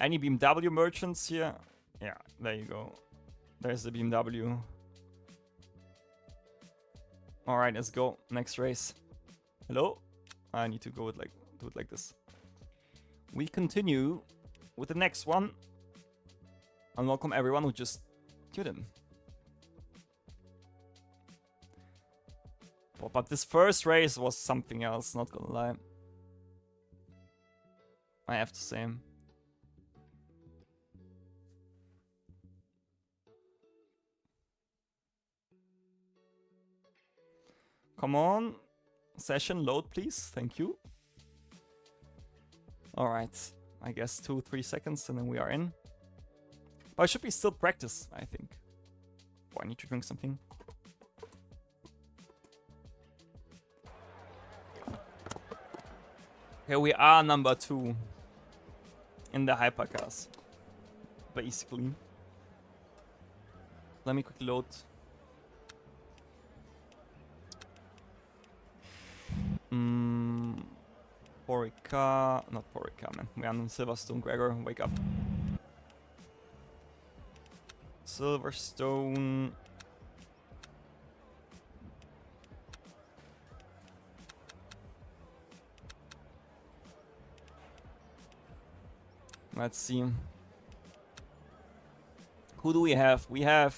Any BMW merchants here? Yeah, there you go. There's the BMW. Alright, let's go. Next race. Hello? I need to go with do it like this. We continue with the next one. And welcome everyone who just tuned in. But this first race was something else, not gonna lie. I have to say. Come on. Session load, please. Thank you. Alright. I guess 2-3 seconds and then we are in. But it should be still practice, I think. Oh, I need to drink something. Here we are, number 2. In the hypercars. Basically. Let me quickly load. Porica, not Porica, man. We are on Silverstone. Gregor, wake up. Silverstone. Let's see. Who do we have? We have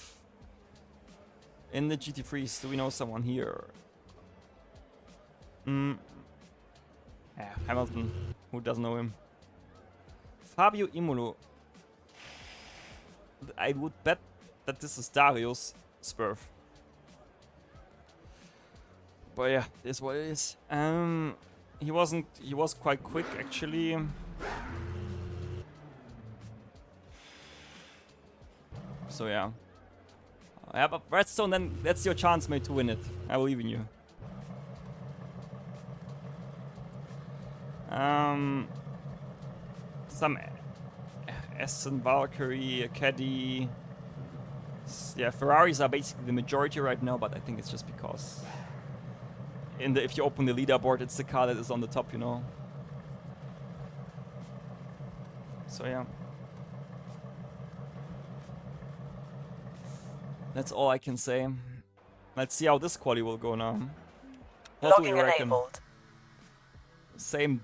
in the GT3s. Do we know someone here? Yeah, Hamilton. Who doesn't know him? Fabio Imolo. I would bet that this is Dario's Spurf. But yeah, it is what it is. He was quite quick actually. So yeah. Yeah, but Redstone, then that's your chance, mate, to win it. I believe in you. Some Aston Valkyrie, Caddy. Yeah, Ferraris are basically the majority right now, but I think it's just because if you open the leaderboard, it's the car that is on the top, you know. So yeah. That's all I can say. Let's see how this quali will go now. What do we reckon? Enabled. Same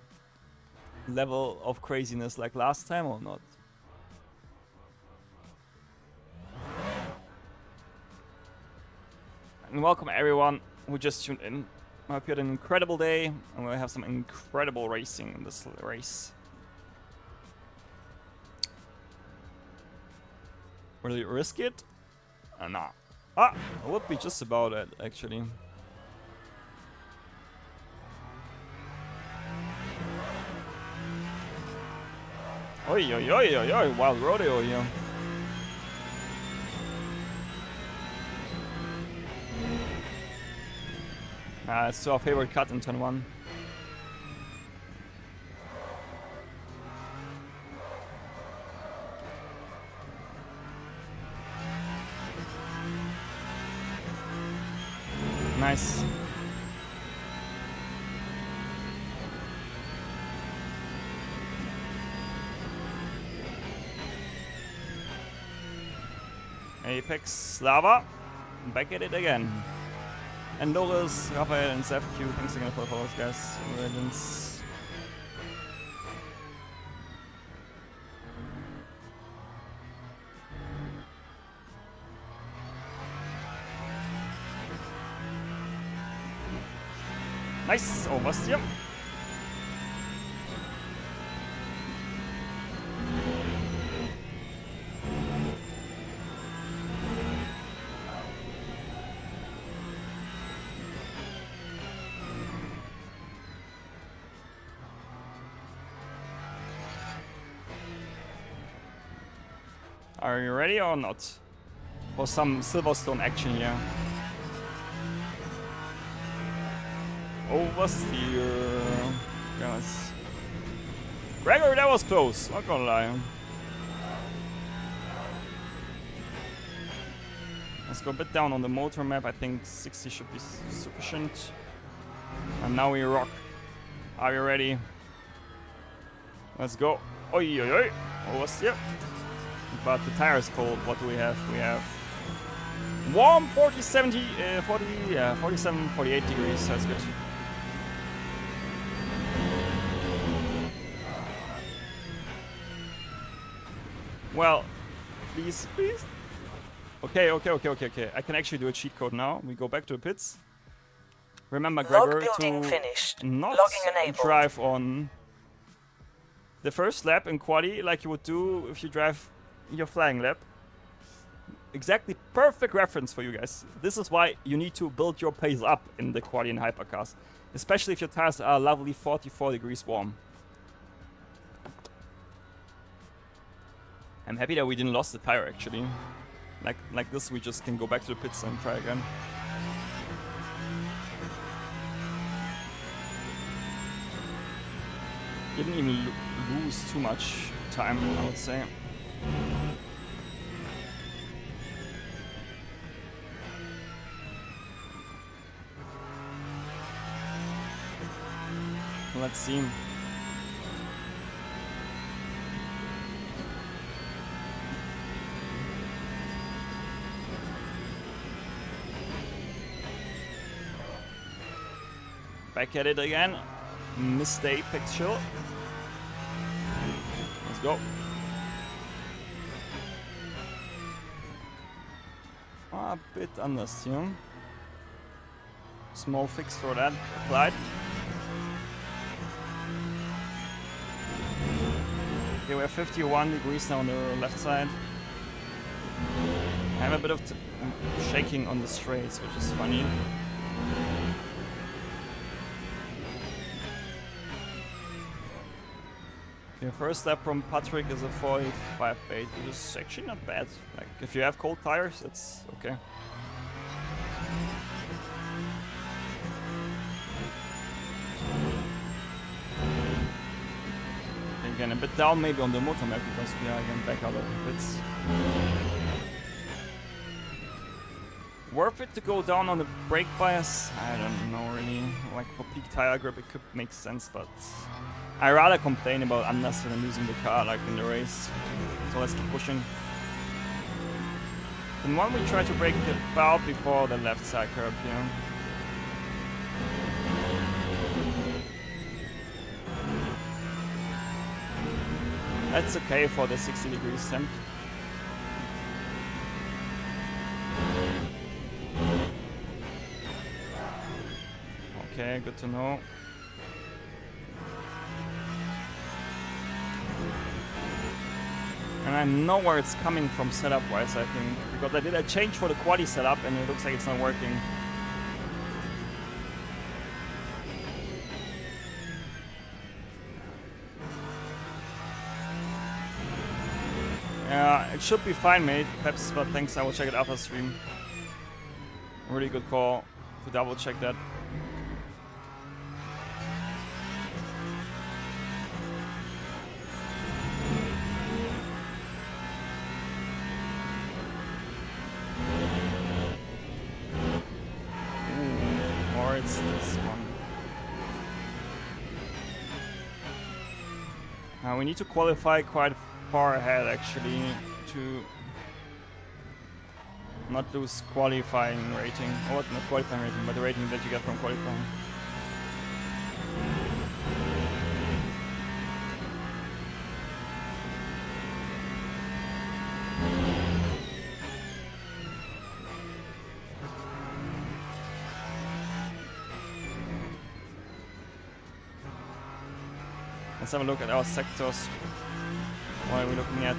level of craziness like last time or not? And welcome everyone who just tuned in. I hope you had an incredible day, and we'll have some incredible racing in this race. Will you risk it? Nah. Ah, it would be just about it, actually. Oi, oi, oi, oi, oi, wild rodeo here. It's to our favorite cut in turn 1. Nice. Apex, Lava, back at it again. And Loris, Raphael, and ZFQ, thanks again for the follows, guys. Legends. Nice, Oversteer. Are you ready or not? For some Silverstone action here. Oversteer. Guys. Gregor, that was close, not gonna lie. Let's go a bit down on the motor map. I think 60 should be sufficient. And now we rock. Are you ready? Let's go. Oi, oi, oi. Oversteer. But the tire is cold. What do we have? We have warm 40, 70, 40, yeah, 47, 48 degrees. That's good. Well, please, please. Okay. I can actually do a cheat code now. We go back to the pits. Remember, Gregor, to finished. not drive on the first lap in quali like you would do if you drive your flying lap. Exactly perfect reference for you guys. This is why you need to build your pace up in the quali and hypercars, especially if your tires are lovely 44 degrees warm. I'm happy that we didn't lose the tire actually. Like this, we just can go back to the pits and try again. Didn't even lose too much time, I would say. Let's see. Back at it again. Missed the apex shield. Let's go. A bit understeer. Small fix for that applied. Okay, we have 51 degrees now on the left side. I have a bit of shaking on the straights, which is funny. Okay, first lap from Patrick is a 45.8, which is actually not bad. Like, if you have cold tires, it's okay. Again, a bit down maybe on the motor map because we are again back out of the pits. Worth it to go down on the brake bias? I don't know really. Like for peak tire grip it could make sense, but I rather complain about understeer than losing the car like in the race. So let's keep pushing. And when we try to brake it about before the left side curb here. That's okay for the 60 degrees temp. Okay, good to know. And I know where it's coming from setup-wise, I think. Because I did a change for the quali setup and it looks like it's not working. Yeah, it should be fine, mate. Peps, but thanks, I will check it after stream. Really good call to double check that. Ooh, or it's this one. We need to qualify quite far ahead actually to not lose qualifying rating. Or not qualifying rating, but the rating that you get from qualifying. Let's have a look at our sectors. What are we looking at?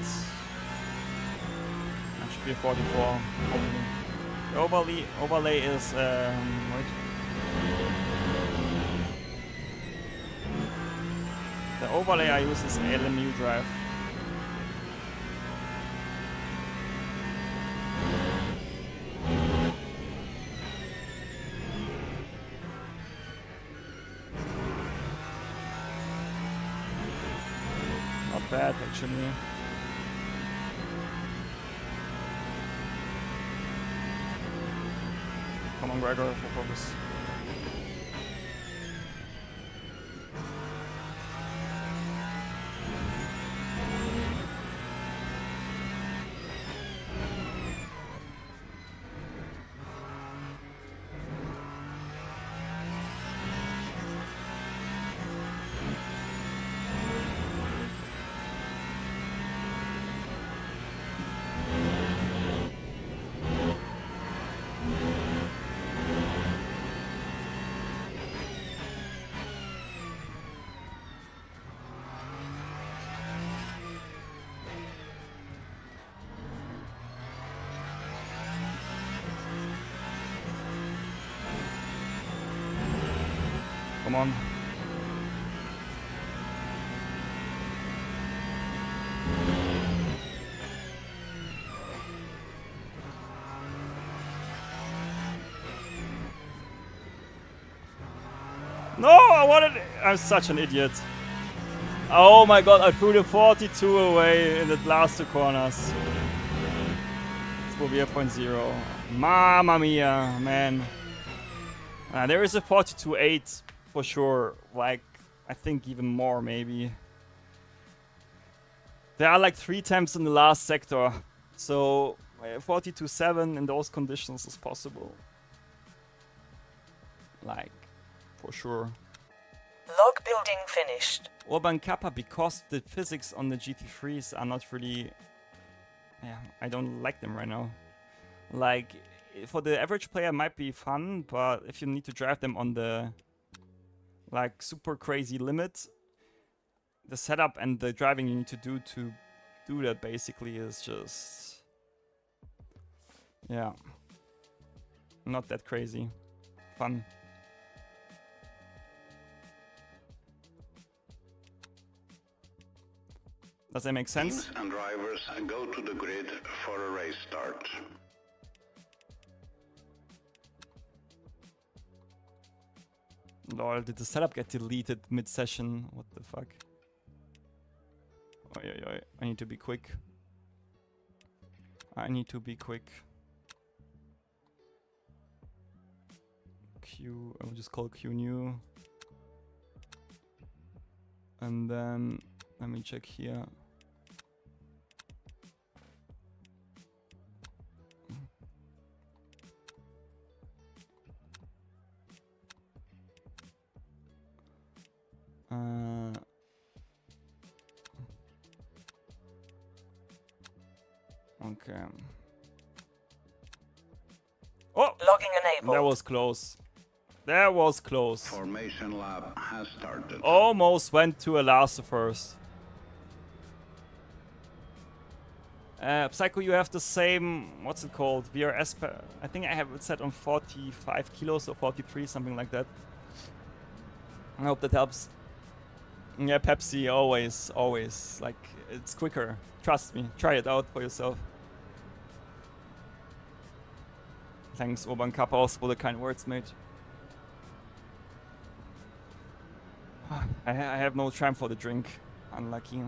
That should be a 44, hopefully. The overlay is wait. The overlay I use is LMU drive. Not bad actually. Come on, Gregor, for focus. Come on. No, I wanted. I'm such an idiot. Oh my god, I threw the 42 away in the last two corners. This will be a 0.0. Mamma mia, man. There is a 42.8 for sure. Like, I think even more, maybe. There are like 3 attempts in the last sector. So, 42.7 in those conditions is possible. Like, for sure. Log building finished. Urban Kappa, because the physics on the GT3s are not really... Yeah, I don't like them right now. Like, for the average player might be fun, but if you need to drive them on the like super crazy limit, the setup and the driving you need to do that basically is just, yeah, not that crazy fun. Does that make sense? Teams and drivers go to the grid for a race start. Lol, did the setup get deleted mid-session? What the fuck? Oi, oi, oi. I need to be quick. I need to be quick. Q, I will just call Q new. And then, let me check here. Okay. Oh! Logging enabled. That was close. That was close. Formation lap has started. Almost went to a last first. Psycho, you have the same, what's it called? VRS, I think I have it set on 45 kilos or 43, something like that. I hope that helps. Yeah, Pepsi, always, always. Like, it's quicker. Trust me, try it out for yourself. Thanks, Urban Kappa, also for the kind words, mate. I have no time for the drink. Unlucky.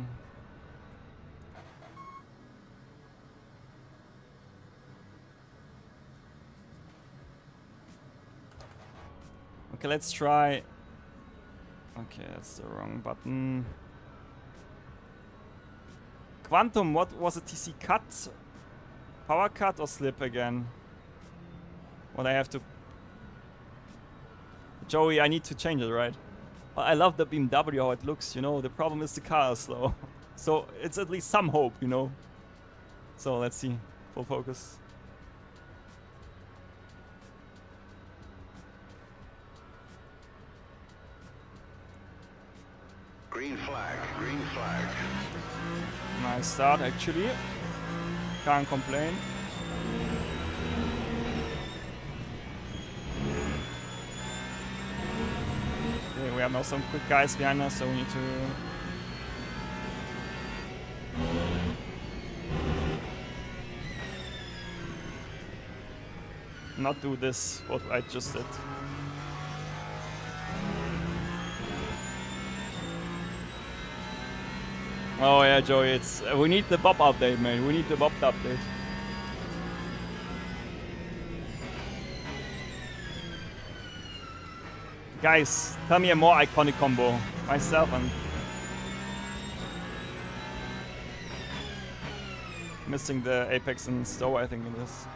Okay, let's try. Okay, that's the wrong button. Quantum, what was it? TC cut? Power cut or slip again? What I have to... Joey, I need to change it, right? I love the BMW, how it looks, you know. The problem is the car is slow. So it's at least some hope, you know. So let's see. Full focus. Green flag, green flag. Nice start, actually. Can't complain. Okay, we have now some quick guys behind us, so we need to... not do this, what I just did. Oh yeah, Joey, it's we need the Bob update, man. We need the Bob update. Guys, tell me a more iconic combo. Myself and missing the Apex and Stowe, I think it is.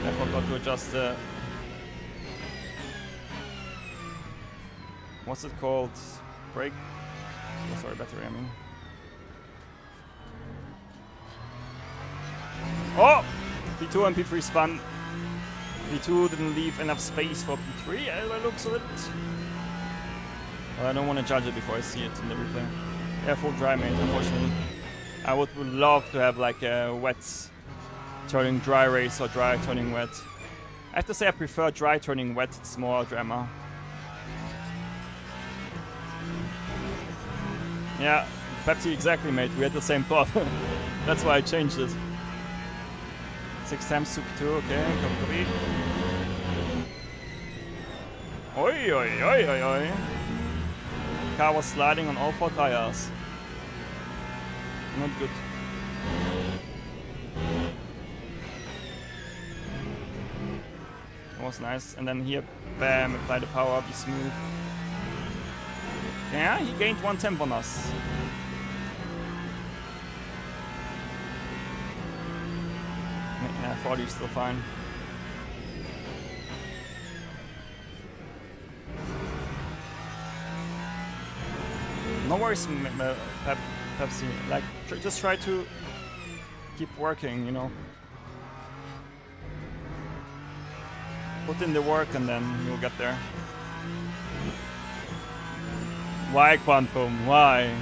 I forgot to adjust the... what's it called? Brake? Oh, sorry, battery, I mean. Oh! P2 and P3 spun. P2 didn't leave enough space for P3, as it looks of it. Well, I don't want to judge it before I see it in the replay. Yeah, full dry, mate, unfortunately. I would love to have like a wet turning dry race or dry turning wet. I have to say I prefer dry turning wet, it's more drama. Yeah, Pepsi, exactly, mate. We had the same thought. That's why I changed it. 6 times Super 2, okay, copy. Oi, oi, oi, oi, oi. Car was sliding on all 4 tires. Not good. That was nice. And then here, bam, apply the power, be smooth. Yeah, he gained 1 temp on us. Yeah, 40 is still fine. No worries, Pepsi. Like, just try to keep working, you know. Put in the work and then you'll get there. Why, Quantum? Why?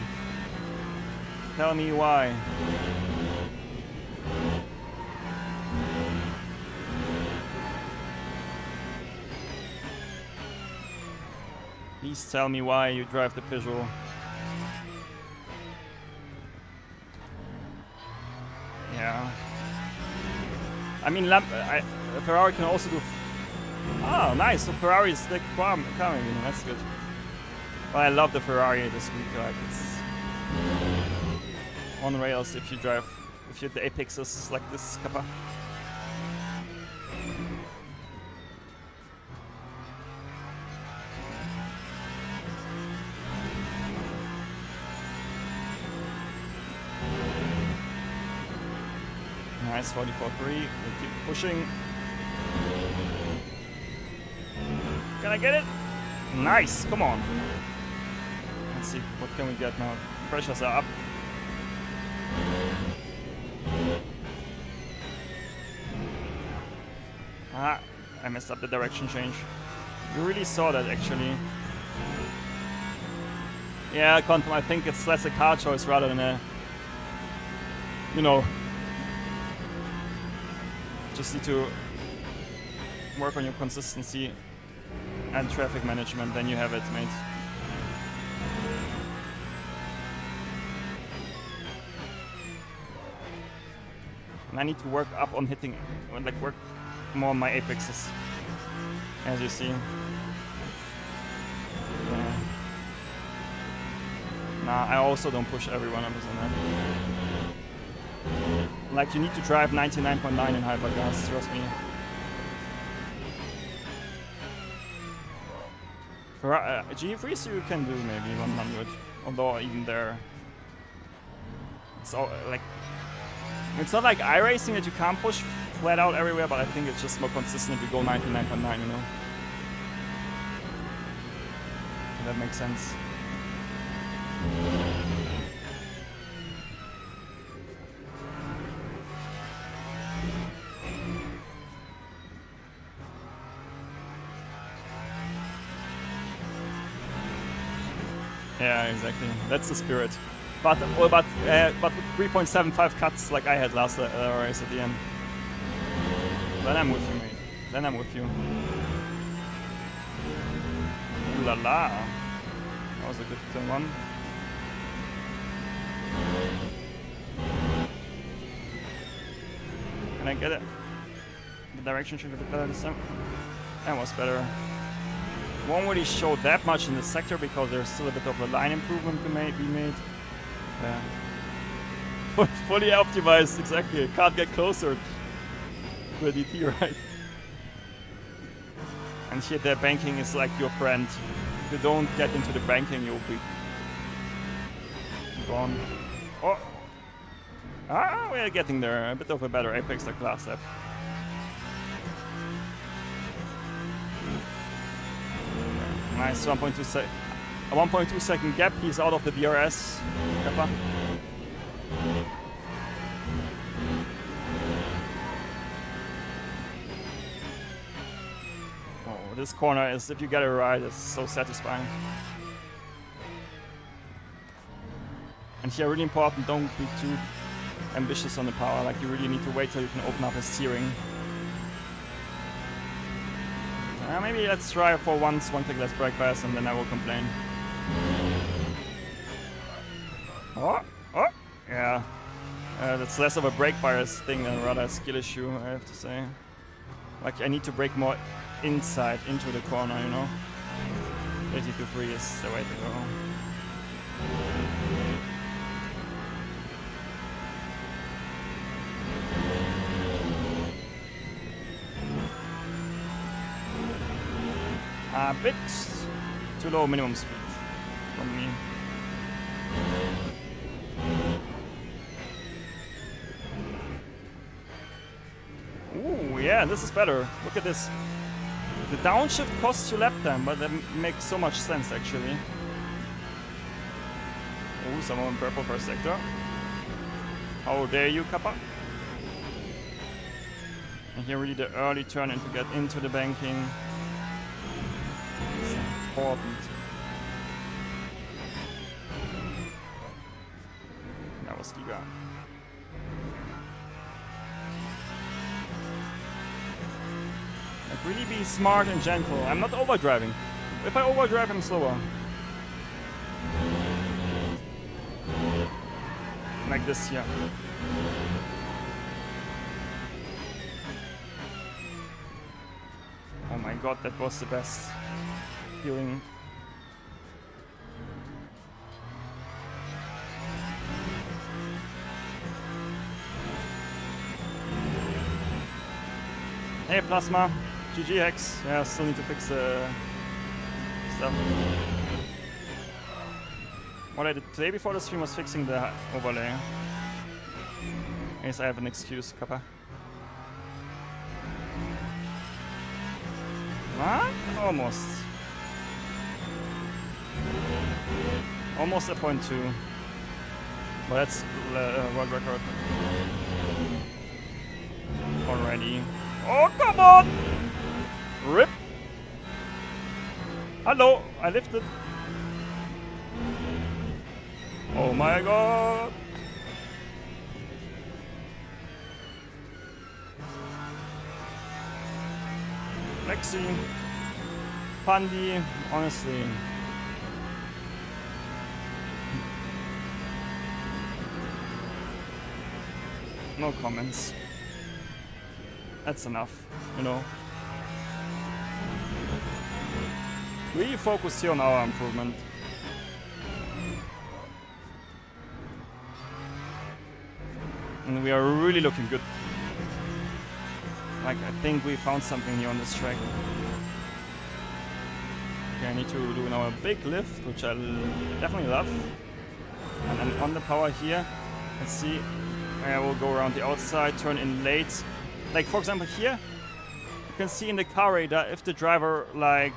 Tell me why. Please tell me why you drive the Peugeot. Yeah. I mean, Ferrari can also do... oh, nice. So Ferrari is still coming. That's good. Well, I love the Ferrari this week. Like, it's on rails if you drive, if you have the Apexes like this, Kappa. Nice, 44.3. We'll keep pushing. Can I get it? Nice, come on. Let's see, what can we get now? Pressures are up. Ah, I messed up the direction change. You really saw that, actually. Yeah, Quantum, I think it's less a car choice rather than a... You know... Just need to work on your consistency and traffic management, then you have it, mate. And I need to work up on hitting, like work more on my apexes, as you see. Yeah. Nah, I also don't push everyone on that. Like, you need to drive 99.9 in hypergas, trust me. For G3, you can do maybe 100, although even there, it's all like, it's not like iRacing that you can't push flat out everywhere, but I think it's just more consistent if you go 99.9, you know. If that makes sense. Yeah, exactly. That's the spirit. But with 3.75 cuts like I had last race at the end. Then I'm with you, mate. Then I'm with you. Ooh la la. That was a good turn one. Can I get it? The direction should be a bit better this time. That was better. Won't really show that much in the sector because there's still a bit of a line improvement to be made. Yeah. Fully optimized, exactly. You can't get closer to a DT, right? And here the banking is like your friend. If you don't get into the banking, you'll be gone. Oh! Ah, we're getting there. A bit of a better apex like last lap. Nice, 1.2 second gap. He's out of the DRS. Kappa. Oh, this corner is, if you get it right, it's so satisfying. And here, really important, don't be too ambitious on the power. Like, you really need to wait till you can open up his steering. Maybe let's try for once, one tick less brake bias, and then I will complain. Oh, yeah. That's less of a brake bias thing than rather a skill issue, I have to say. Like, I need to brake more inside, into the corner, you know? 80-3 is the way to go. A bit too low minimum speed from me. Ooh, yeah, this is better. Look at this. The downshift costs you lap time, but that makes so much sense actually. Ooh, someone in purple first sector. How dare you, Kappa? And here really the early turn in to get into the banking. Important. That was Giga. Like, really be smart and gentle. I'm not overdriving. If I overdrive, I'm slower. Like this here. Oh my god, that was the best. Feeling. Hey Plasma, GG Hex. Yeah, still need to fix the stuff. What I did today before the stream was fixing the overlay. I guess I have an excuse, Kappa. Huh? Almost. Almost a 0.2. But that's world record. Already. Oh, come on! Rip! Hello, I lifted. Oh my god! Lexi, Pandi, honestly. No comments. That's enough, you know. We focus here on our improvement. And we are really looking good. Like, I think we found something here on this track. Okay, I need to do now a big lift, which I definitely love. And then on the power here, let's see. I will go around the outside, turn in late. Like, for example, here, you can see in the car radar if the driver, like,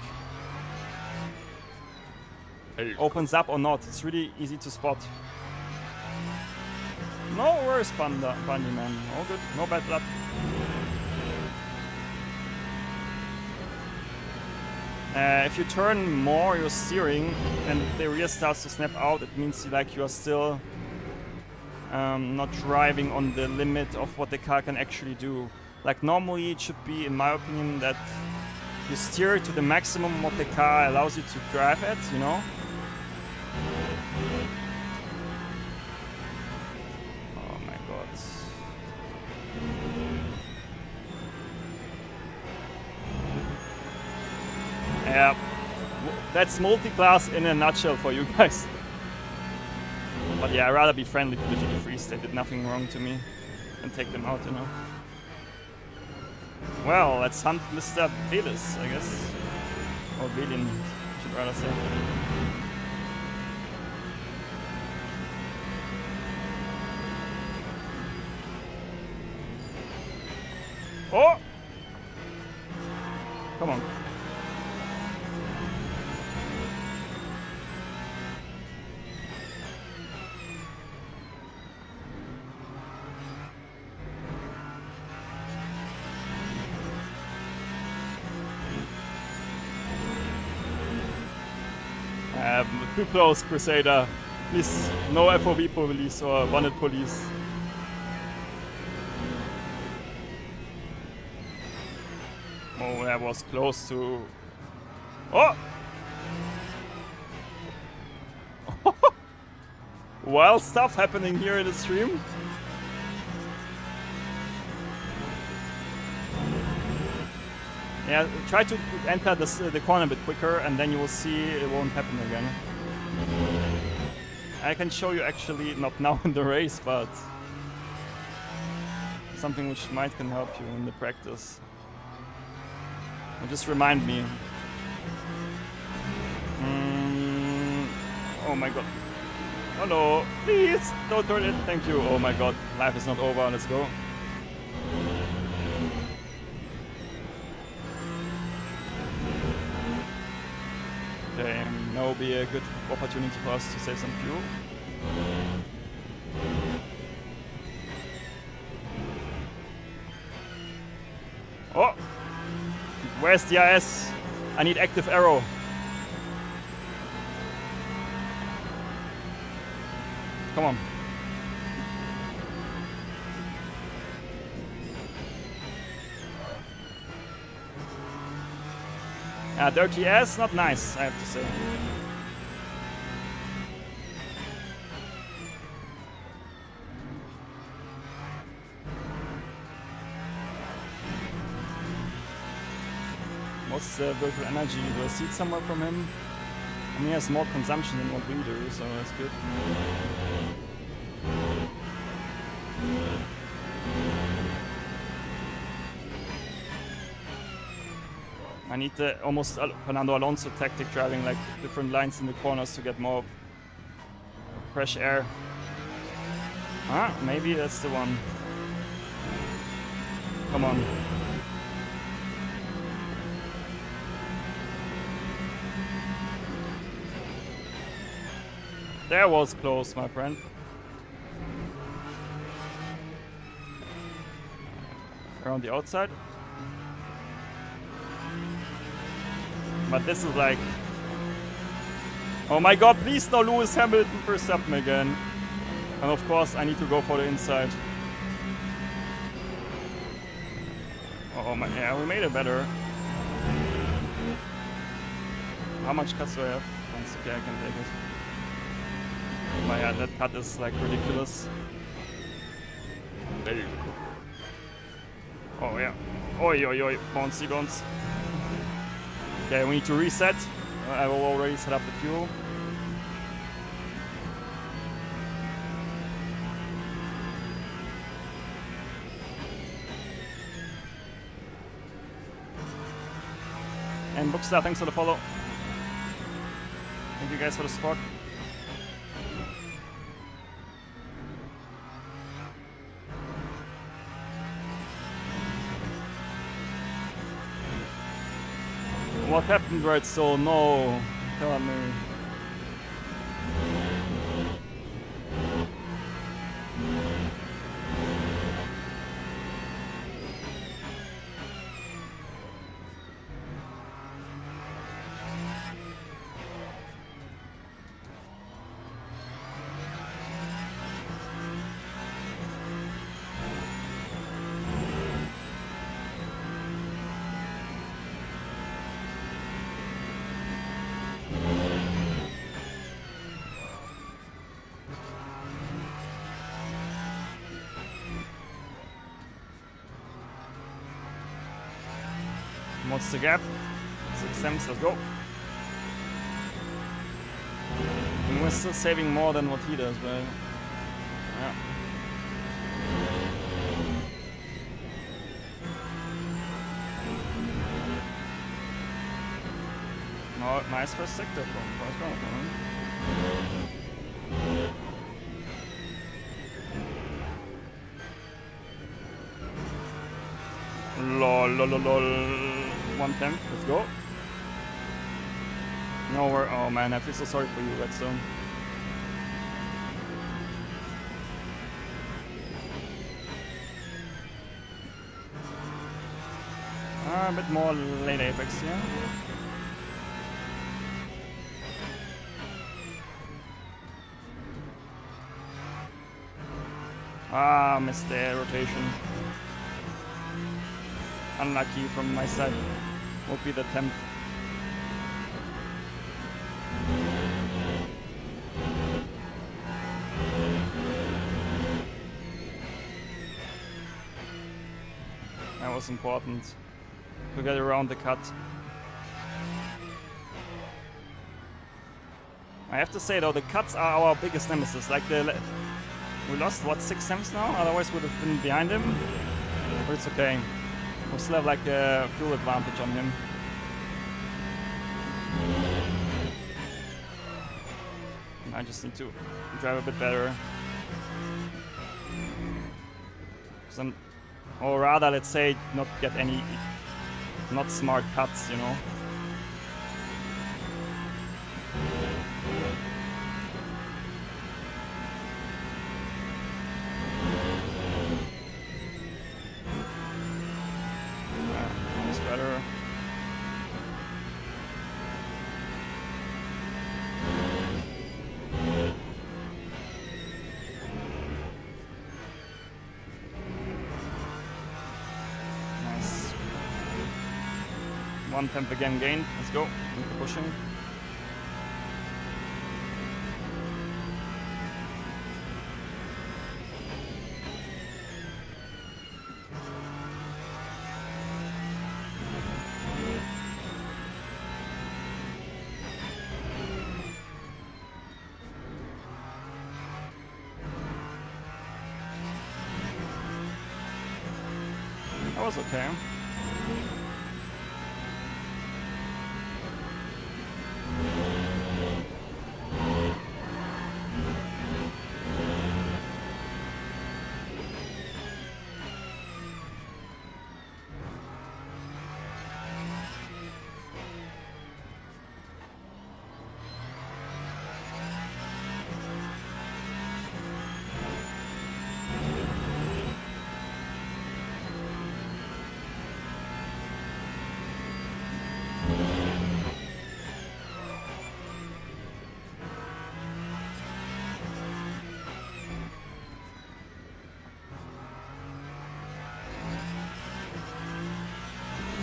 opens up or not. It's really easy to spot. No worries, Bundy man. All good. No bad blood. If you turn more your steering and the rear starts to snap out, it means like you are still not driving on the limit of what the car can actually do. Like normally it should be, in my opinion, that you steer it to the maximum what the car allows you to drive at, you know? Oh my god. Yeah, that's multi-class in a nutshell for you guys. But yeah, I'd rather be friendly to the GT3s. They did nothing wrong to me and take them out, you know. Well, let's hunt Mr. Velis, I guess. Or Velin, I should rather say. Oh! Come on. Too close, Crusader. Please, no FOV police or wanted police. Oh, that was close to... Oh! Wild stuff happening here in the stream. Yeah, try to enter the corner a bit quicker and then you will see it won't happen again. I can show you actually, not now in the race, but something which might can help you in the practice. And just remind me. Oh my god. Oh no, please don't turn it, thank you. Oh my god, life is not over, let's go. Okay, now will be a good opportunity for us to save some fuel. Oh! Where's the IS? I need active arrow. Come on. Dirty ass, not nice, I have to say. What's the virtual energy? Do I see it somewhere from him? I mean, he has more consumption than what we do, so that's good. I need the almost Fernando Alonso tactic, driving like different lines in the corners to get more fresh air. Ah, maybe that's the one. Come on. That was close, my friend. Around the outside. But this is like... Oh my god, please no Lewis Hamilton Verstappen again. And of course I need to go for the inside. Oh my, yeah, we made it better. How much cuts do I have? Once, okay, I can take it. Oh yeah, that cut is like ridiculous. Very cool. Oh yeah. Oi oi oi, bouncy bounce. Okay, we need to reset. I will already set up the fuel. And Bookster, thanks for the follow. Thank you guys for the support. What happened, Red Soul? No, tell me. What's the gap? 6 cents, let's go. And we're still saving more than what he does, but yeah. No, nice first sector from first round, man. Lol, lol, lol, lol. 110, let's go. Nowhere. Oh man, I feel so sorry for you, Redstone. A bit more late apex, yeah. Ah, missed the rotation. Unlucky from my side. Would be the 10th. That was important to get around the cut. I have to say though, the cuts are our biggest nemesis. Like we lost what, 6 sems now? Otherwise would have been behind him. But it's okay. We still have like a fuel advantage on him. I just need to drive a bit better. Or rather, let's say, not get any not smart cuts, you know. Almost better. Nice. 1 temp again gained. Let's go. Keep pushing. That was okay.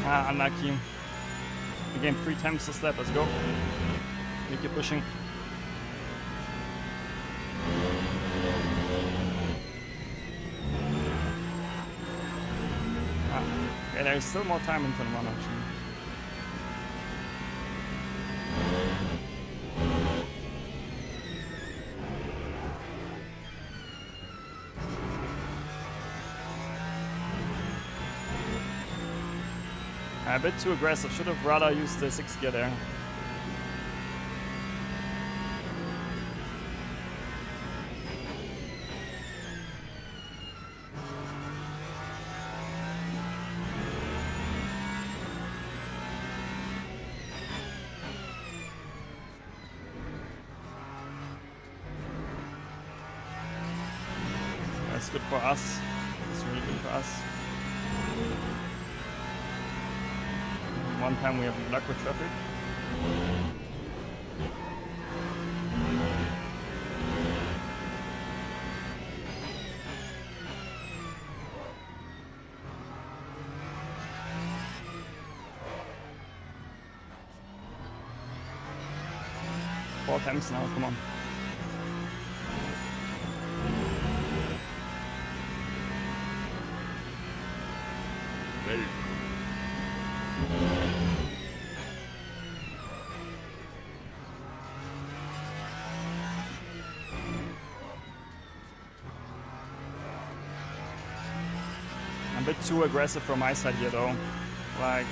Ah, unlucky. We gained 3 times this lap. Let's go. We keep pushing. Okay, there's still more time in turn 1 actually. A bit too aggressive. Should have rather used the 6th gear there. That's good for us. It's really good for us. One time we have luck with traffic. Four times now, come on. Well. A bit too aggressive from my side here though. Like,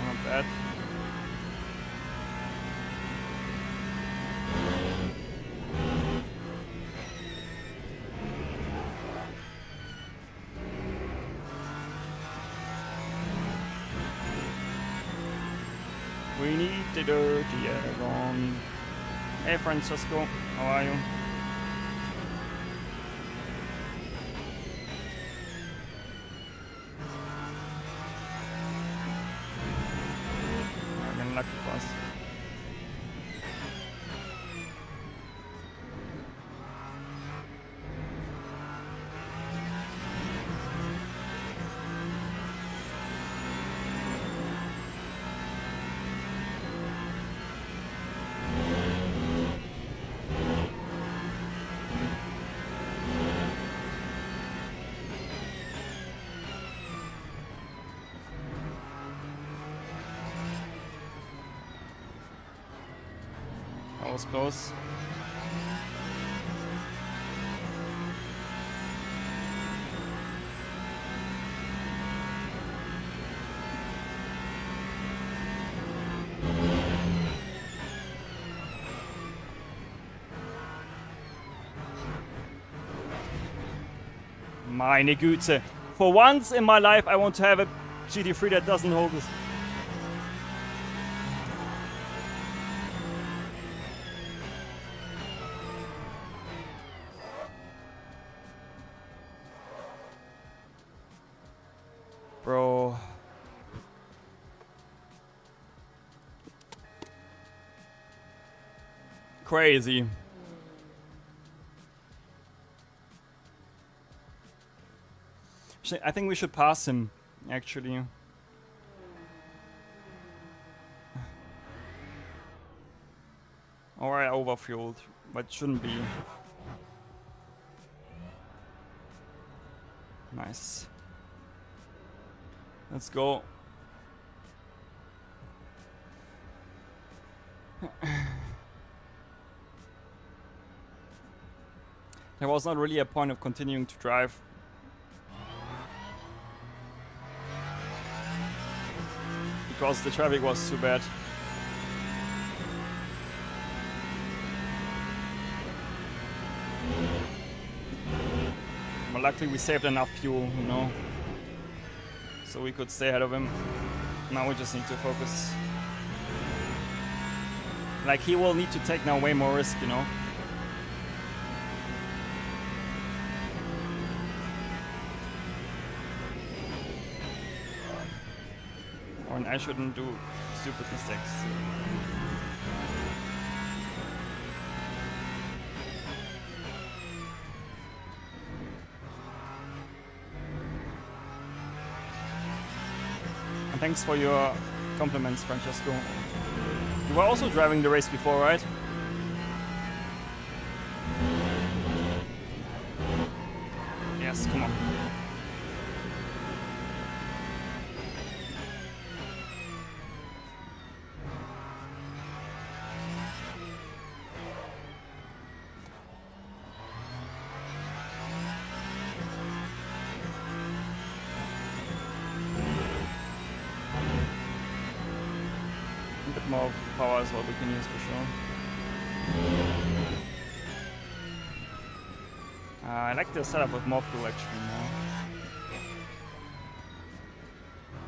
not bad. We need the dirty air on. Hey Francesco, how are you? Again, lucky for us. That was close. Meine Güte. For once in my life, I want to have a GT3 that doesn't hold this. Bro. Crazy. I think we should pass him, actually. Or I overfueled, but shouldn't be. Nice. Let's go. There was not really a point of continuing to drive. Because the traffic was too bad. But luckily we saved enough fuel, you know. So we could stay ahead of him. Now we just need to focus. Like, he will need to take now way more risk, you know. And I shouldn't do stupid mistakes. Thanks for your compliments, Francesco. You were also driving the race before, right? Yes, come on. A bit more power is what we can use for sure. I like the setup with more fuel actually more.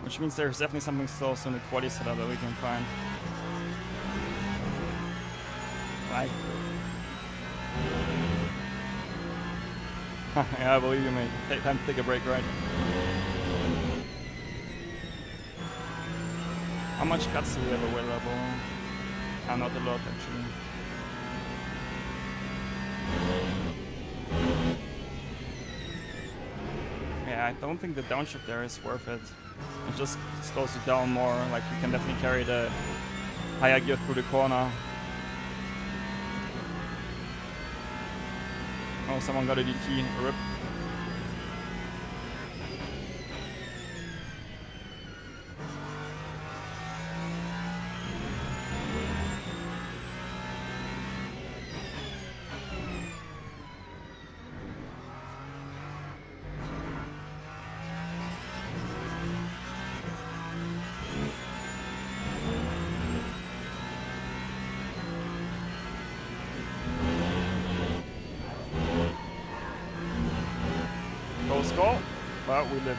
Which means there's definitely something close in the quality setup that we can find. Like. Yeah, I believe you, mate. Time to take a break, right? How much cuts do we have available? Not a lot actually. Yeah, I don't think the downshift there is worth it. It just slows you down more, like you can definitely carry the higher gear through the corner. Oh, someone got a DT, rip. Score, but we live.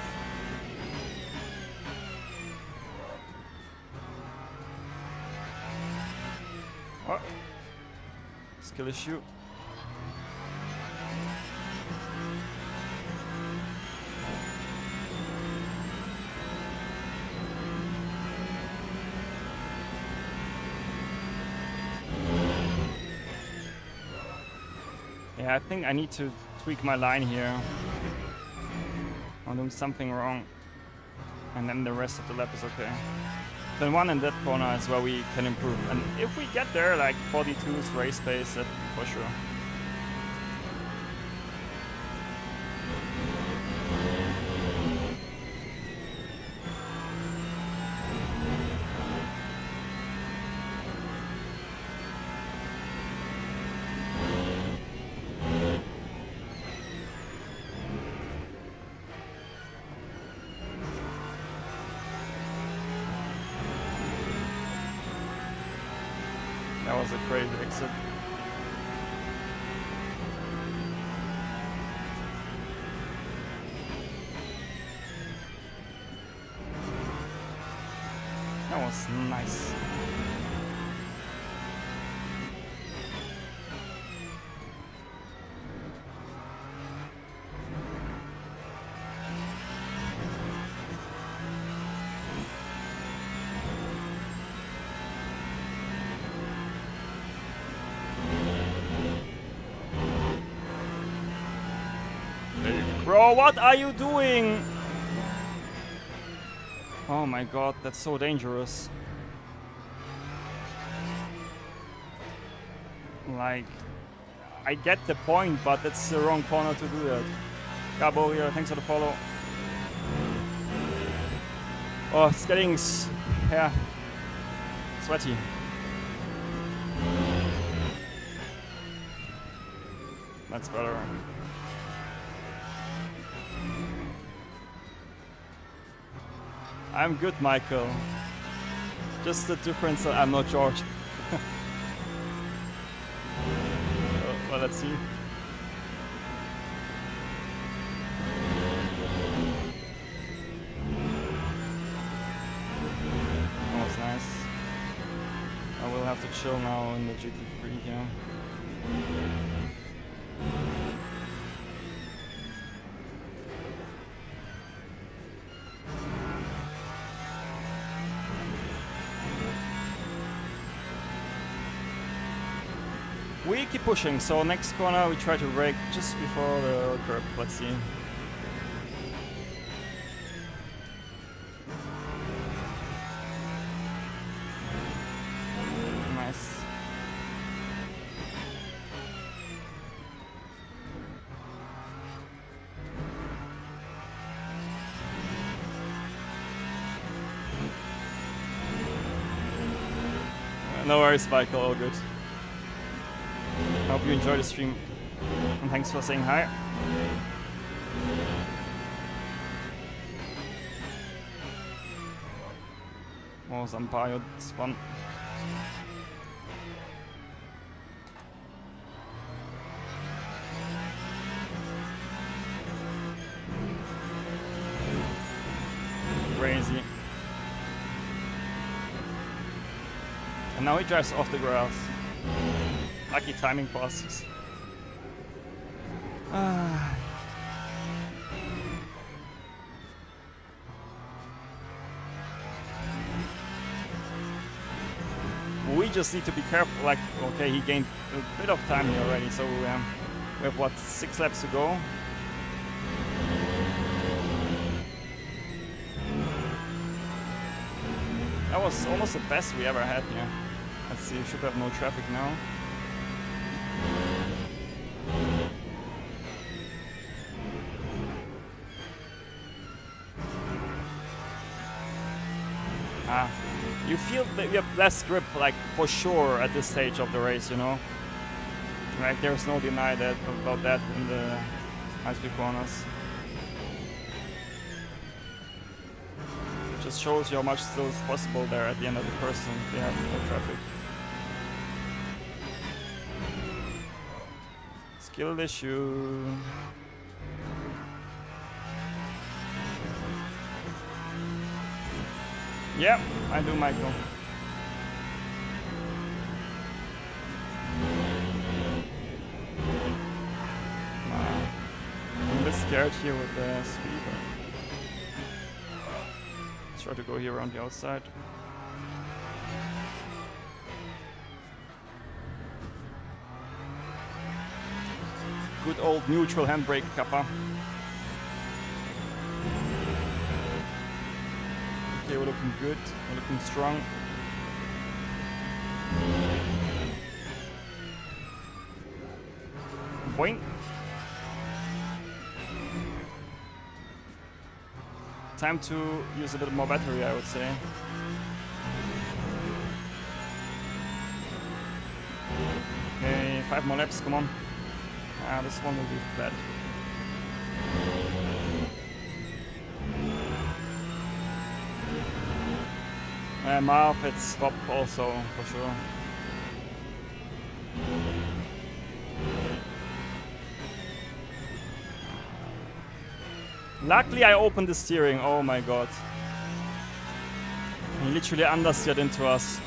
Oh. Skill issue. Yeah, I think I need to tweak my line here. I'm doing something wrong, and then the rest of the lap is okay. Then one in that corner is where we can improve, and if we get there, like 42's race pace, that for sure. That was a crazy exit. That was nice. Bro, what are you doing? Oh my god, that's so dangerous. Like, I get the point, but it's the wrong corner to do that. Gabo here, thanks for the follow. Oh, it's getting yeah, sweaty. That's better. I'm good, Michael. Just the difference that I'm not George. Well, let's see. That was nice. I will have to chill now in the GT3 here. We keep pushing, so next corner we try to brake just before the curb. Let's see. No worries, Michael, all good. I hope you enjoy the stream. And thanks for saying hi. Oh, Zampaio spun. Crazy. And now he drives off the grass. Lucky timing passes. We just need to be careful. Like, okay, he gained a bit of time here already, so we have what, 6 laps to go. That was almost the best we ever had here. Let's see, we should have no traffic now. You feel that you have less grip, like, for sure at this stage of the race, you know? Like, there's no deny that about that in the high-speed corners. Just shows you how much still is possible there at the end of the person if you have no traffic. Skill issue. Yeah, I do, Michael. I'm a bit scared here with the speed. Let's try to go here around the outside. Good old neutral handbrake, Kappa. Okay, we're looking good, we're looking strong. Boing. Time to use a little more battery, I would say. Okay, 5 more laps, come on. This one will be bad. Marv, it's top also, for sure. Luckily I opened the steering, oh my god. He literally understeered into us.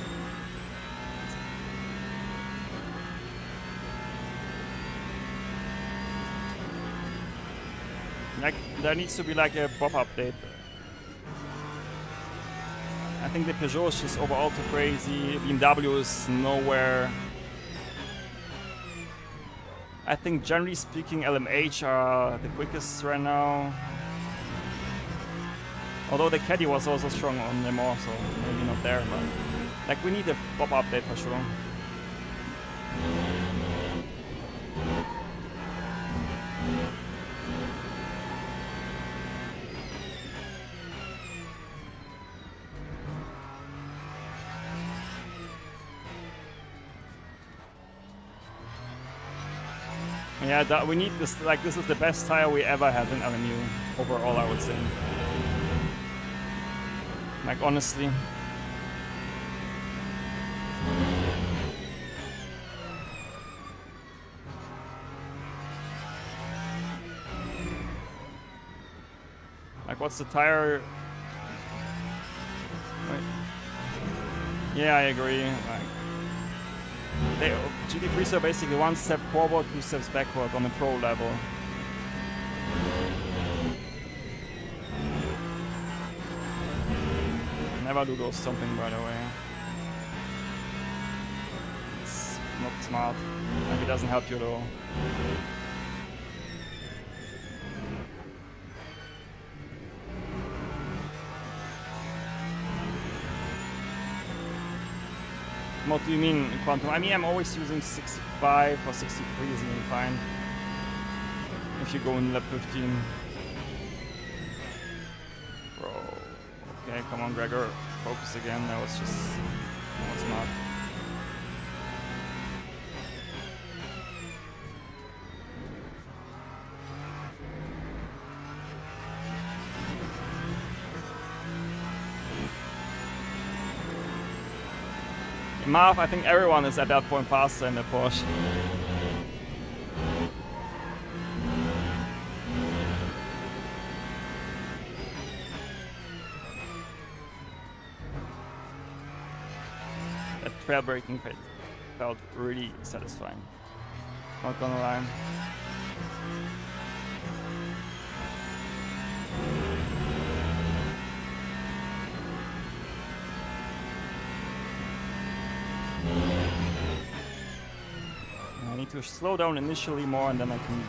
Like, there needs to be like a pop update. I think the Peugeot is just overall too crazy. BMW is nowhere. I think generally speaking LMH are the quickest right now. Although the Caddy was also strong on them also, maybe not there, but like we need a pop update for sure. Yeah, we need this. Like, this is the best tire we ever had in LMU overall, I would say. Like, honestly. Like, what's the tire? Wait. Yeah, I agree. Like, GT3s are basically 1 step forward, 2 steps backward on the pro level. Never do those stomping, by the way. It's not smart. Like, it doesn't help you at all. What do you mean, Quantum? I mean, I'm always using 65 or 63 is even fine. If you go in lap 15. Bro. Okay, come on, Gregor. Focus again. That was just not smart. Marv, I think everyone is at that point faster in the Porsche. That trail braking felt really satisfying. Not gonna lie. I need to slow down initially more and then I can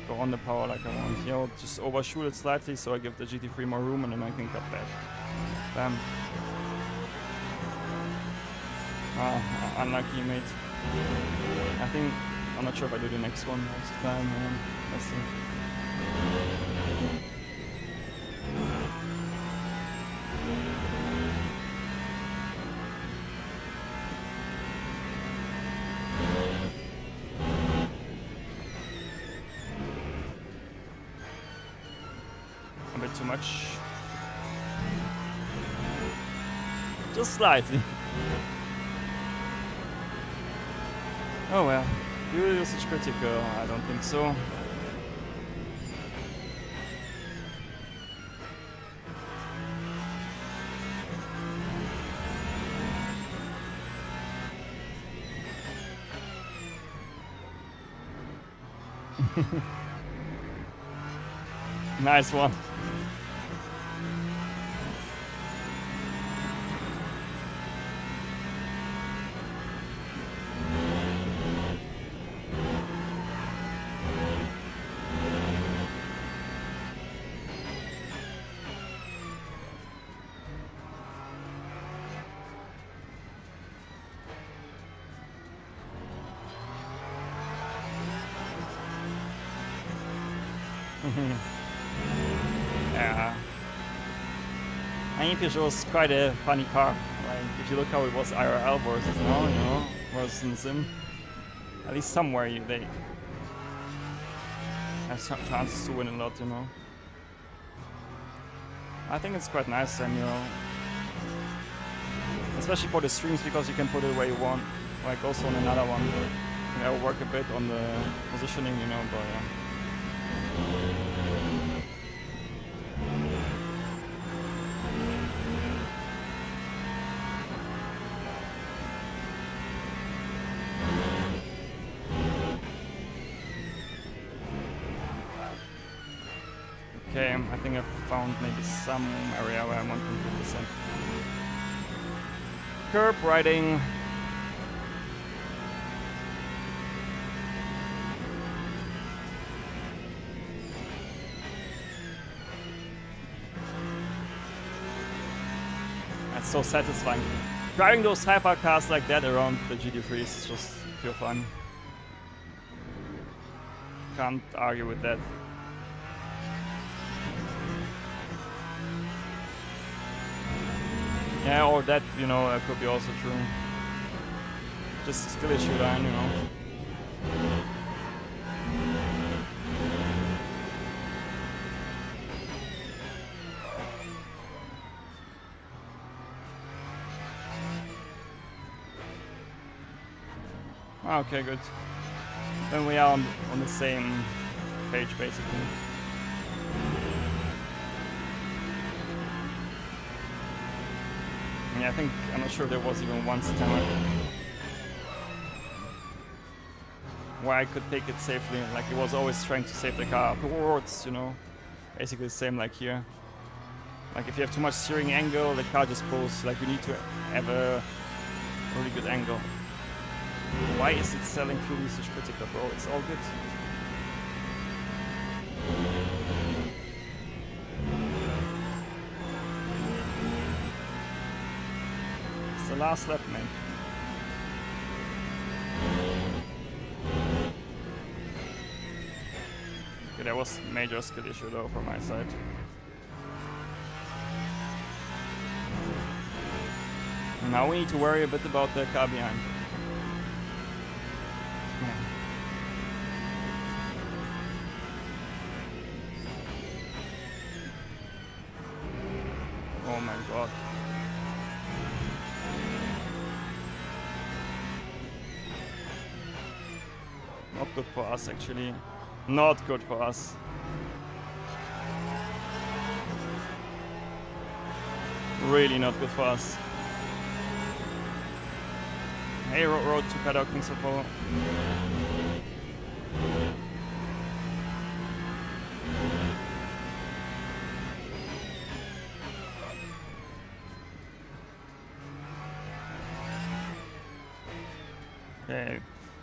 go on the power like I want. You know, just overshoot it slightly so I give the GT3 more room and then I can cut back. Bam. Ah, unlucky, mate. I think, I'm not sure if I do the next one most of the time. Let's see. A bit too much. Just slightly. Oh well. Fuel usage critical? I don't think so. Nice one. Yeah. I think Peugeot is quite a funny car. Like, if you look how it was IRL versus now, you know, versus in Sim. At least somewhere they have some chances to win a lot, you know. I think it's quite nice, and you know, especially for the streams because you can put it where you want. Like also on another one, you know, work a bit on the positioning, you know, but yeah. Okay, I think I've found maybe some area where I want to do %. Curb riding. That's so satisfying. Driving those hypercars like that around the GT3 is just pure fun. Can't argue with that. Yeah, or that, you know, could be also true. Just a skill issue line, you know. Okay, good. Then we are on the same page, basically. Yeah, I think, I'm not sure there was even one time where I could take it safely. Like, it was always trying to save the car upwards, you know. Basically the same like here. Like, if you have too much steering angle, the car just pulls. Like, you need to have a really good angle. Why is it selling fuel usage critical, bro? It's all good. It's the last lap, man. Okay, that was a major skill issue though from my side. Now we need to worry a bit about the car behind. Oh my god. good for us, actually. Not good for us. Really not good for us. Hey, road to paddock, thanks for follow. Okay,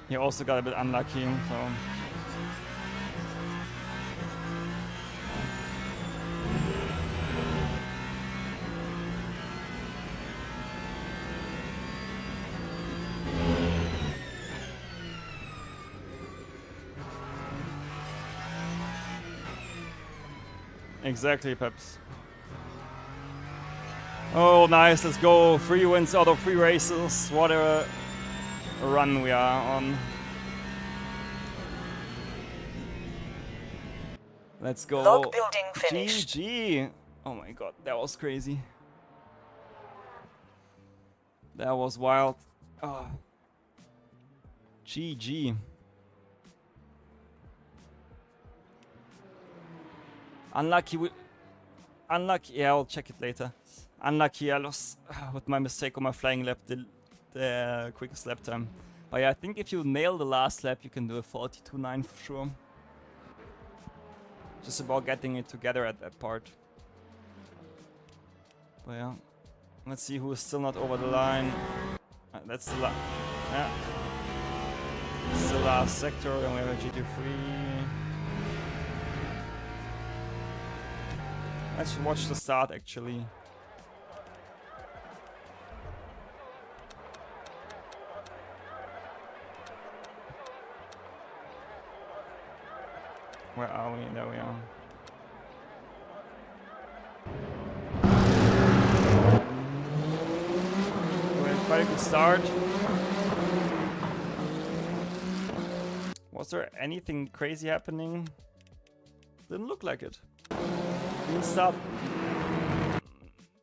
he also got a bit unlucky, so. Exactly, Peps. Oh, nice, let's go. 3 wins out of 3 races. What a run we are on. Let's go. Log building finished. GG. Oh my god, that was crazy. That was wild. Oh. GG. Unlucky. Unlucky. Yeah, I'll check it later. Unlucky. I lost with my mistake on my flying lap, the quickest lap time. But yeah, I think if you nail the last lap, you can do a 42.9 for sure. Just about getting it together at that part. But yeah, let's see who is still not over the line. That's the last. Yeah. It's the last sector, and we have a GT3. Let's watch the start actually. Where are we? There we are. We had quite a good start. Was there anything crazy happening? Didn't look like it. Clean start.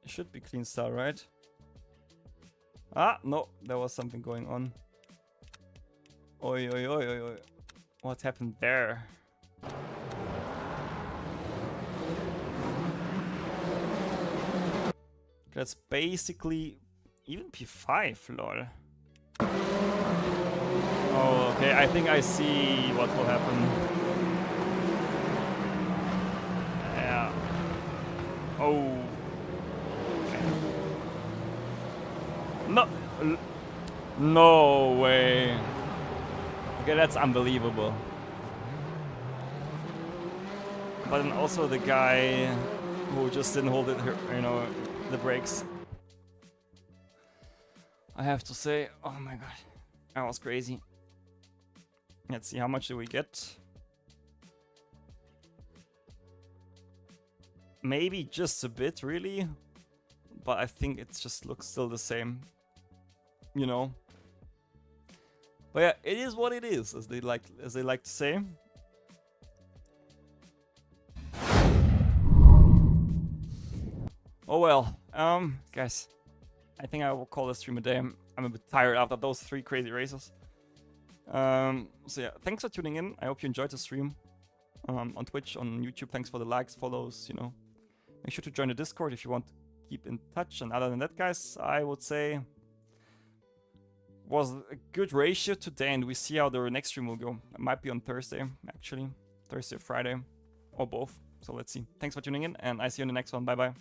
It should be clean start, right? Ah, no, there was something going on. Oi, oi, oi, oi, oi. What happened there? That's basically even P5, lol. Oh, okay, I think I see what will happen. Yeah. Oh. No. No way. Okay, that's unbelievable. But then also the guy who just didn't hold it, you know, the brakes. I have to say, oh my god, that was crazy. Let's see, how much do we get? Maybe just a bit, really. But I think it just looks still the same. You know? But yeah, it is what it is, as they like to say. Oh well, guys, I think I will call this stream a day. I'm a bit tired after those 3 crazy races. So yeah, thanks for tuning in. I hope you enjoyed the stream on Twitch, on YouTube. Thanks for the likes, follows, you know. Make sure to join the Discord if you want to keep in touch. And other than that, guys, I would say was a good ratio today, and we see how the next stream will go. It might be on Thursday, actually. Thursday or Friday, or both. So let's see. Thanks for tuning in, and I see you in the next one. Bye-bye.